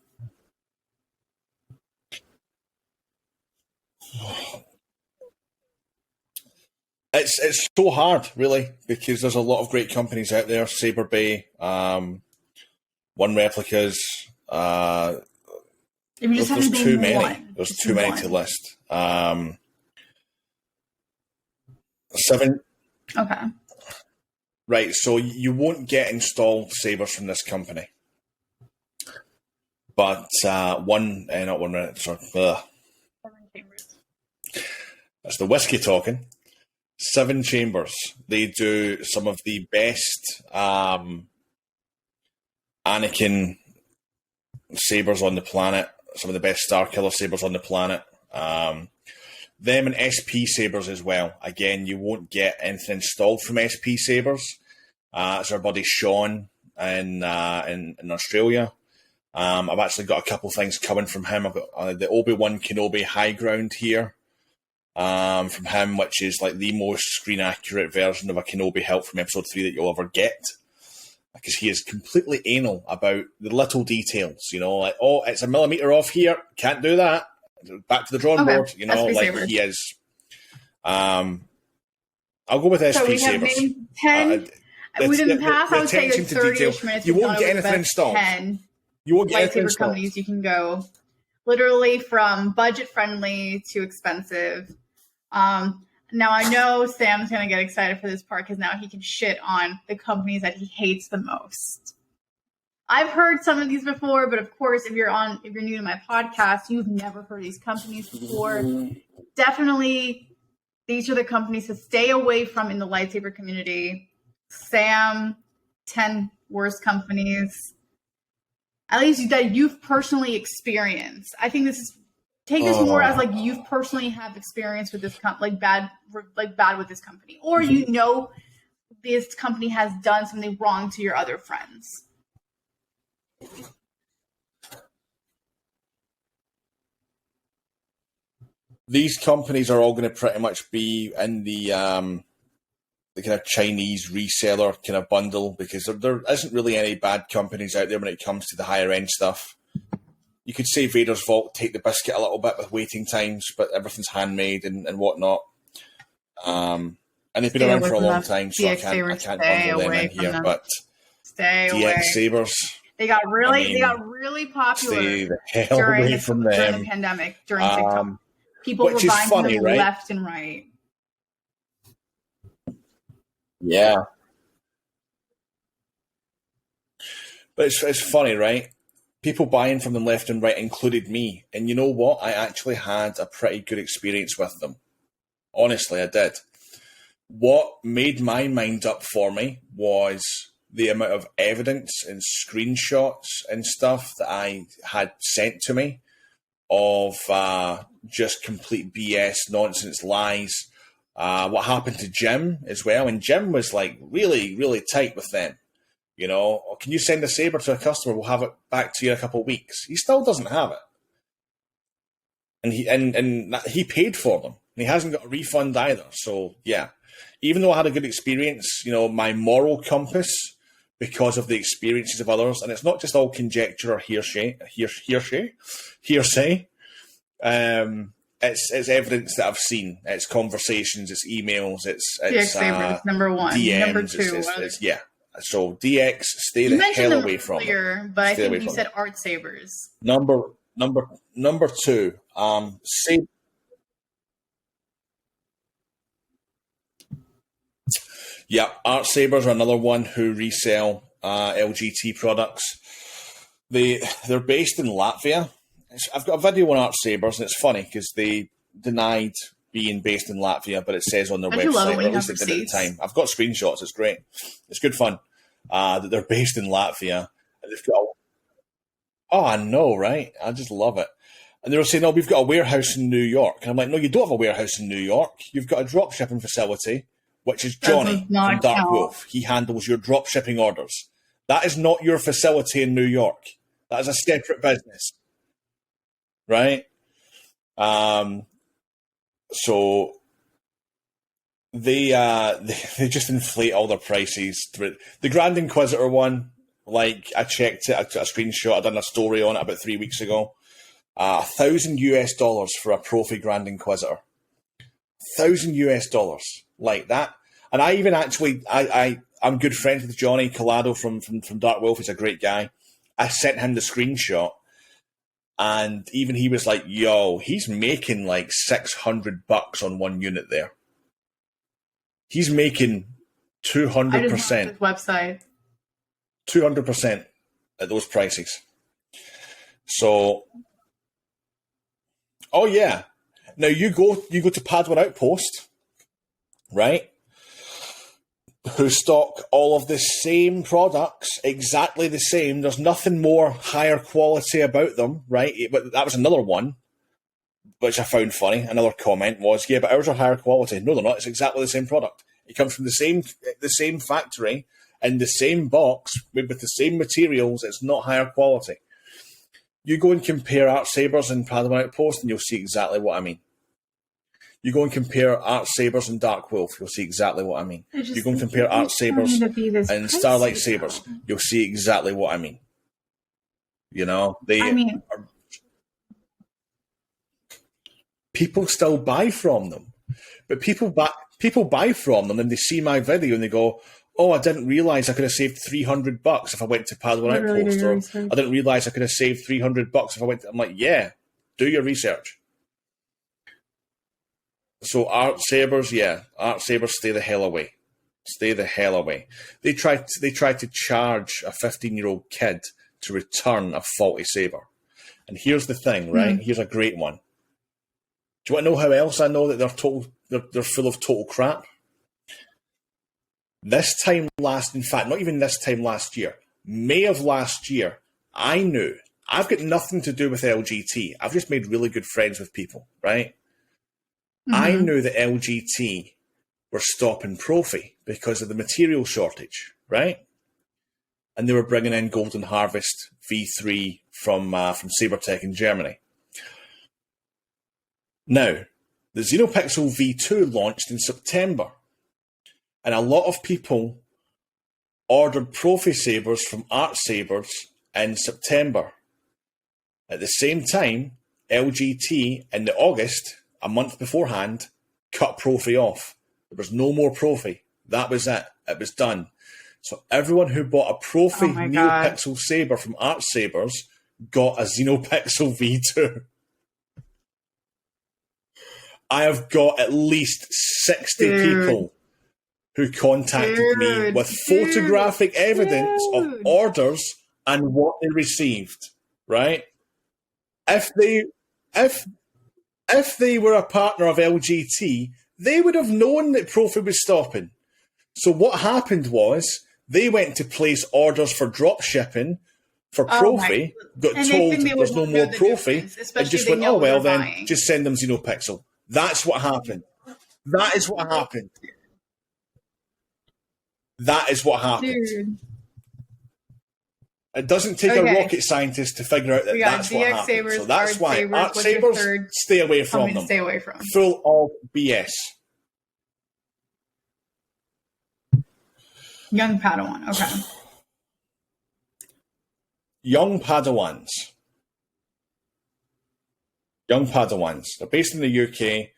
[SPEAKER 2] It's so hard, really, because there's a lot of great companies out there. Saber Bay, One Replicas.
[SPEAKER 1] If you just
[SPEAKER 2] there's too many.
[SPEAKER 1] One,
[SPEAKER 2] there's too many to list. 7.
[SPEAKER 1] Okay.
[SPEAKER 2] Right, so you won't get installed sabers from this company. But not one minute, sorry.
[SPEAKER 1] 7 Chambers.
[SPEAKER 2] That's the whiskey talking. 7 Chambers. They do some of the best Anakin sabers on the planet. Some of the best Starkiller sabers on the planet. Them and SP Sabers as well. Again, you won't get anything installed from SP Sabers. It's our buddy Sean in Australia. I've actually got a couple things coming from him. I've got the Obi-Wan Kenobi High Ground here from him, which is like the most screen accurate version of a Kenobi hilt from Episode 3 that you'll ever get. Because he is completely anal about the little details, like, oh, it's a millimeter off here, can't do that. Back to the drawing board, like he is. I'll go with SP Sabers.
[SPEAKER 1] 10. Within the past, I would say 30-ish minutes.
[SPEAKER 2] You won't get anything installed.
[SPEAKER 1] 10
[SPEAKER 2] you won't get anything
[SPEAKER 1] lightsaber
[SPEAKER 2] installed.
[SPEAKER 1] Companies you can go literally from budget friendly to expensive. Now I know Sam's going to get excited for this part because now he can shit on the companies that he hates the most. I've heard some of these before, but of course, if you're new to my podcast, you've never heard these companies before. Definitely, these are the companies to stay away from in the lightsaber community. Sam, 10 worst companies, at least that you've personally experienced. I think take this more as like you've personally have experience with this bad with this company, or this company has done something wrong to your other friends.
[SPEAKER 2] These companies are all going to pretty much be in the kind of Chinese reseller kind of bundle, because there isn't really any bad companies out there when it comes to the higher end stuff. You could say Vader's Vault take the biscuit a little bit with waiting times, but everything's handmade and whatnot. And they've been around for a long time, so I can't bundle them in here. But DX Sabers.
[SPEAKER 1] They got really popular during the pandemic, during TikTok. People were buying them left and right.
[SPEAKER 2] Yeah. But it's funny, right? People buying from them left and right included me. And you know what? I actually had a pretty good experience with them. Honestly, I did. What made my mind up for me was the amount of evidence and screenshots and stuff that I had sent to me of just complete BS, nonsense, lies. What happened to Jim as well. And Jim was like really, really tight with them. Can you send a saber to a customer? We'll have it back to you in a couple of weeks. He still doesn't have it. And he paid for them. And he hasn't got a refund either. So, yeah. Even though I had a good experience, my moral compass, because of the experiences of others, and it's not just all conjecture or hearsay. It's evidence that I've seen. It's conversations. It's emails. It's
[SPEAKER 1] DX number one.
[SPEAKER 2] DMs,
[SPEAKER 1] number two.
[SPEAKER 2] yeah. So DX, stay the hell away from
[SPEAKER 1] it. But I think you said Art Sabers.
[SPEAKER 2] Number two. Yeah, Art Sabers are another one who resell LGT products. They're based in Latvia. I've got a video on Art Sabers, and it's funny because they denied being based in Latvia, but it says on their
[SPEAKER 1] Don't you love it
[SPEAKER 2] website,
[SPEAKER 1] when
[SPEAKER 2] or
[SPEAKER 1] you
[SPEAKER 2] at least
[SPEAKER 1] have
[SPEAKER 2] they did at the
[SPEAKER 1] receipts?
[SPEAKER 2] time. I've got screenshots. It's great. It's good fun that they're based in Latvia. And they've got oh, I know, right? I just love it. And they were saying, "Oh, we've got a warehouse in New York." And I'm like, "No, you don't have a warehouse in New York. You've got a drop shipping facility, which is
[SPEAKER 1] That does
[SPEAKER 2] Johnny
[SPEAKER 1] not
[SPEAKER 2] from Dark
[SPEAKER 1] count.
[SPEAKER 2] Wolf. He handles your drop shipping orders. That is not your facility in New York. That is a separate business, right?" So they just inflate all their prices. The Grand Inquisitor one, like I checked it, I took a screenshot, I done a story on it about 3 weeks ago. $1,000 for a Profi Grand Inquisitor. $1,000 like that. And I even actually, I'm good friends with Johnny Collado from Dark Wolf. He's a great guy. I sent him the screenshot, and even he was like, "Yo, he's making like $600 on one unit there. He's making
[SPEAKER 1] I just went to
[SPEAKER 2] 200%,
[SPEAKER 1] his website.
[SPEAKER 2] 200% at those prices." So, oh yeah. Now you go to Padawan Outpost, right? Who stock all of the same products, exactly the same. There's nothing more higher quality about them, right? But that was another one, which I found funny. Another comment was, "Yeah, but ours are higher quality." No, they're not. It's exactly the same product. It comes from the same factory in the same box with the same materials. It's not higher quality. You go and compare Art Sabers and Padawan Outpost, and you'll see exactly what I mean. You go and compare Art Sabers and Dark Wolf, you'll see exactly what I mean. You go and compare Art Sabers and Starlight Sabers, you'll see exactly what I mean. You know, people still buy from them, but people buy from them and they see my video and they go, "Oh, I didn't realize I could have saved $300 if I went to Padawan Outpost," or "I didn't realize I could have saved $300 if I went." I'm like, "Yeah, do your research." So Art Sabers, stay the hell away. Stay the hell away. They tried to charge a 15-year-old kid to return a faulty saber. And here's the thing, right? Here's a great one. Do you want to know how else I know that they're full of total crap? This time last year, May of last year, I knew. I've got nothing to do with LGT. I've just made really good friends with people, right? I knew that LGT were stopping Profi because of the material shortage, right? And they were bringing in Golden Harvest V3 from Sabertech in Germany. Now, the Xenopixel V2 launched in September, and a lot of people ordered Profi sabers from Art Sabers in September. At the same time, LGT in the August, a month beforehand, cut Profi off. There was no more Profi. That was it. It was done. So everyone who bought a Profi NeoPixel saber from Art Sabers got a Xenopixel V2. I have got at least 60 people who contacted me with photographic evidence of orders and what they received, right? If they were a partner of LGT, they would have known that Profi was stopping. So what happened was they went to place orders for drop shipping for Profi, got told there's no more Profi, and just went, "Oh, well then, just send them Xenopixel." That's what happened. That is what happened. That is what happened.
[SPEAKER 1] Dude.
[SPEAKER 2] It doesn't take a rocket scientist to figure out that that's what happened. So that's why Art Sabers, stay away from them.
[SPEAKER 1] Stay away from.
[SPEAKER 2] Full of BS.
[SPEAKER 1] Young Padawan, okay.
[SPEAKER 2] Young Padawans. They're based in the UK.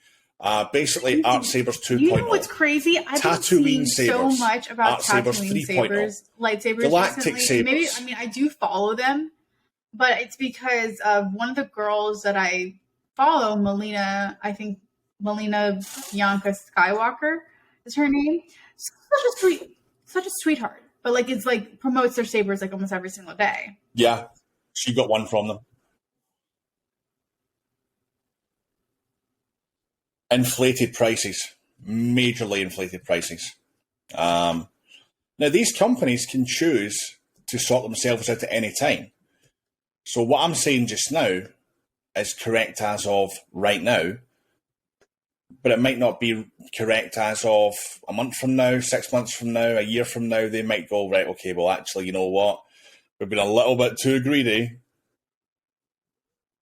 [SPEAKER 2] Basically, Art Sabers 2.0.
[SPEAKER 1] You know what's crazy? I've been seeing so much about Tatooine sabers, lightsabers
[SPEAKER 2] Galactic
[SPEAKER 1] recently.
[SPEAKER 2] sabers.
[SPEAKER 1] Maybe, I do follow them, but it's because of one of the girls that I follow, Melina Bianca Skywalker is her name. Such a sweetheart. But it's promotes their sabers almost every single day.
[SPEAKER 2] Yeah. So you got one from them. Inflated prices, majorly inflated prices. Now, these companies can choose to sort themselves out at any time. So what I'm saying just now is correct as of right now, but it might not be correct as of a month from now, 6 months from now, a year from now. They might go, right, okay, well, actually, you know what? We've been a little bit too greedy.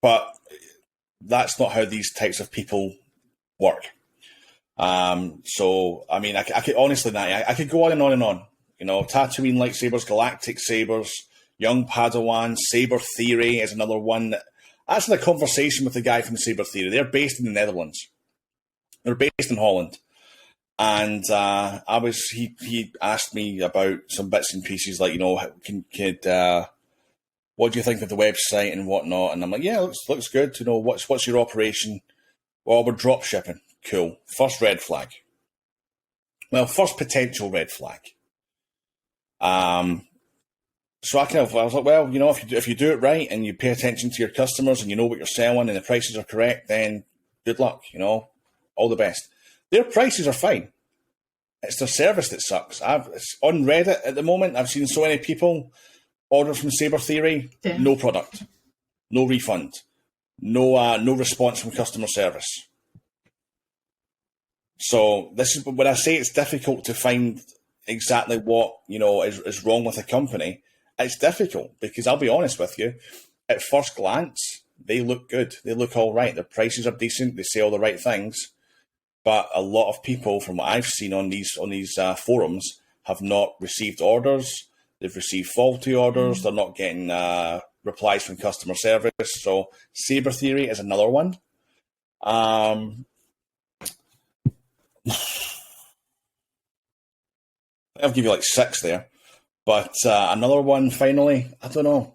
[SPEAKER 2] But that's not how these types of people work. So, I mean, I could honestly, I could go on and on and on. You know, Tatooine lightsabers, galactic sabers, young Padawan, Saber Theory is another one. That's in a conversation with the guy from Saber Theory. They're based in the Netherlands. They're based in Holland. And he asked me about some bits and pieces, like, you know, what do you think of the website and whatnot? And I'm like, yeah, looks good. You know, what's your operation? Well, we're drop shipping. Cool. First red flag. Well, first potential red flag. So I was like, well, you know, if you do it right and you pay attention to your customers and you know what you're selling and the prices are correct, then good luck. You know, all the best. Their prices are fine. It's their service that sucks. It's on Reddit at the moment. I've seen so many people order from Saber Theory, no product, no refund, no response from customer service. So this is when I say it's difficult to find exactly what, you know, is wrong with a company. It's difficult because I'll be honest with you, at first glance, they look good. They look all right. Their prices are decent. They say all the right things. But a lot of people, from what I've seen on these forums, have not received orders. They've received faulty orders. They're not getting replies from customer service. So Saber Theory is another one. I'll give you like 6 there. But another one, finally, I don't know.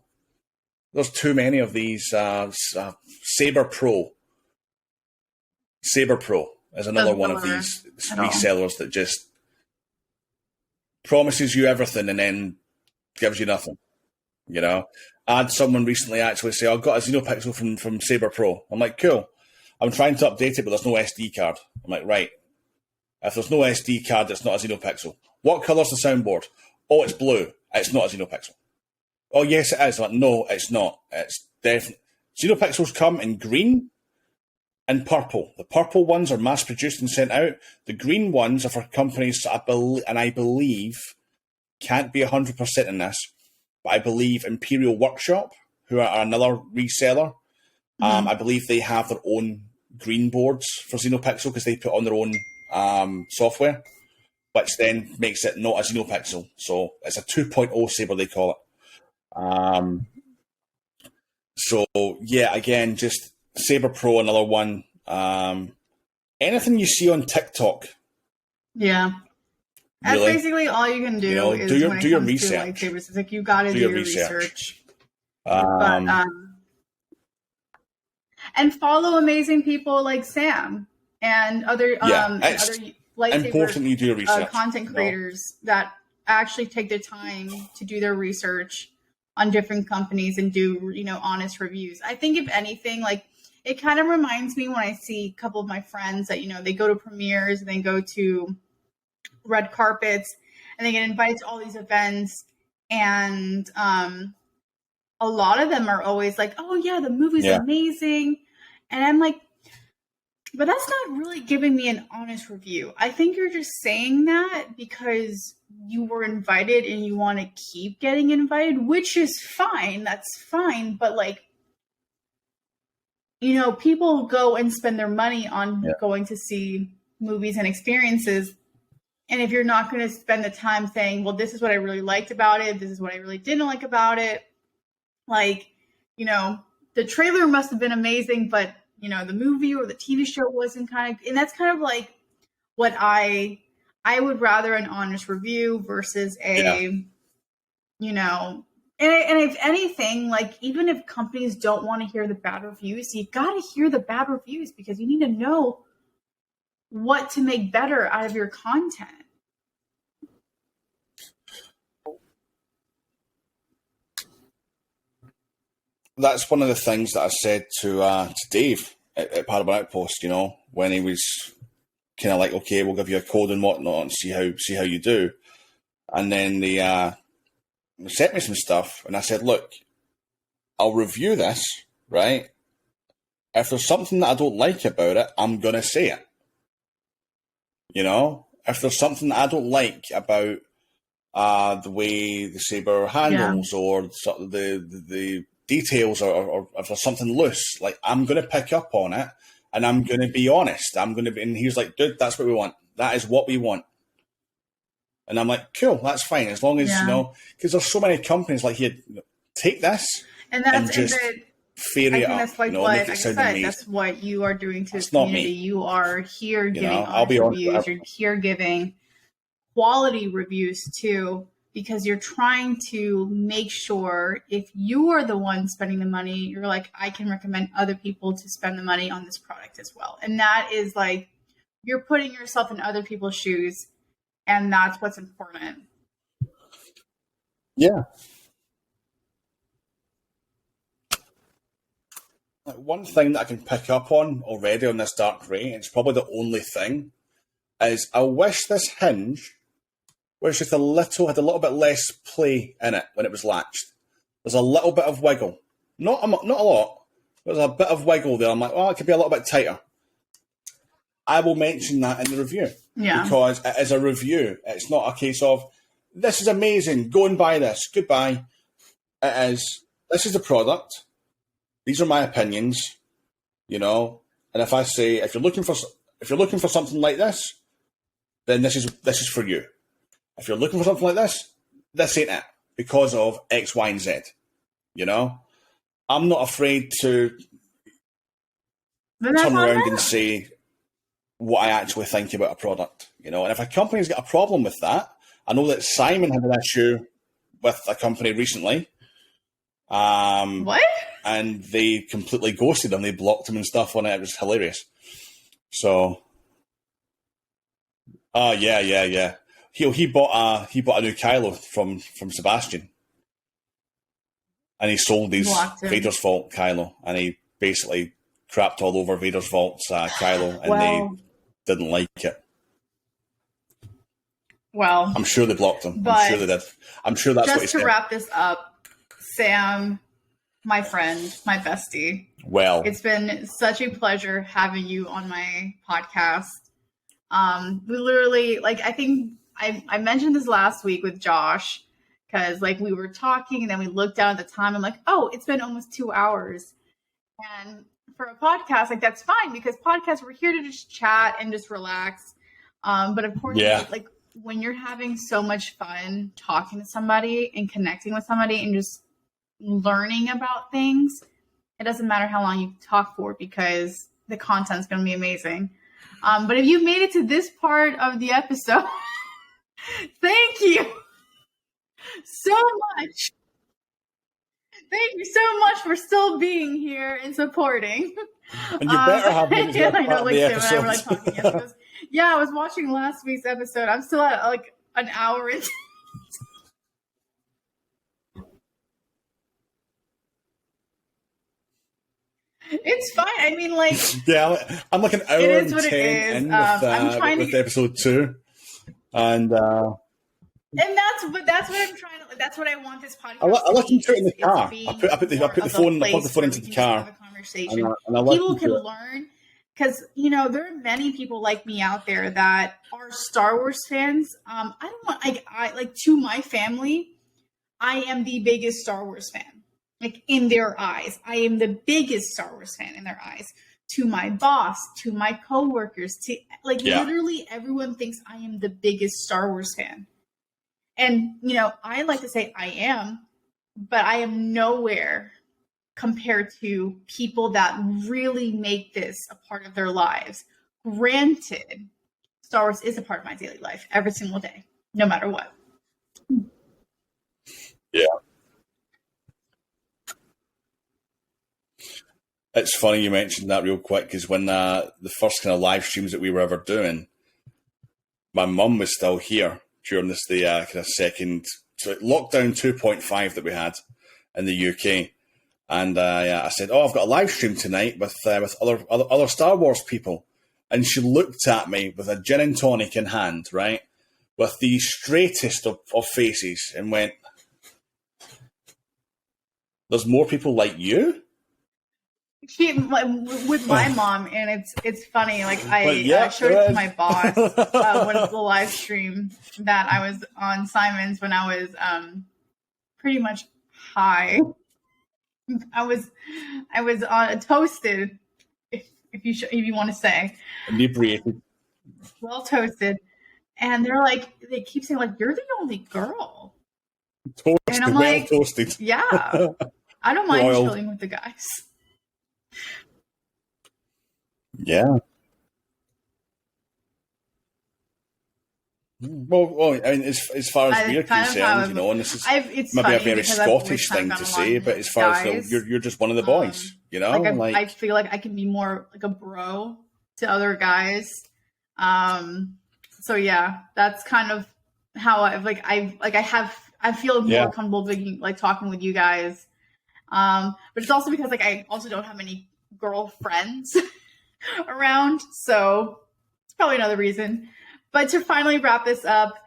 [SPEAKER 2] There's too many of these. Saber Pro. Saber Pro is another one of these resellers that just promises you everything and then gives you nothing. You know, I had someone recently actually say, "I got a Xenopixel from Saber Pro." I'm like, "Cool." I'm trying to update it, but there's no SD card. I'm like, right. If there's no SD card, it's not a Xenopixel. What colour's the soundboard? Oh, it's blue. It's not a Xenopixel. Oh, yes, it is. I'm like, no, it's not. It's definitely. Xenopixels come in green and purple. The purple ones are mass-produced and sent out. The green ones are for companies, I believe, can't be 100% in this, but I believe Imperial Workshop, who are another reseller, I believe they have their own green boards for Xenopixel because they put on their own software, which then makes it not a Xenopixel. So it's a 2.0 Saber, they call it. So, yeah, again, just Saber Pro, another one. Anything you see on TikTok.
[SPEAKER 1] Yeah. That's really, basically all you can do. You know, is do your research. Lightsabers. It's like you got to do your research. And follow amazing people like Sam and other lightsabers.
[SPEAKER 2] Important you do your research.
[SPEAKER 1] Content creators that actually take the time to do their research on different companies and do, you know, honest reviews. I think if anything, like, it kind of reminds me when I see a couple of my friends that, you know, they go to premieres and they go to red carpets and they get invited to all these events, and a lot of them are always like, oh yeah, the movie's amazing, and I'm like, but that's not really giving me an honest review. I think you're just saying that because you were invited and you want to keep getting invited, which is fine. That's fine. But, like, you know, people go and spend their money on going to see movies and experiences. And if you're not going to spend the time saying, well, this is what I really liked about it, this is what I really didn't like about it. Like, you know, the trailer must have been amazing, but, you know, the movie or the TV show wasn't and that's kind of like what I would rather an honest review versus you know, and if anything, like, even if companies don't want to hear the bad reviews, you got to hear the bad reviews because you need to know what to make better out of your content.
[SPEAKER 2] that's one of the things that I said to Dave at Paragon Outpost, you know, when he was kind of like, okay, we'll give you a code and whatnot and see how you do. And then they sent me some stuff, and I said, look, I'll review this, right? If there's something that I don't like about it, I'm going to say it. You know? If there's something that I don't like about the way the saber handles or sort of the details, or if there's something loose, like, I'm going to pick up on it, and I'm going to be honest. And he's like, dude, that's what we want. That is what we want. And I'm like, cool, that's fine. As long as, you know, because there's so many companies like, here, take this and just fairy it up,
[SPEAKER 1] like,
[SPEAKER 2] you know,
[SPEAKER 1] what,
[SPEAKER 2] make it sound amazing.
[SPEAKER 1] That's what you are doing to
[SPEAKER 2] the
[SPEAKER 1] community. You are here giving
[SPEAKER 2] I'll be
[SPEAKER 1] reviews. You're here giving quality reviews too, because you're trying to make sure if you are the one spending the money, you're like, I can recommend other people to spend the money on this product as well. And that is like, you're putting yourself in other people's shoes, and that's what's important.
[SPEAKER 2] Yeah. Like, one thing that I can pick up on already on this dark grey, and it's probably the only thing, is I wish this hinge was just had a little bit less play in it when it was latched. There's a little bit of wiggle. Not a lot. There's a bit of wiggle there. I'm like, oh, it could be a little bit tighter. I will mention that in the review.
[SPEAKER 1] Yeah.
[SPEAKER 2] Because it is a review. It's not a case of, this is amazing, go and buy this, goodbye. It is, this is the product. These are my opinions, you know. And if I say, if you're looking for something like this, then this is for you. If you're looking for something like this ain't it, because of X, Y, and Z. You know, I'm not afraid to turn around and say what I actually think about a product. You know, and if a company's got a problem with that, I know that Simon had an issue with a company recently.
[SPEAKER 1] What?
[SPEAKER 2] And they completely ghosted him. They blocked him and stuff on it. It was hilarious. So, yeah. He bought a new Kylo from Sebastian, and he sold his Vader's Vault Kylo, and he basically crapped all over Vader's Vault's Kylo, and they didn't like it.
[SPEAKER 1] Well,
[SPEAKER 2] I'm sure they blocked him. I'm sure they did. I'm sure that's what he said.
[SPEAKER 1] Just to wrap this up, Sam, my friend, my bestie.
[SPEAKER 2] Well,
[SPEAKER 1] it's been such a pleasure having you on my podcast. We literally, like, I think I mentioned this last week with Josh, because like we were talking and then we looked down at the time. I'm like, oh, it's been almost 2 hours. And for a podcast, like, that's fine, because podcasts, we're here to just chat and just relax. But of course, like when you're having so much fun talking to somebody and connecting with somebody and just learning about things, it doesn't matter how long you talk for, because the content's going to be amazing. But if you've made it to this part of the episode, thank you so much. Thank you so much for still being here and supporting.
[SPEAKER 2] And you better have made it
[SPEAKER 1] I know,
[SPEAKER 2] part
[SPEAKER 1] like
[SPEAKER 2] of the
[SPEAKER 1] Sam
[SPEAKER 2] episode.
[SPEAKER 1] and I were like talking yesterday. Yeah, I was watching last week's episode. I'm still at like an hour into. It's fine. I mean, like,
[SPEAKER 2] yeah, I'm like an hour and 10 in with episode 2, and
[SPEAKER 1] that's what I'm trying to. That's what I want this podcast.
[SPEAKER 2] I listen to it in the car. I put the phone into the car.
[SPEAKER 1] People can learn, because you know there are many people like me out there that are Star Wars fans. I don't want I to my family, I am the biggest Star Wars fan. Like, in their eyes, I am the biggest Star Wars fan in their eyes. To my boss, to my coworkers, to literally everyone thinks I am the biggest Star Wars fan. And, you know, I like to say I am, but I am nowhere compared to people that really make this a part of their lives. Granted, Star Wars is a part of my daily life every single day, no matter what.
[SPEAKER 2] Yeah. It's funny you mentioned that real quick, because when the first kind of live streams that we were ever doing, my mum was still here during this kind of second lockdown 2.5 that we had in the UK, And I said, "Oh, I've got a live stream tonight with other Star Wars people." And she looked at me with a gin and tonic in hand, right, with the straightest of faces, and went, "There's more people like you?"
[SPEAKER 1] She with my mom, and it's funny. Like I showed it to my boss when the live stream that I was on Simon's when I was pretty much high. I was on toasted, if you want to say,
[SPEAKER 2] Inebriated,
[SPEAKER 1] well toasted, and they keep saying like, "You're the only girl,"
[SPEAKER 2] toasted,
[SPEAKER 1] and I'm
[SPEAKER 2] well
[SPEAKER 1] like,
[SPEAKER 2] toasted.
[SPEAKER 1] "Yeah, I don't mind
[SPEAKER 2] Royal.
[SPEAKER 1] chilling with the guys."
[SPEAKER 2] Yeah. Well, I mean, as far as we're concerned, and this is maybe a very Scottish thing to say, but as far as you're just one of the boys,
[SPEAKER 1] I feel like I can be more like a bro to other guys. So yeah, that's kind of how I feel more comfortable talking with you guys. But it's also because I also don't have any girlfriends around, so it's probably another reason. But to finally wrap this up,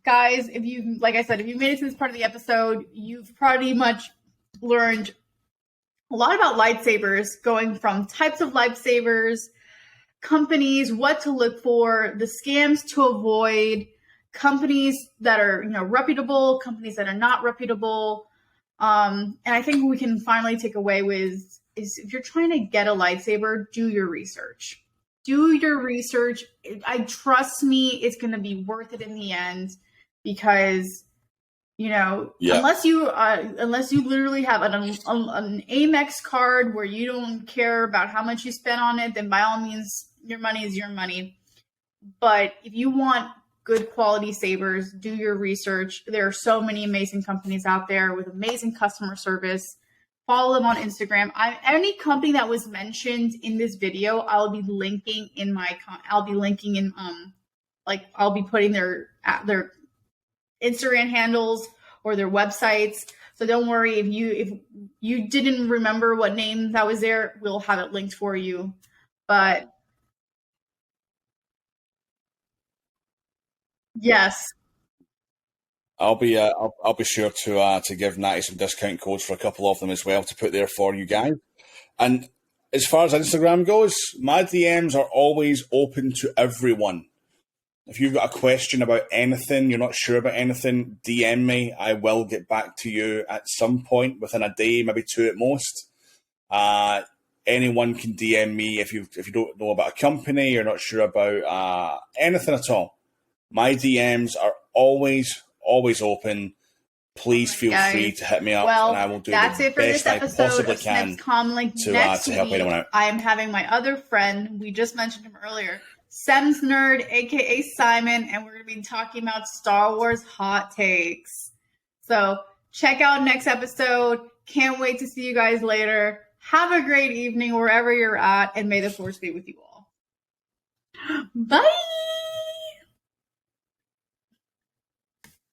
[SPEAKER 1] guys, if you made it to this part of the episode, you've pretty much learned a lot about lightsabers, going from types of lightsabers, companies, what to look for, the scams to avoid, companies that are reputable, companies that are not reputable. And I think what we can finally take away is if you're trying to get a lightsaber, do your research. Do your research. Trust me, it's going to be worth it in the end, because unless you literally have an Amex card where you don't care about how much you spend on it, then by all means, your money is your money. But if you want good quality sabers, do your research. There are so many amazing companies out there with amazing customer service. Follow them on Instagram. Any company that was mentioned in this video, I'll be linking in I'll be putting their Instagram handles or their websites. So don't worry if you didn't remember what name that was there, we'll have it linked for you. But yes,
[SPEAKER 2] I'll be sure to give Natty some discount codes for a couple of them as well to put there for you guys. And as far as Instagram goes, my DMs are always open to everyone. If you've got a question about anything, you're not sure about anything, DM me. I will get back to you at some point within a day, maybe 2 at most. Anyone can DM me if you don't know about a company, you're not sure about anything at all. My DMs are always open. Please feel free to hit me up, and I will do the best I possibly can to help anyone out.
[SPEAKER 1] I am having my other friend, we just mentioned him earlier, Sem's Nerd, aka Simon, and we're going to be talking about Star Wars hot takes. So check out next episode. Can't wait to see you guys later. Have a great evening wherever you're at, and may the Force be with you all. Bye!